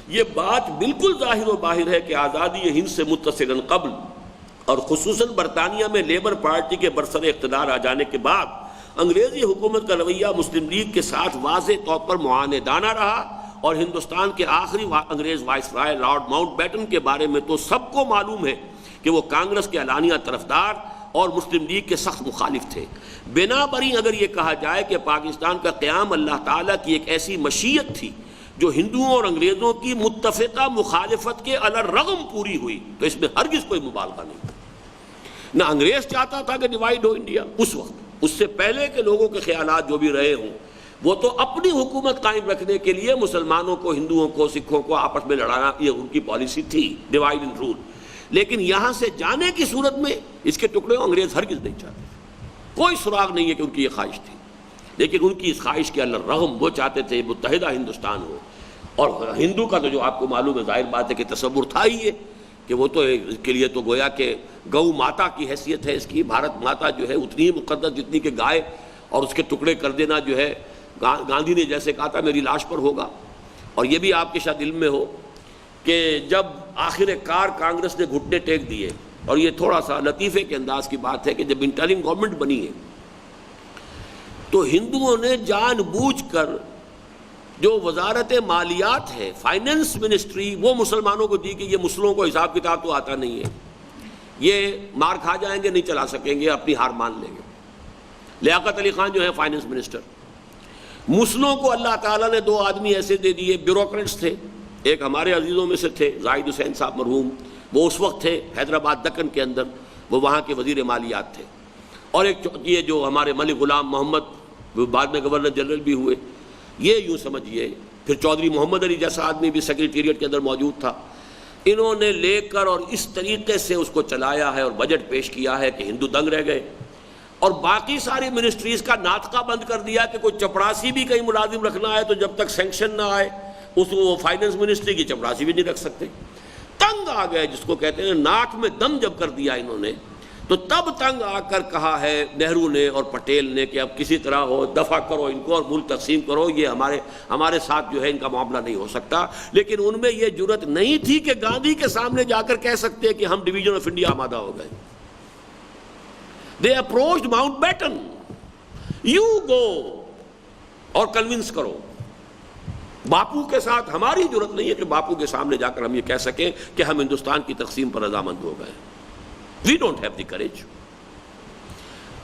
یہ بات بالکل ظاہر و باہر ہے کہ آزادی ہند سے متصلاً قبل اور خصوصاً برطانیہ میں لیبر پارٹی کے برسر اقتدار آ جانے کے بعد انگریزی حکومت کا رویہ مسلم لیگ کے ساتھ واضح طور پر معاندانہ رہا، اور ہندوستان کے آخری انگریز وائس رائے لارڈ ماؤنٹ بیٹن کے بارے میں تو سب کو معلوم ہے کہ وہ کانگریس کے اعلانیہ طرفدار اور مسلم لیگ کے سخت مخالف تھے۔ بنا بری اگر یہ کہا جائے کہ پاکستان کا قیام اللہ تعالیٰ کی ایک ایسی مشیت تھی جو ہندوؤں اور انگریزوں کی متفقہ مخالفت کے الرغم پوری ہوئی، تو اس میں ہرگز کوئی مبالغہ نہیں۔ نہ انگریز چاہتا تھا کہ ڈیوائیڈ ہو انڈیا اس وقت، اس سے پہلے کے لوگوں کے خیالات جو بھی رہے ہوں، وہ تو اپنی حکومت قائم رکھنے کے لیے مسلمانوں کو، ہندوؤں کو، سکھوں کو آپس میں لڑانا، یہ ان کی پالیسی تھی، ڈیوائیڈ اینڈ رول۔ لیکن یہاں سے جانے کی صورت میں اس کے ٹکڑے انگریز ہرگز نہیں چاہتے، کوئی سراغ نہیں ہے کہ ان کی یہ خواہش تھی، لیکن ان کی اس خواہش کے الرغم وہ چاہتے تھے متحدہ ہندوستان ہو۔ اور ہندو کا تو جو آپ کو معلوم ہے ظاہر بات ہے کہ تصور تھا ہی ہے کہ وہ تو اس کے لیے تو گویا کہ گو ماتا کی حیثیت ہے اس کی، بھارت ماتا جو ہے اتنی ہی مقدس جتنی کہ گائے، اور اس کے ٹکڑے کر دینا جو ہے گاندھی نے جیسے کہا تھا میری لاش پر ہوگا۔ اور یہ بھی آپ کے شاید علم میں ہو کہ جب آخر کار کانگریس نے گھٹنے ٹیک دیے، اور یہ تھوڑا سا لطیفے کے انداز کی بات ہے کہ جب انٹرم گورنمنٹ بنی ہے تو ہندوؤں نے جان بوجھ کر جو وزارت مالیات ہے، فائننس منسٹری، وہ مسلمانوں کو دی کہ یہ مسلموں کو حساب کتاب تو آتا نہیں ہے، یہ مار کھا جائیں گے، نہیں چلا سکیں گے، اپنی ہار مان لیں گے۔ لیاقت علی خان جو ہے فائننس منسٹر، مسلموں کو اللہ تعالیٰ نے 2 آدمی ایسے دے دیے، بیوروکریٹس تھے، ایک ہمارے عزیزوں میں سے تھے زاہد حسین صاحب مرحوم، وہ اس وقت تھے حیدرآباد دکن کے اندر، وہ وہاں کے وزیر مالیات تھے، اور ایک یہ جو ہمارے ملک غلام محمد وہ بعد میں گورنر جنرل بھی ہوئے، یہ یوں سمجھیے. پھر چودھری محمد علی جیسا آدمی بھی سیکریٹریٹ کے اندر موجود تھا. انہوں نے لے کر اور اس طریقے سے اس کو چلایا ہے اور بجٹ پیش کیا ہے کہ ہندو دنگ رہ گئے. اور باقی ساری منسٹریز کا ناطقہ بند کر دیا کہ کوئی چپڑاسی بھی کہیں ملازم رکھنا ہے تو جب تک سینکشن نہ آئے اس وہ فائننس منسٹری کی چپڑاسی بھی نہیں رکھ سکتے. تنگ آ گئے جس کو کہتے ہیں, ناک میں دم جب کر دیا انہوں نے, تو تب تنگ آ کر کہا ہے نہرو نے اور پٹیل نے کہ اب کسی طرح ہو دفع کرو ان کو اور ملک تقسیم کرو, یہ ہمارے ساتھ جو ہے ان کا معاملہ نہیں ہو سکتا. لیکن ان میں یہ جرت نہیں تھی کہ گاندھی کے سامنے جا کر کہہ سکتے کہ ہم ڈویژن آف انڈیا آمادہ ہو گئے. They approached Mount Batten. You go اور کنونس کرو. باپو کے ساتھ ہماری جرت نہیں ہے کہ باپو کے سامنے جا کر ہم یہ کہہ سکیں کہ ہم ہندوستان کی تقسیم پر رضامند ہو گئے. We don't have the courage.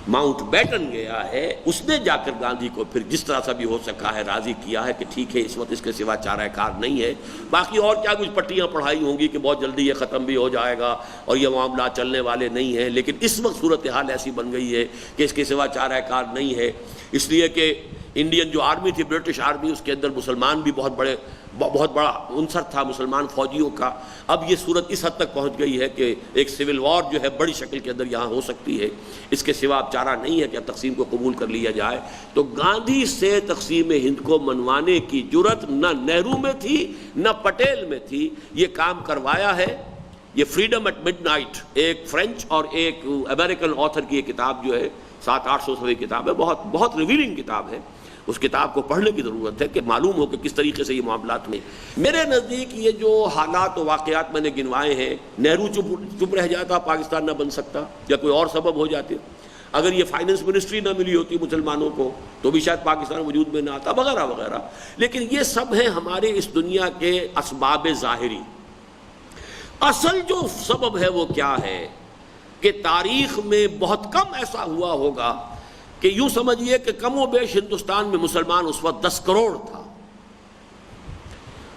Mountbatten گیا ہے, اس نے جا کر گاندھی کو پھر جس طرح سے بھی ہو سکا ہے راضی کیا ہے کہ ٹھیک ہے اس وقت اس کے سوا چارہ کار نہیں ہے. باقی اور کیا کچھ پٹیاں پڑھائی ہوں گی کہ بہت جلدی یہ ختم بھی ہو جائے گا اور یہ معاملات چلنے والے نہیں ہیں. لیکن اس وقت صورتحال ایسی بن گئی ہے کہ اس کے سوا چارہ کار نہیں ہے. اس لیے کہ انڈین جو آرمی تھی, برٹش آرمی, اس کے اندر مسلمان بھی بہت بڑا عنصر تھا مسلمان فوجیوں کا. اب یہ صورت اس حد تک پہنچ گئی ہے کہ ایک سول وار جو ہے بڑی شکل کے اندر یہاں ہو سکتی ہے. اس کے سوا اب چارہ نہیں ہے کہ تقسیم کو قبول کر لیا جائے. تو گاندھی سے تقسیم ہند کو منوانے کی جرت نہ نہرو میں تھی نہ پٹیل میں تھی. یہ کام کروایا ہے. یہ فریڈم ایٹ مڈ نائٹ, ایک فرینچ اور ایک امریکن آتھر کی یہ کتاب جو ہے 700-800 صفحے کی کتاب ہے, بہت ریویلنگ کتاب ہے. اس کتاب کو پڑھنے کی ضرورت ہے کہ معلوم ہو کہ کس طریقے سے یہ معاملات میں. میرے نزدیک یہ جو حالات و واقعات میں نے گنوائے ہیں, نہرو چپ رہ جاتا پاکستان نہ بن سکتا, یا کوئی اور سبب ہو جاتے. اگر یہ فائننس منسٹری نہ ملی ہوتی مسلمانوں کو تو بھی شاید پاکستان وجود میں نہ آتا, وغیرہ وغیرہ. لیکن یہ سب ہیں ہمارے اس دنیا کے اسباب ظاہری. اصل جو سبب ہے وہ کیا ہے کہ تاریخ میں بہت کم ایسا ہوا ہوگا کہ یوں سمجھیے کہ کم و بیش ہندوستان میں مسلمان اس وقت 10 کروڑ تھا,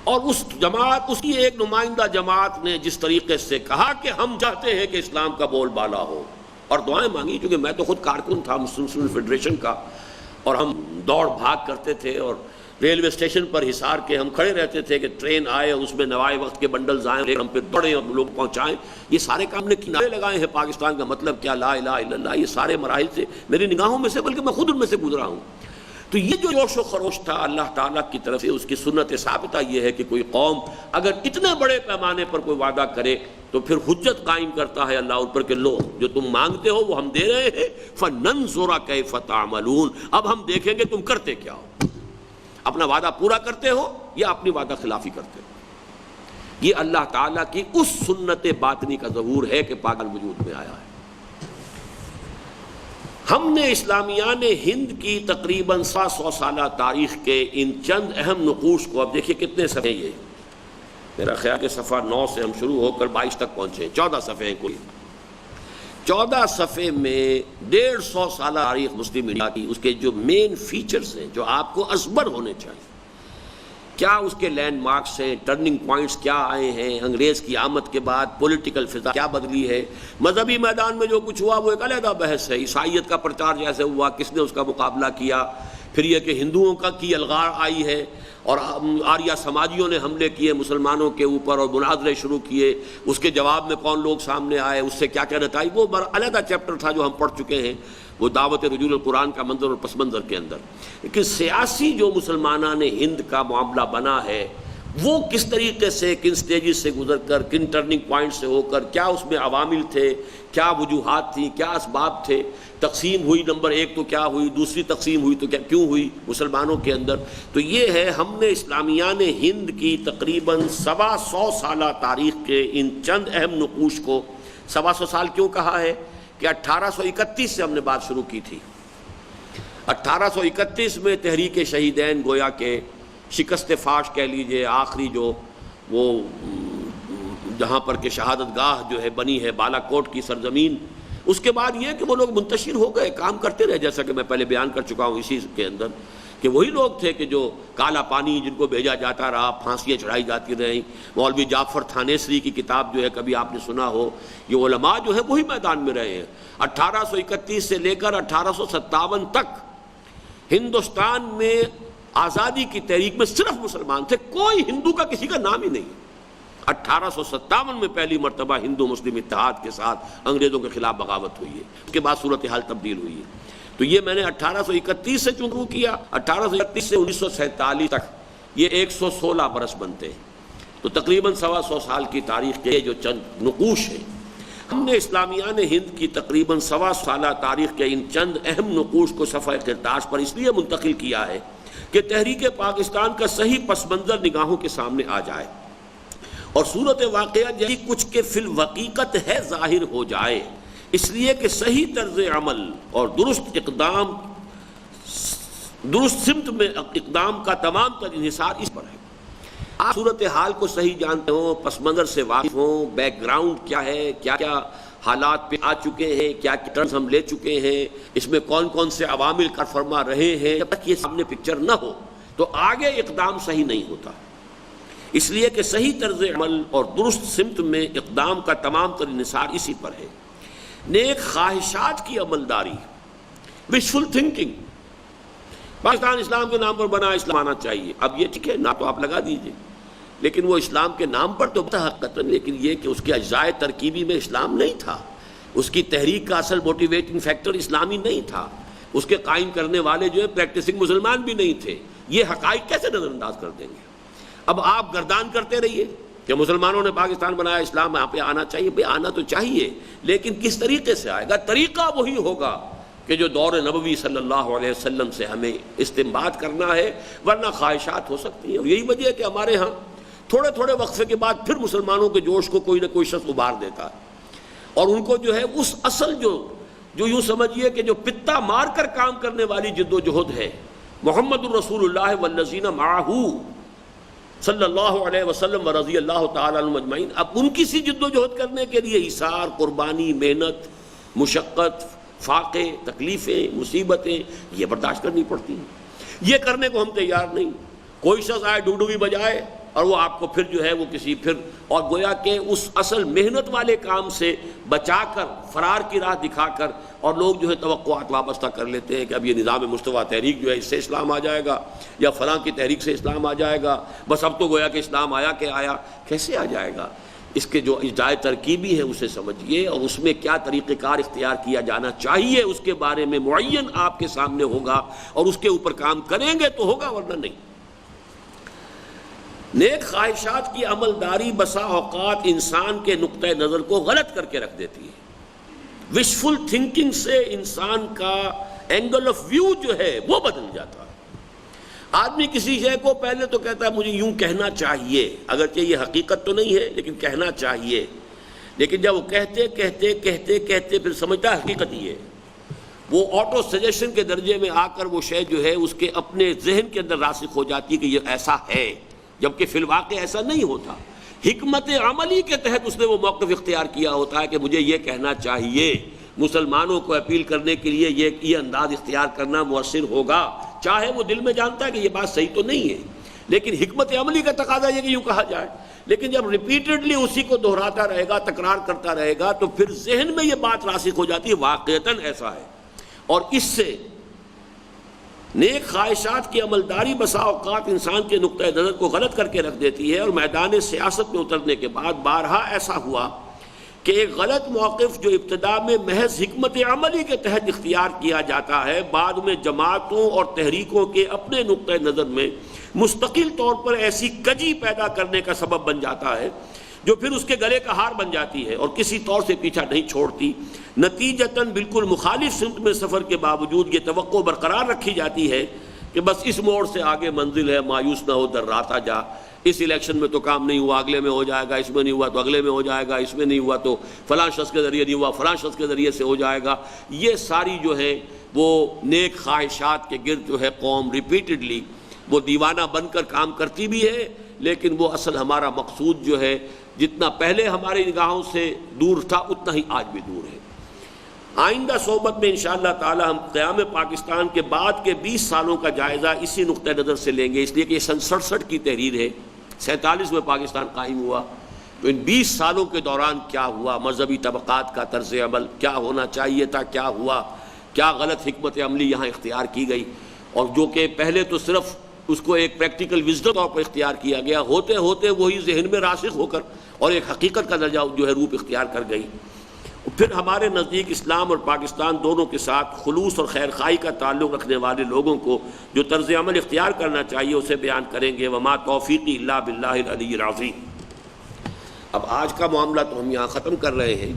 اور اس جماعت, اس کی ایک نمائندہ جماعت نے جس طریقے سے کہا کہ ہم چاہتے ہیں کہ اسلام کا بول بالا ہو, اور دعائیں مانگی. کیونکہ میں تو خود کارکن تھا مسلم فیڈریشن کا, اور ہم دوڑ بھاگ کرتے تھے, اور ریلوے اسٹیشن پر حصار کے ہم کھڑے رہتے تھے کہ ٹرین آئے, اس میں نوائے وقت کے بنڈلز آئیں, ہم پہ دوڑیں اور لوگ پہنچائیں. یہ سارے کام نے کنارے لگائے ہیں. پاکستان کا مطلب کیا, لا الہ الا اللہ, یہ سارے مراحل سے میری نگاہوں میں سے, بلکہ میں خود ان میں سے گزرا ہوں. تو یہ جو جوش و خروش تھا اللہ تعالیٰ کی طرف سے, اس کی سنت ثابتہ یہ ہے کہ کوئی قوم اگر اتنے بڑے پیمانے پر کوئی وعدہ کرے تو پھر حجت قائم کرتا ہے اللہ ان پر کہ لو جو تم مانگتے ہو وہ ہم دے رہے ہیں, فَنَنْظُرَ كَيْفَ تَعْمَلُونَ, اب ہم دیکھیں گے تم کرتے کیا ہو, اپنا وعدہ پورا کرتے ہو یا اپنی وعدہ خلافی کرتے ہو. یہ اللہ تعالیٰ کی اس سنت باطنی کا ظہور ہے کہ پاگل وجود میں آیا ہے. ہم نے اسلامیان ہند کی تقریباً 700 سالہ تاریخ کے ان چند اہم نقوش کو, اب دیکھیے کتنے صفحے, یہ میرا خیال کہ صفحہ 9 سے ہم شروع ہو کر 22 تک پہنچے, 14 صفحے ہیں کوئی. 14 صفحے میں 150 سالہ تاریخ مسلم انڈیا کی, اس کے جو مین فیچرز ہیں جو آپ کو ازبر ہونے چاہیے, کیا اس کے لینڈ مارکس ہیں, ٹرننگ پوائنٹس کیا آئے ہیں, انگریز کی آمد کے بعد پولیٹیکل فضا کیا بدلی ہے, مذہبی میدان میں جو کچھ ہوا وہ ایک علیحدہ بحث ہے, عیسائیت کا پرچار جیسے ہوا کس نے اس کا مقابلہ کیا, پھر یہ کہ ہندوؤں کی الغار آئی ہے اور آریہ سماجیوں نے حملے کیے مسلمانوں کے اوپر اور مناظرے شروع کیے, اس کے جواب میں کون لوگ سامنے آئے, اس سے کیا کیا نتائج, وہ علیحدہ چیپٹر تھا جو ہم پڑھ چکے ہیں, وہ دعوت رجوع القرآن کا منظر اور پس منظر کے اندر. لیکن سیاسی جو مسلمانان ہند کا معاملہ بنا ہے وہ کس طریقے سے, کن سٹیجز سے گزر کر, کن ٹرننگ پوائنٹ سے ہو کر, کیا اس میں عوامل تھے, کیا وجوہات تھیں, کیا اسباب تھے, تقسیم ہوئی نمبر 1 تو کیا ہوئی, دوسری تقسیم ہوئی تو کیوں ہوئی مسلمانوں کے اندر. تو یہ ہے ہم نے اسلامیان ہند کی تقریباً 125 سالہ تاریخ کے ان چند اہم نقوش کو, 125 سال کیوں کہا ہے کہ 1831 سے ہم نے بات شروع کی تھی. 1831 میں تحریک شہیدین گویا کہ شکست فاش کہہ لیجئے, آخری جو وہ جہاں پر کہ شہادت گاہ جو ہے بنی ہے بالا کوٹ کی سرزمین, اس کے بعد یہ کہ وہ لوگ منتشر ہو گئے, کام کرتے رہے, جیسا کہ میں پہلے بیان کر چکا ہوں اسی کے اندر کہ وہی لوگ تھے کہ جو کالا پانی جن کو بھیجا جاتا رہا, پھانسیاں چڑھائی جاتی رہیں. مولوی جعفر تھانیسری کی کتاب جو ہے کبھی آپ نے سنا ہو, یہ علماء جو ہے وہی میدان میں رہے ہیں. 1831 سے لے کر 1857 تک ہندوستان میں آزادی کی تحریک میں صرف مسلمان تھے، کوئی ہندو کا کسی کا نام ہی نہیں۔ 1857 میں پہلی مرتبہ ہندو مسلم اتحاد کے ساتھ انگریزوں کے خلاف بغاوت ہوئی ہے، اس کے بعد صورتحال تبدیل ہوئی ہے۔ تو یہ میں نے 1831 سے شروع کیا، 1831 سے 1947 تک یہ 116 برس بنتے ہیں، تو تقریباً 125 سال کی تاریخ کے جو چند نقوش ہیں، ہم نے اسلامیان ہند کی تقریباً 125 سالہ تاریخ کے ان چند اہم نقوش کو صفحہ کرتاش پر اس لیے منتقل کیا ہے کہ تحریک پاکستان کا صحیح پس منظر نگاہوں کے سامنے آ جائے اور صورت واقعہ جیسی کچھ کے فی الحقیقت ہے ظاہر ہو جائے، اس لیے کہ صحیح طرز عمل اور درست اقدام، درست سمت میں اقدام کا تمام تر انحصار اس پر ہے۔ آپ صورتحال کو صحیح جانتے ہوں، پس منظر سے واقف ہوں، بیک گراؤنڈ کیا ہے، کیا کیا حالات پہ آ چکے ہیں، کیا کیا ٹرنز ہم لے چکے ہیں، اس میں کون کون سے عوامل کار فرما رہے ہیں، جب تک یہ سامنے پکچر نہ ہو تو آگے اقدام صحیح نہیں ہوتا۔ اس لیے کہ صحیح طرز عمل اور درست سمت میں اقدام کا تمام تر انحصار اسی پر ہے۔ نیک خواہشات کی عملداری، وشفل تھنکنگ، پاکستان اسلام کے نام پر بنا، اسلام آنا چاہیے، اب یہ ٹھیک ہے نا، تو آپ لگا دیجئے، لیکن وہ اسلام کے نام پر تو حقیقت، لیکن یہ کہ اس کے اجزاء ترکیبی میں اسلام نہیں تھا، اس کی تحریک کا اصل موٹیویٹنگ فیکٹر اسلامی نہیں تھا، اس کے قائم کرنے والے جو ہے پریکٹسنگ مسلمان بھی نہیں تھے۔ یہ حقائق کیسے نظر انداز کر دیں گے؟ اب آپ گردان کرتے رہیے کہ مسلمانوں نے پاکستان بنایا، اسلام یہاں پہ آنا چاہیے، بھئی آنا تو چاہیے، لیکن کس طریقے سے آئے گا؟ طریقہ وہی ہوگا کہ جو دور نبوی صلی اللہ علیہ وسلم سے ہمیں استنباط کرنا ہے، ورنہ خواہشات ہو سکتی ہیں۔ اور یہی وجہ ہے کہ ہمارے ہاں تھوڑے تھوڑے وقفے کے بعد پھر مسلمانوں کے جوش کو کوئی نہ کوئی شخص ابھار دیتا ہے، اور ان کو جو ہے اس اصل جو یوں سمجھیے کہ جو پتا مار کر کام کرنے والی جد و جہد ہے، محمد الرسول اللہ والذین معہ صلی اللہ علیہ وسلم ورضی اللہ تعالیٰ عنہم اجمعین، اب ان کی سی جد و جہد کرنے کے لیے ایثار، قربانی، محنت، مشقت، فاقے، تکلیفیں، مصیبتیں یہ برداشت کرنی پڑتی ہیں۔ یہ کرنے کو ہم تیار نہیں۔ کوئی شخص آئے ڈوڈوی بجائے اور وہ آپ کو پھر جو ہے وہ کسی پھر اور گویا کہ اس اصل محنت والے کام سے بچا کر، فرار کی راہ دکھا کر، اور لوگ جو ہے توقعات وابستہ کر لیتے ہیں کہ اب یہ نظام مصطفیٰ تحریک جو ہے اس سے اسلام آ جائے گا، یا فلاں کی تحریک سے اسلام آ جائے گا، بس اب تو گویا کہ اسلام آیا کہ آیا۔ کیسے آ جائے گا؟ اس کے جو اجزاء ترکیبی ہے اسے سمجھیے، اور اس میں کیا طریقہ کار اختیار کیا جانا چاہیے اس کے بارے میں معین آپ کے سامنے ہوگا، اور اس کے اوپر کام کریں گے تو ہوگا، ورنہ نہیں۔ نیک خواہشات کی عملداری بسا اوقات انسان کے نقطہ نظر کو غلط کر کے رکھ دیتی ہے۔ وشفل تھنکنگ سے انسان کا اینگل آف ویو جو ہے وہ بدل جاتا ہے۔ آدمی کسی شے کو پہلے تو کہتا ہے مجھے یوں کہنا چاہیے، اگرچہ یہ حقیقت تو نہیں ہے لیکن کہنا چاہیے، لیکن جب وہ کہتے کہتے کہتے کہتے پھر سمجھتا ہے حقیقت یہ ہے، وہ آٹو سجیشن کے درجے میں آ کر وہ شے جو ہے اس کے اپنے ذہن کے اندر راسخ ہو جاتی ہے کہ یہ ایسا ہے، جبکہ فی الواقع ایسا نہیں ہوتا۔ حکمت عملی کے تحت اس نے وہ موقف اختیار کیا ہوتا ہے کہ مجھے یہ کہنا چاہیے، مسلمانوں کو اپیل کرنے کے لیے یہ انداز اختیار کرنا مؤثر ہوگا، چاہے وہ دل میں جانتا ہے کہ یہ بات صحیح تو نہیں ہے، لیکن حکمت عملی کا تقاضا یہ کہ یوں کہا جائے۔ لیکن جب ریپیٹڈلی اسی کو دہراتا رہے گا، تکرار کرتا رہے گا، تو پھر ذہن میں یہ بات راسخ ہو جاتی ہے واقعتاً ایسا ہے، اور اس سے نیک خواہشات کی عملداری بسا اوقات انسان کے نقطہ نظر کو غلط کر کے رکھ دیتی ہے۔ اور میدان سیاست میں اترنے کے بعد بارہا ایسا ہوا کہ ایک غلط موقف جو ابتدا میں محض حکمت عملی کے تحت اختیار کیا جاتا ہے، بعد میں جماعتوں اور تحریکوں کے اپنے نقطہ نظر میں مستقل طور پر ایسی کجی پیدا کرنے کا سبب بن جاتا ہے جو پھر اس کے گلے کا ہار بن جاتی ہے اور کسی طور سے پیچھا نہیں چھوڑتی۔ نتیجتاً بالکل مخالف سمت میں سفر کے باوجود یہ توقع برقرار رکھی جاتی ہے کہ بس اس موڑ سے آگے منزل ہے، مایوس نہ ہو، درراتا جا، اس الیکشن میں تو کام نہیں ہوا، اگلے میں ہو جائے گا، اس میں نہیں ہوا تو اگلے میں ہو جائے گا، اس میں نہیں ہوا تو فلاں شخص کے ذریعے نہیں ہوا، فلاں شخص کے ذریعے سے ہو جائے گا۔ یہ ساری جو ہے وہ نیک خواہشات کے گرد جو ہے قوم ریپیٹڈلی وہ دیوانہ بن کر کام کرتی بھی ہے، لیکن وہ اصل ہمارا مقصود جو ہے جتنا پہلے ہماری نگاہوں سے دور تھا اتنا ہی آج بھی دور ہے۔ آئندہ صحبت میں انشاءاللہ تعالی ہم قیام پاکستان کے بعد کے 20 سالوں کا جائزہ اسی نقطہ نظر سے لیں گے، اس لیے کہ یہ سن 67 کی تحریر ہے، 47 میں پاکستان قائم ہوا، تو ان 20 سالوں کے دوران کیا ہوا، مذہبی طبقات کا طرز عمل کیا ہونا چاہیے تھا، کیا ہوا، کیا غلط حکمت عملی یہاں اختیار کی گئی، اور جو کہ پہلے تو صرف اس کو ایک پریکٹیکل وزڈم طور پر اختیار کیا گیا، ہوتے ہوتے وہی ذہن میں راسخ ہو کر اور ایک حقیقت کا درجہ جو ہے روپ اختیار کر گئی۔ پھر ہمارے نزدیک اسلام اور پاکستان دونوں کے ساتھ خلوص اور خیر خواہی کا تعلق رکھنے والے لوگوں کو جو طرز عمل اختیار کرنا چاہیے اسے بیان کریں گے۔ وما توفیقی الا باللہ العلی العظیم۔ اب آج کا معاملہ تو ہم یہاں ختم کر رہے ہیں۔